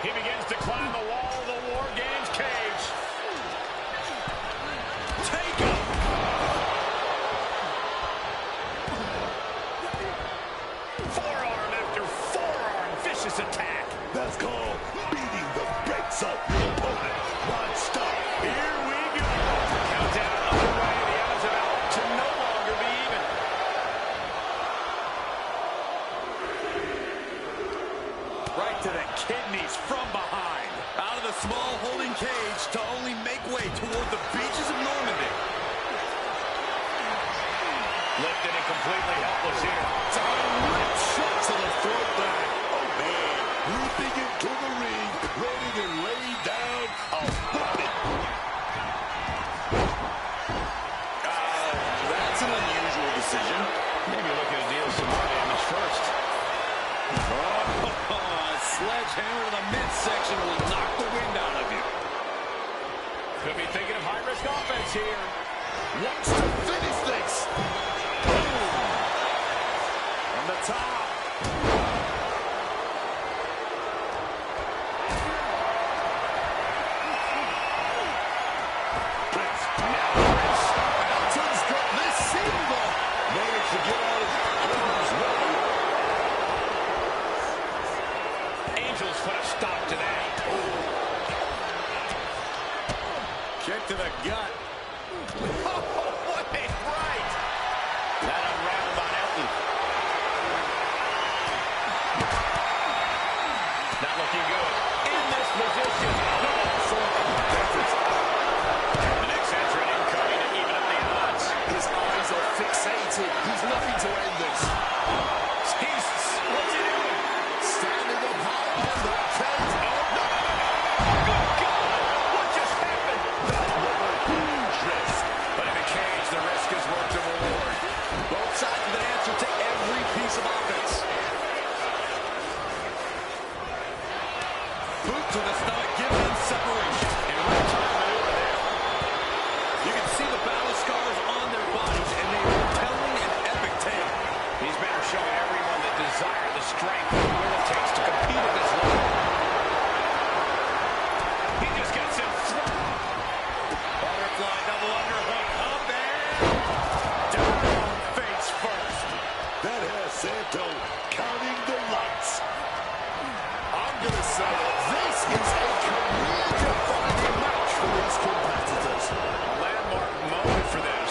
He begins to climb the wall of the War Games cage. Take him. Forearm after forearm. Vicious attack. That's called beating the brakes off your opponent. Non-stop. Here we go. Countdown underway. The odds are out to no longer be even. Right to the kidneys from behind. Out of the small holding cage to only make way toward the beaches of Normandy. Lifted and completely helpless here. Rip shot to the throat there. Oh, man. Leaping into the ring, ready to lay down a weapon. That's an unusual decision. Maybe looking to deal some more damage first. Oh, a sledgehammer to the midsection will knock the wind out of you. Could be thinking of high-risk offense here. Wants to finish this. From the top. Elton's got this silver. Managed to get out of Elton's way. Angels put a stop to that. Kick to the gut. What a right. That unraveled on Elton. Not looking good. In this position. The next entrant incoming to even up the odds. His eyes are fixated. He's looking to end this. Jesus. What's he doing? Standing up high on that cage. Good God. What just happened? Huge risk. But in the cage, the risk is worth the reward. Both sides with an answer to every piece of offense. Boot to the stomach, giving them separation. And real time maneuver there. You can see the battle scars on their bodies, and they are telling an epic tale. These men are showing everyone the desire, the strength, and the will it takes to compete at this level. He just gets in front. Butterfly double underhook up and down face first. That has Santo counting the lights. I'm going to say this is a career-defining match for these competitors. A landmark moment for them.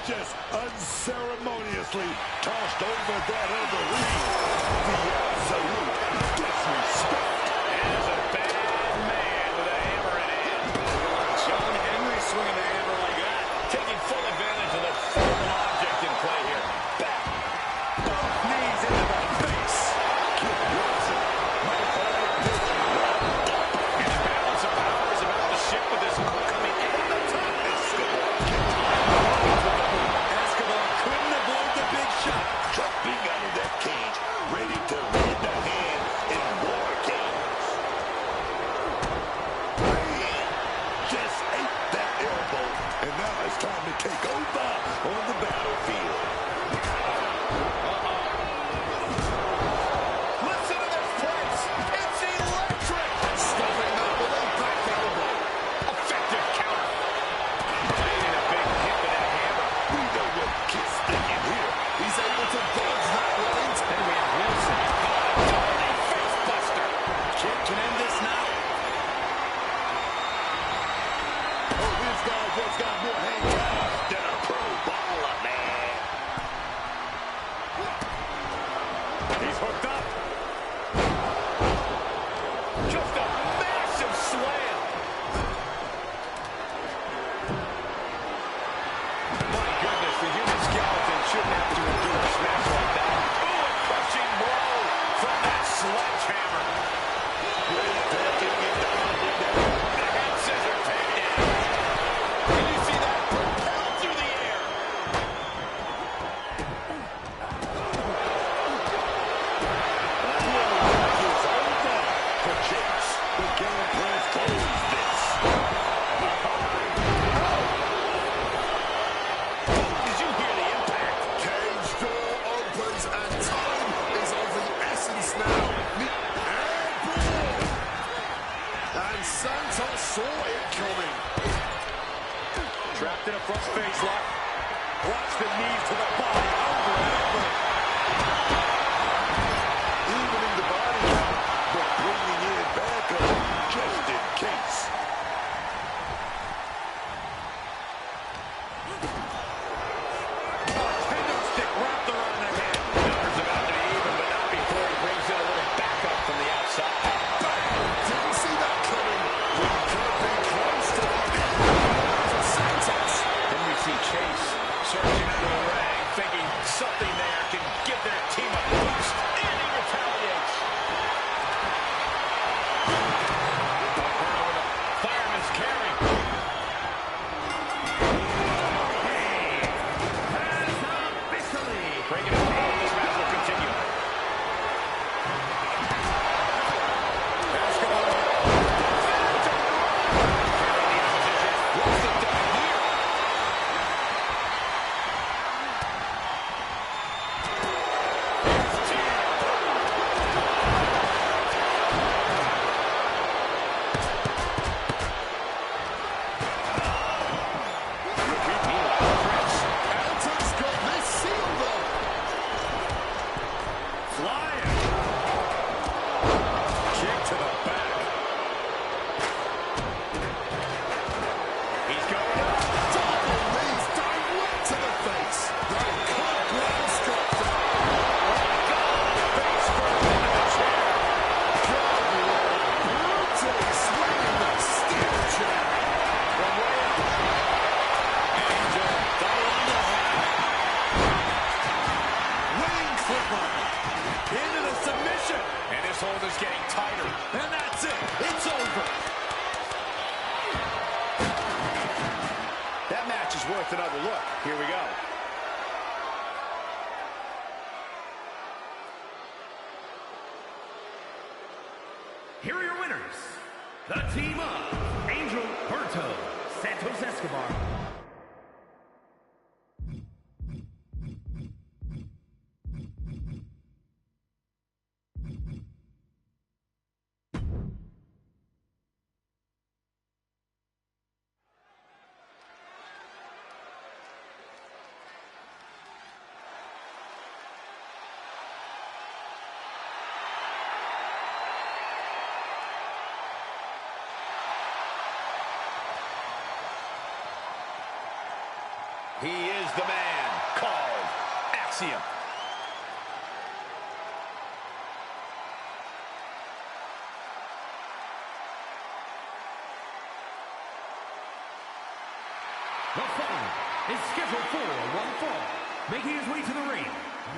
just unceremoniously tossed over that other ring. The absolute disrespect. As a bad man with a hammer in hand. John Henry swinging the hammer like that. Taking full advantage of the fallen object in play here. Back. Both knees into the face. Kid Wilson might have this wrapped up. And the balance of power is about to shift with this coming in on the top. Escobar couldn't avoid the big shot. Jumping out of that cage, ready to lend a hand in war games. Man, just ate that elbow, and now it's time to take over on the battlefield. Listen to this place. It's electric. Stopping up with a back elbow. Effective counter. Taking a big hit with that hammer. We know what Kid's thinking here. He's able to dodge that one. And we have Wilson. Totally face buster. Kid can end this now. Oh, this guy just got more hang time than a pro baller, man. He's hooked up. Just a massive slam. My goodness, the human skeleton shouldn't have to endure a smash like that. Ooh, a crushing blow from that sledgehammer. The head scissor takedown. Can you see that? Propelled through the air. It's over for Chase. The game plans close this. Did you hear the impact? Cage door opens and time is of the essence now. And Santos saw it coming. Trapped in a front face lock. Watch the knees to the body over and over. Evening the body count, but bringing in backup just in case. Kendo stick wrapped around the head. Numbers about to be even, but not before he brings in a little backup from the outside. Didn't see that coming. We could be close to the end for Santos. Then we see Chase surging into the ring, thinking something there can give their team a boost, and he retaliates. Fireman's carry. Breaking it down, this match will continue. What's the done here? Elton's got this sealed up. Flying. Kick to the back. He's going up. Double knees direct to the face. That cut ground struck down. Face first into the chair. God, Lord, brutally swinging that steel chair. From way up. Angel, double underhand. Wing flipper. Into the submission. And this hold is getting tighter. And that's it. It's over. That match is worth another look. Here we go. Here are your winners. The team of Angel Berto, Santos Escobar. He is the man called Axiom. The following is scheduled for one fall, making his way to the ring,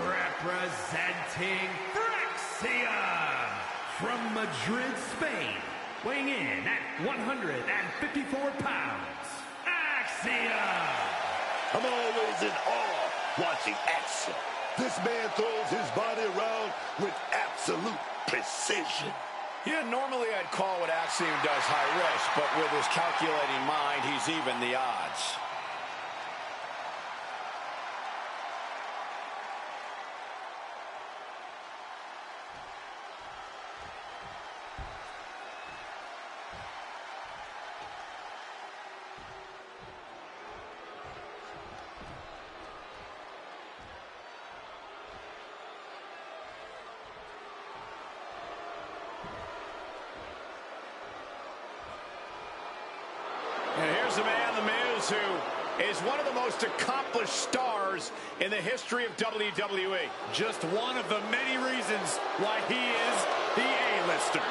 representing Axiom from Madrid, Spain, weighing in at 154 pounds, Axiom. I'm always in awe watching Axiom. This man throws his body around with absolute precision. Yeah, normally I'd call what Axiom does high risk, but with his calculating mind, he's even the odds. And here's the man, The Miz, who is one of the most accomplished stars in the history of WWE. Just one of the many reasons why he is the A-lister.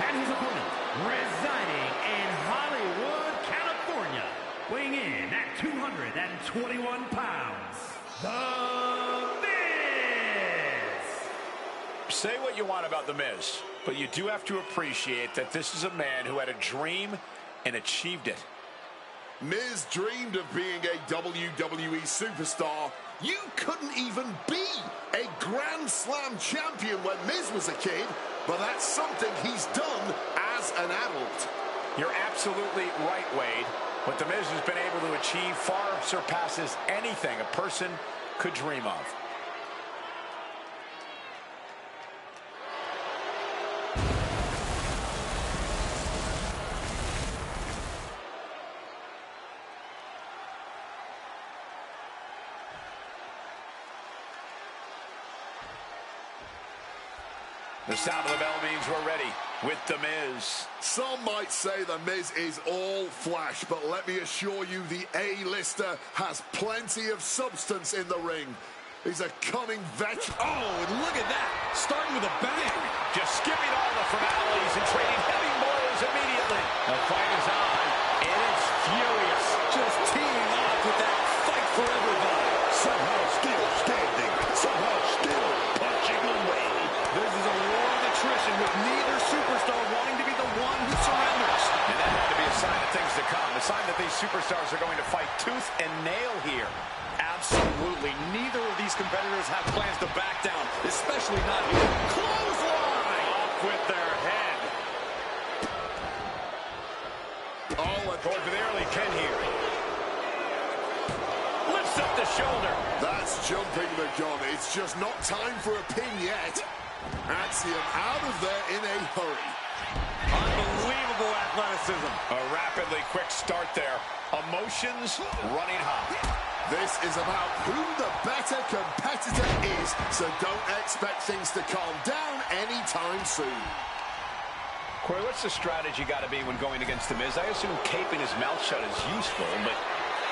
And his opponent, residing in Hollywood, California, weighing in at 221 pounds, The Miz! Say what you want about The Miz, but you do have to appreciate that this is a man who had a dream and achieved it. Miz dreamed of being a WWE superstar. You couldn't even be a Grand Slam champion when Miz was a kid, but that's something he's done as an adult. You're absolutely right, Wade. What The Miz has been able to achieve far surpasses anything a person could dream of. The sound of the bell means we're ready with The Miz. Some might say The Miz is all flash, but let me assure you the A-lister has plenty of substance in the ring. He's a cunning veteran. Oh, and look at that. Starting with a bang. Just skipping all the formalities and trading heavy blows immediately. The fight is on, and it's furious. Just teeing off with that fight for everybody. Somehow still standing, somehow still punching away. This is a war of attrition with neither superstar wanting to be the one who surrenders. And that had to be a sign of things to come. A sign that these superstars are going to fight tooth and nail here. Absolutely. Neither of these competitors have plans to back down, especially not here. Clothesline! Off with their head. Oh, Going for the early pin here. Lifts up the shoulder. that's jumping the gun. It's just not time for a pin yet. Axiom out of there in a hurry. Unbelievable athleticism. A rapidly quick start there. Emotions running hot. This is about who the better competitor is, so don't expect things to calm down anytime soon. Corey, what's the strategy got to be when going against The Miz? I assume keeping his mouth shut is useful, but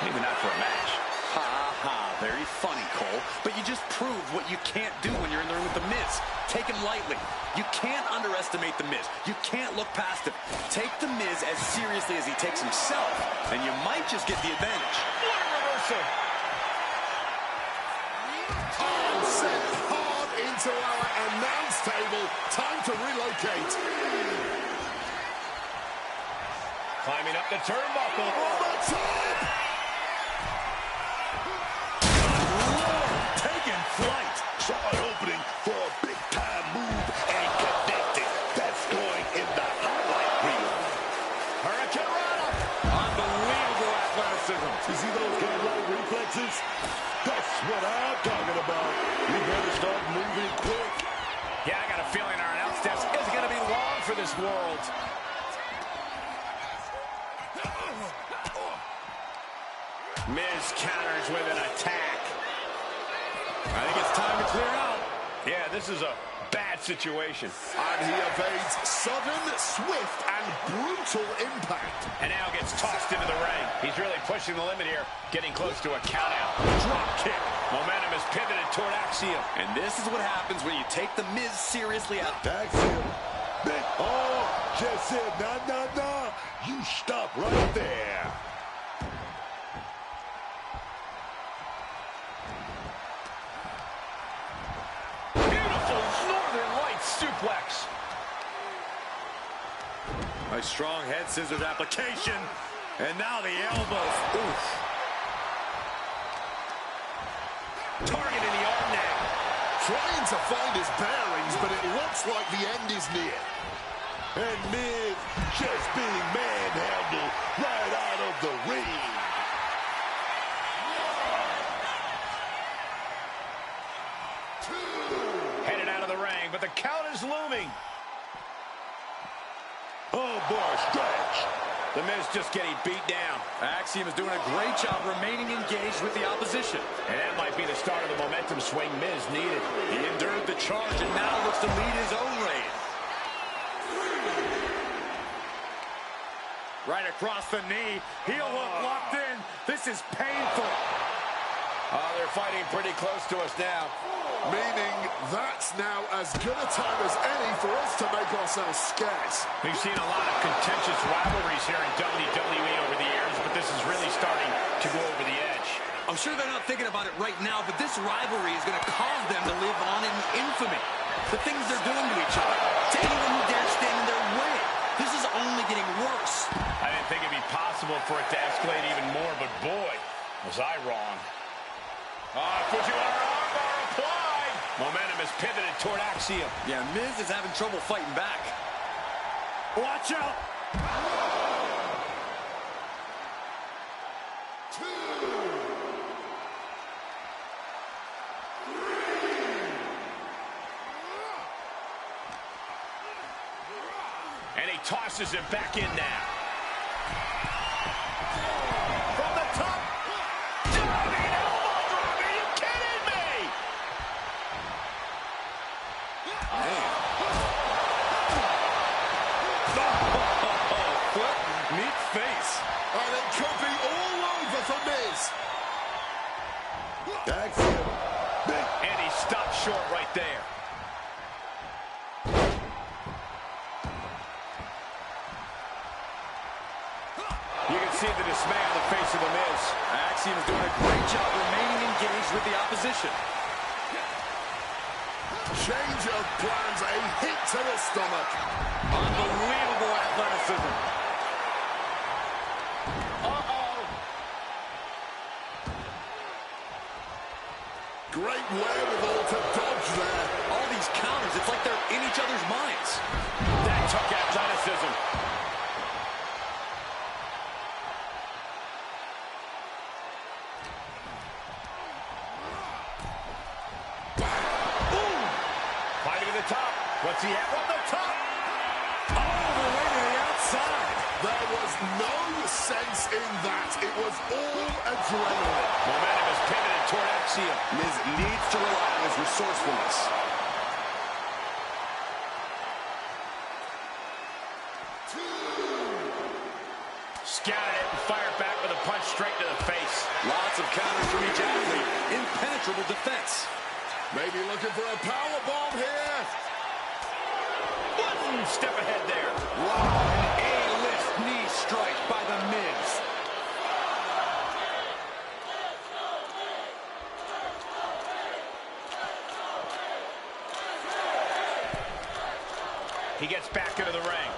maybe not for a match. Ha, very funny, Cole. But you just proved what you can't do when you're in the ring with The Miz. Take him lightly. You can't underestimate The Miz. You can't look past him. Take The Miz as seriously as he takes himself, and you might just get the advantage. What a reversal! Oh, sent hard into our announce table. Time to relocate. Climbing up the turnbuckle. Over the top. Taking flight. Saw an opening for a big-time move and connected. That's going in the highlight reel. Hurricane Rana. Unbelievable athleticism. You see those cat-like reflexes? That's what I'm talking about. We better start moving quick. Yeah, I got a feeling our announce desk isn't going to be long for this world. Miz counters with an attack. I think it's time to clear out. Yeah, this is a bad situation. And he evades sudden, swift, and brutal impact. And now gets tossed into the ring. He's really pushing the limit here, getting close to a countout. Drop kick. Momentum is pivoted toward Axiom. And this is what happens when you take the Miz seriously out. Axiom. Oh, just said, nah. You stop right there. Beautiful Northern Lights suplex. A strong head scissors application. And now the elbows. Oof. Targeting the arm now. Trying to find his bearings, but it looks like the end is near. And Miz just being manhandled right out of the ring. Headed out of the ring, but the count is looming. Oh, boy, stretch. The Miz just getting beat down. Axiom is doing a great job remaining engaged with the opposition. And that might be the start of the momentum swing Miz needed. He endured the charge and now looks to lead his own reign. Right across the knee. Heel hook locked in. This is painful. Oh, they're fighting pretty close to us now. Meaning that's now as good a time as any for us to make ourselves scarce. We've seen a lot of contentious rivalries here in WWE over the years, but this is really starting to go over the edge. I'm sure they're not thinking about it right now, but this rivalry is going to cause them to live on in infamy. The things they're doing to each other, to anyone who dares stand in their way. This is only getting worse. I didn't think it'd be possible for it to escalate even more, but boy, was I wrong. Fujiwara armbar applied. Momentum is pivoted toward Axiom. Yeah, Miz is having trouble fighting back. Watch out! And he tosses him back in now. From the top. Diving elbow drop. Are you kidding me? Man. Foot, meet face. And it could be all over for Miz. Axiom. And he stopped short right there. You can see the dismay on the face of the Miz. Axiom is doing a great job remaining engaged with the opposition. Change of plans, a hit to the stomach. Unbelievable athleticism. Great wherewithal to dodge there. All these counters, it's like they're in each other's minds. That took athleticism. Fighting to the top. What's he at? From the top. All the way to the outside. There was no sense in that. It was all adrenaline. Momentum is pivoted toward Axiom. Miz needs to rely on his resourcefulness. Scouted it and fired back with a punch straight to the face. Lots of counters from each athlete. Impenetrable defense. Maybe looking for a power bomb here. One step ahead there. Wow, an A-list knee strike by the Miz. He gets back into the ring.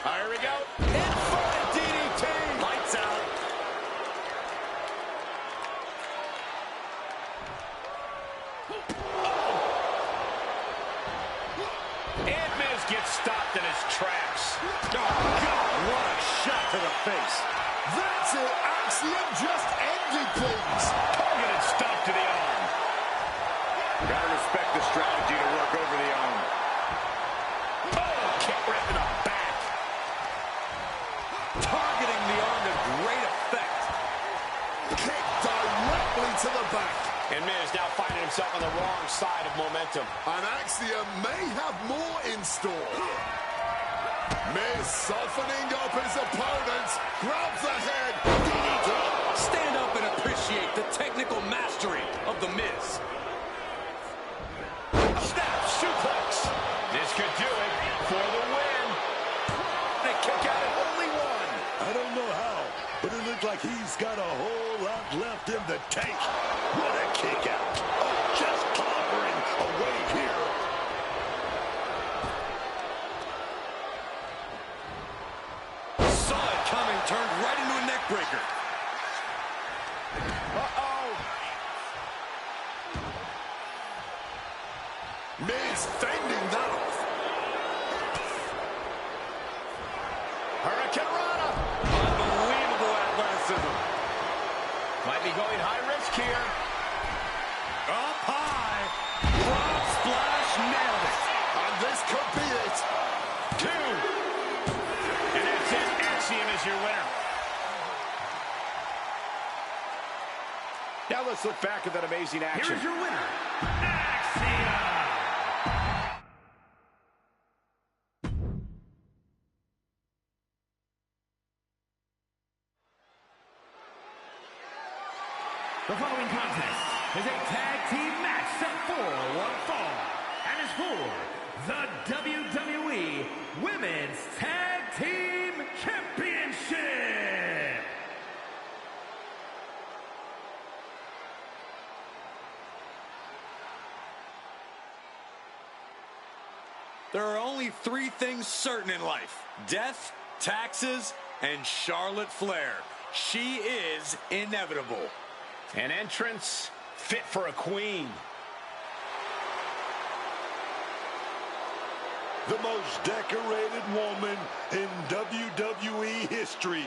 Here we go. Inverted DDT. Lights out. And Miz gets stopped in his tracks. Oh, God, what a shot to the face. That's it. Axiom just ended things. Targeted stomp to the arm. Gotta respect the strategy to work over the arm. Oh, kick right to the back. Targeting the arm to great effect. Kick directly to the back. And Miz now finding himself on the wrong side of momentum. And Axiom may have more in store. Miz softening up his opponent. Only one. I don't know how, but it looks like he's got a whole lot left in the tank. What a kick out. Oh, just clobbering away here. Saw it coming, turned right into a neck breaker. Miz fending that off. Hurricane Rana. Unbelievable athleticism. Might be going high risk here. Up high. Frog splash, nailed it. And this could be it. 2. And that's it. Axiom is your winner. Now let's look back at that amazing action. Here's your winner, Axiom. The following contest is a tag team match set for one fall and is for the WWE Women's Tag Team Championship. There are only 3 things certain in life: death, taxes, and Charlotte Flair. She is inevitable. An entrance fit for a queen. The most decorated woman in WWE history.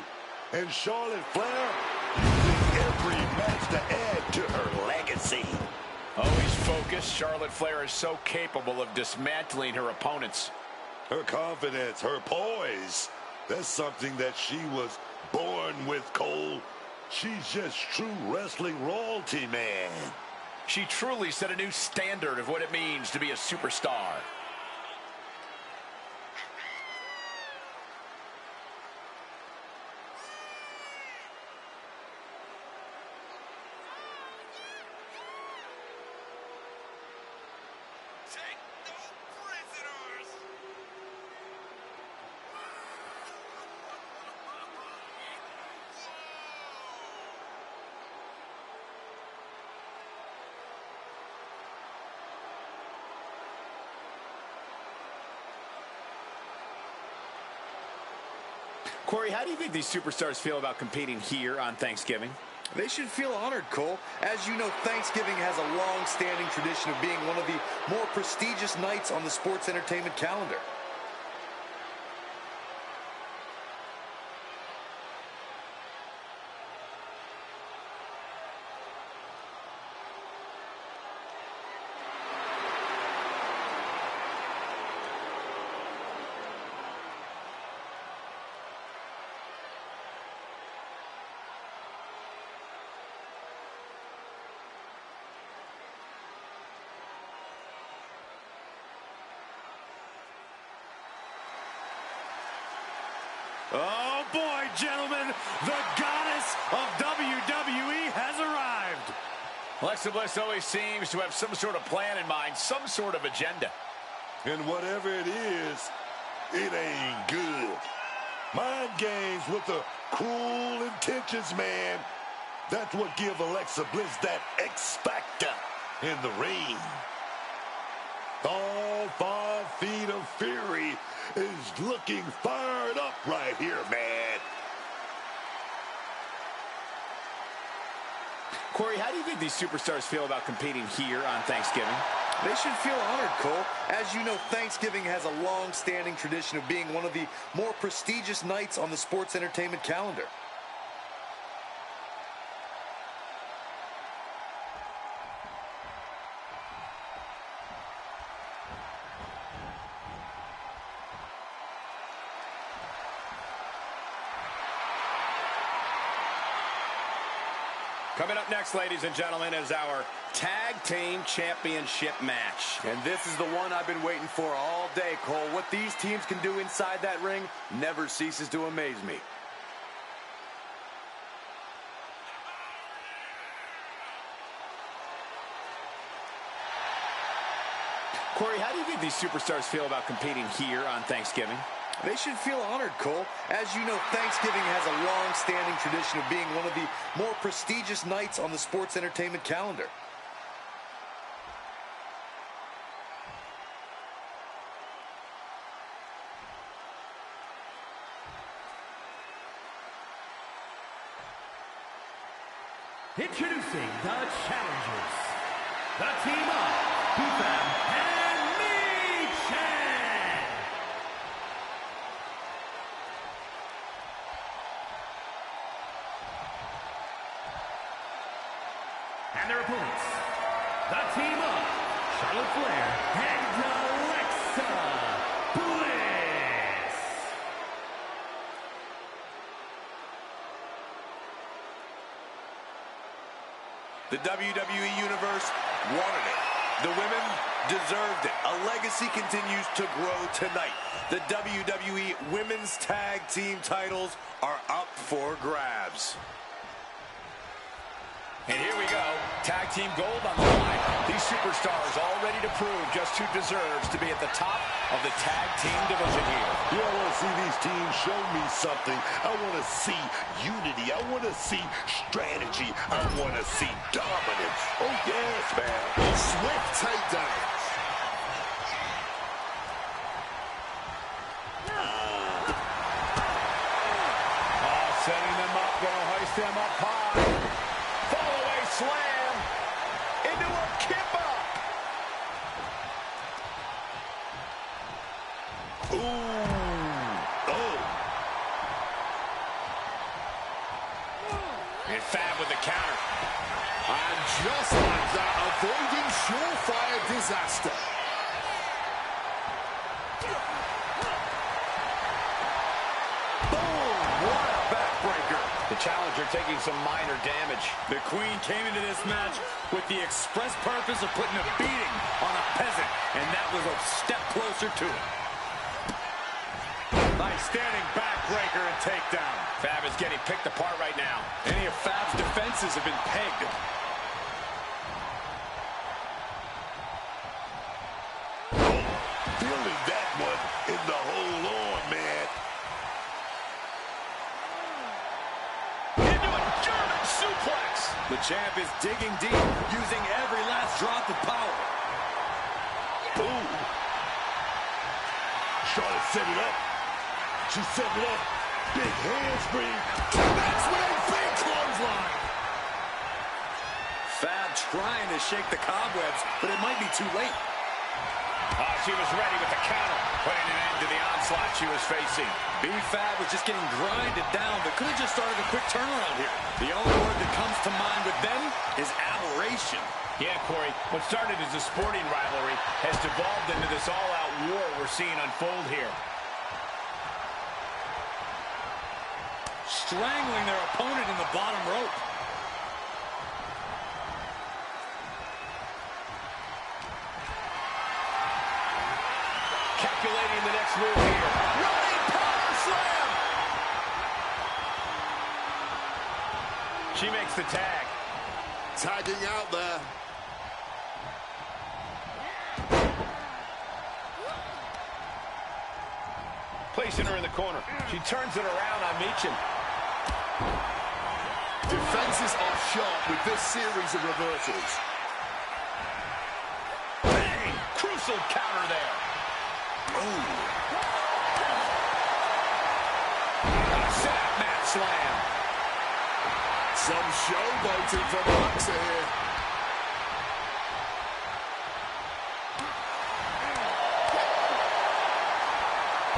And Charlotte Flair using every match to add to her legacy. Always focused, Charlotte Flair is so capable of dismantling her opponents. Her confidence, her poise, that's something that she was born with, Cole. She's just true wrestling royalty, man. She truly set a new standard of what it means to be a superstar. Corey, how do you think these superstars feel about competing here on Thanksgiving? They should feel honored, Cole. As you know, Thanksgiving has a long-standing tradition of being one of the more prestigious nights on the sports entertainment calendar. Oh, boy, gentlemen, the goddess of WWE has arrived. Alexa Bliss always seems to have some sort of plan in mind, some sort of agenda. And whatever it is, it ain't good. Mind games with the cruel intentions, man. That's what give Alexa Bliss that X factor in the ring. All 5 feet of fury is looking fired up right here, man. Corey, how do you think these superstars feel about competing here on Thanksgiving? They should feel honored, Cole. As you know, Thanksgiving has a long-standing tradition of being one of the more prestigious nights on the sports entertainment calendar. Coming up next, ladies and gentlemen, is our Tag Team Championship match. And this is the one I've been waiting for all day, Cole. What these teams can do inside that ring never ceases to amaze me. Corey, how do you think these superstars feel about competing here on Thanksgiving? They should feel honored, Cole. As you know, Thanksgiving has a long-standing tradition of being one of the more prestigious nights on the sports entertainment calendar. Introducing the challengers, the team of ps5 and Michin. And their opponents, the team of Charlotte Flair and Alexa Bliss. The WWE Universe wanted it. The women deserved it. A legacy continues to grow tonight. The WWE Women's Tag Team titles are up for grabs. And here we go. Tag team gold on the line. These superstars all ready to prove just who deserves to be at the top of the tag team division here. Yeah, I want to see these teams show me something. I want to see unity. I want to see strategy. I want to see dominance. Oh, yes, man. Swift takedown. Setting them up, gonna hoist them up high. Fall-away slam into a kip-up. Ooh. Oh. And Fab with the counter. And just like that, avoiding surefire disaster. Boom! What a backbreaker. The challenger taking some minor damage. The Queen came into this match with the express purpose of putting a beating on a peasant, and that was a step closer to it. Nice standing backbreaker and takedown. Fab is getting picked apart right now. Any of Fab's defenses have been pegged. Feeling that one in the whole arm, man. Into a German suplex. The champ is digging deep, using every last drop of power. Ooh. Charlotte set it up. She set it up. Big handspring. That's with a big clothesline. Fab trying to shake the cobwebs, but it might be too late. Oh, she was ready with the counter, putting an end to the onslaught she was facing. B-Fab was just getting grinded down, but could have just started a quick turnaround here. The only word that comes to mind with them is aberration. Yeah, Corey, what started as a sporting rivalry has devolved into this all-out war we're seeing unfold here. Strangling their opponent in the bottom rope. Calculating the next move here. Running power slam! She makes the tag. Tagging out there. Placing her in the corner. She turns it around on Michin. Defenses are sharp with this series of reversals. Bang! Crucial counter there. Set mat slam. Some showboating from Alexa here.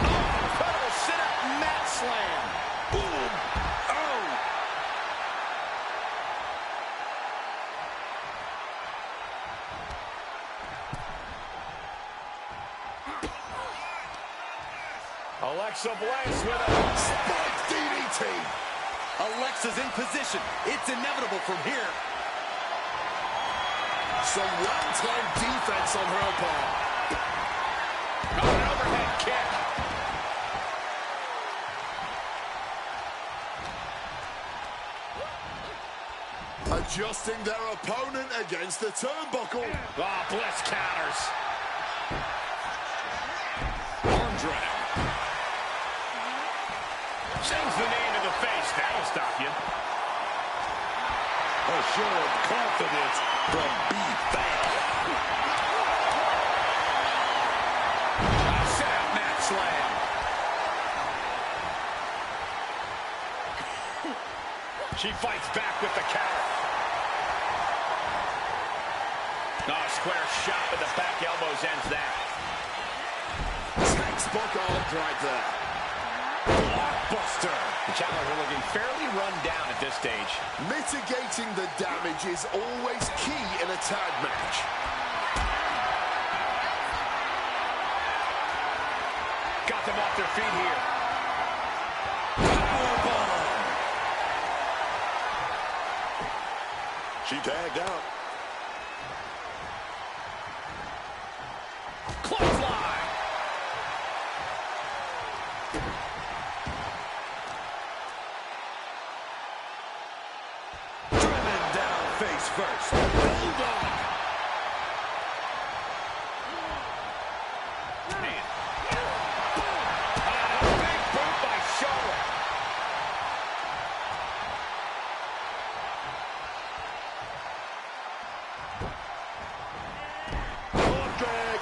Incredible sit-up mat slam. Boom. Oh. Alexa Bliss with a Spike DDT. Alexa's in position. It's inevitable from here. Some one-time defense on her part. Oh, an overhead kick. Adjusting their opponent against the turnbuckle. Oh, Bliss counters. Arm drag. Lands the knee into the face. That'll stop you. A show of confidence from ps5. Set out mat slam. She fights back with the counter. Oh, square shot with the back elbows ends that. Textbook art right there. Blockbuster. The challenger looking fairly run down at this stage. Mitigating the damage is always key in a tag match. Got them off their feet here. Powerbomb. She tagged out. Clothesline. Driven down face first. Bulldog. Man. Big boot by Charlotte. Hook drag.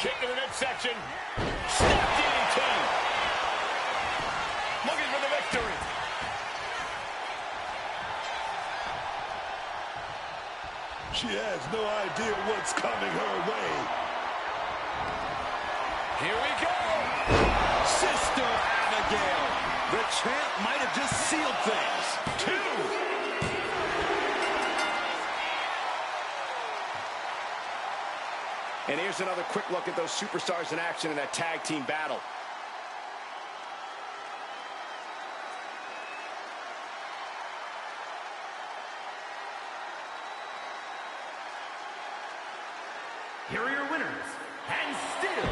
Kick to the midsection. Snap DDT. Looking for the victory. She has no idea what's coming her way. Here we go. Sister Abigail. The champ might have just sealed things. 2. And here's another quick look at those superstars in action in that tag team battle. Here are your winners, and still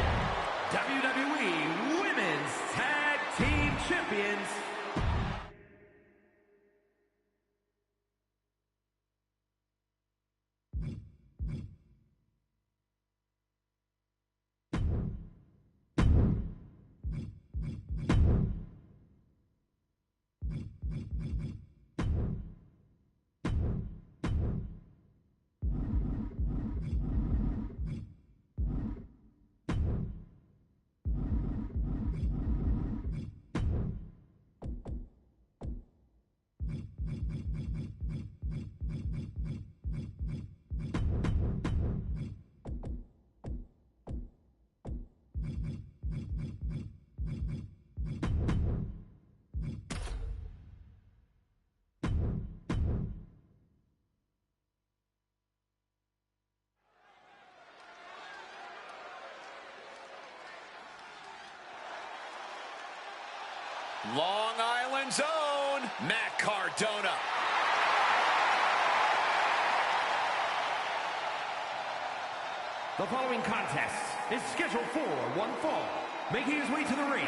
WWE Women's Tag Team Champions, Long Island's own Matt Cardona. the following contest is scheduled for one fall. Making his way to the ring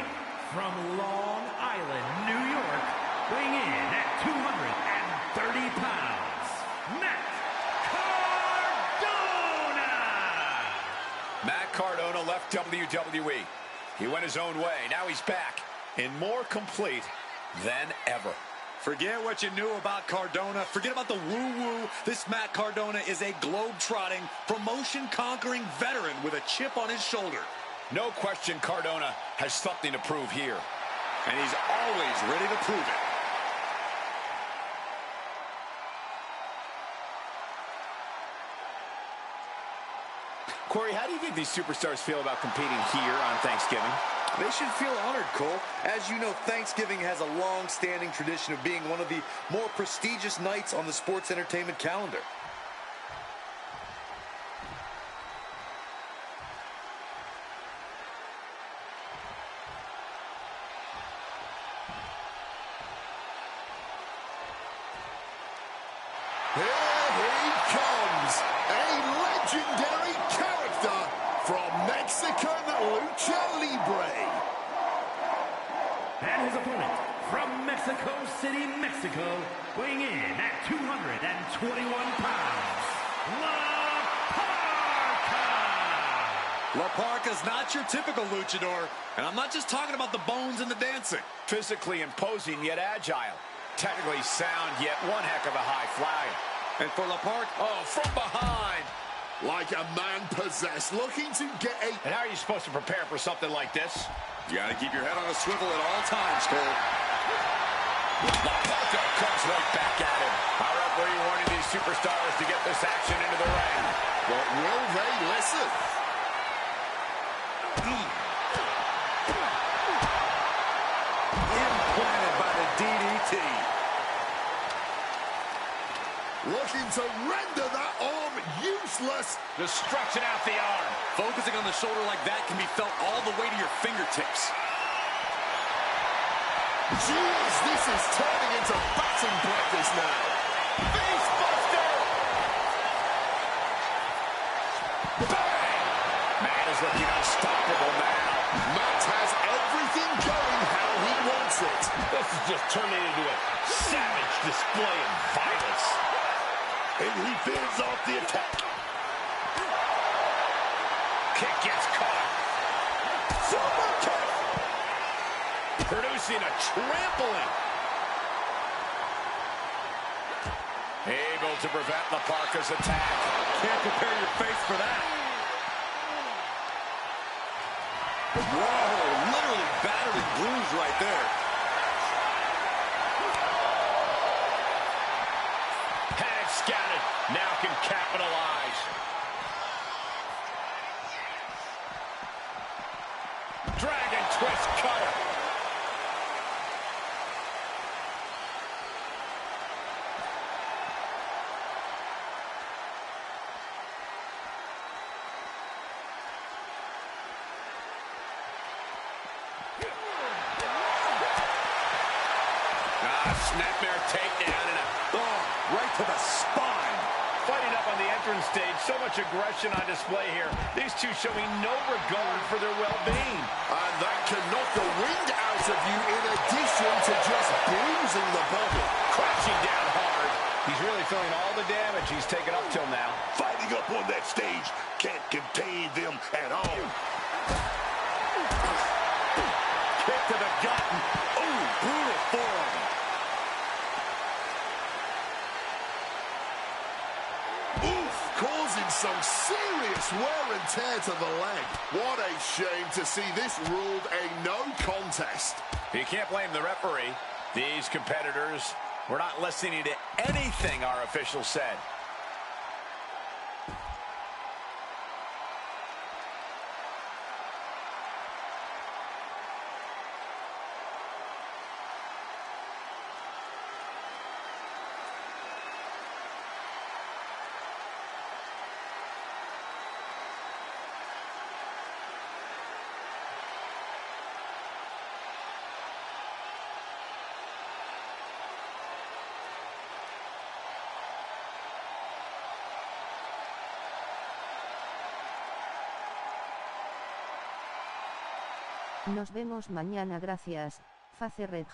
from Long Island, New York, weighing in at 230 pounds, Matt Cardona! Matt Cardona left WWE. He went his own way. Now he's back and more complete than ever. Forget what you knew about Cardona. Forget about the woo-woo. This Matt Cardona is a globe-trotting, promotion-conquering veteran with a chip on his shoulder. No question Cardona has something to prove here. And he's always ready to prove it. Corey, how do you think these superstars feel about competing here on Thanksgiving? They should feel honored, Cole. As you know, Thanksgiving has a long-standing tradition of being one of the more prestigious nights on the sports entertainment calendar. Here he comes, a legendary character from Mexican Lucha Libre. And his opponent from Mexico City, Mexico, weighing in at 221 pounds, La Parka! La Parka's not your typical luchador, and I'm not just talking about the bones and the dancing. Physically imposing, yet agile. Technically sound, yet one heck of a high flyer. And for La Parka, oh, from behind. Like a man possessed, looking to get a... And how are you supposed to prepare for something like this? You got to keep your head on a swivel at all times, Cole. La Parka comes right back at him. Our referee warning these superstars to get this action into the ring. But will they listen? Implanted by the DDT. Looking to render that arm useless. Just stretching out the arm. Focusing on the shoulder like that can be felt all the way to your fingertips. Jeez, this is turning into batting practice now. Face buster! Bang! Man is looking unstoppable now. Matt has everything going how he wants it. This is just turning into a savage display of violence. And he fends off the attack. Kick gets caught. Super kick. Producing a trampling. Able to prevent La Parka's attack. Can't prepare your face for that. Whoa, literally battered and bruised right there. Had it scouted. Now can capitalize. Dragon twist cutter. Snapmare takedown and right to the spine. Fighting up on the entrance stage. So much aggression on display here. These two showing no regard for their well-being. And that can knock the wind out of you in addition to just bruising the body. Crashing down hard. He's really feeling all the damage he's taken up till now. Fighting up on that stage can't contain them at all. Kick to the gut. Oh, brutal forearm. Causing some serious wear and tear to the leg. What a shame to see this ruled a no contest. You can't blame the referee. These competitors were not listening to anything our officials said. Nos vemos mañana, gracias, Face Red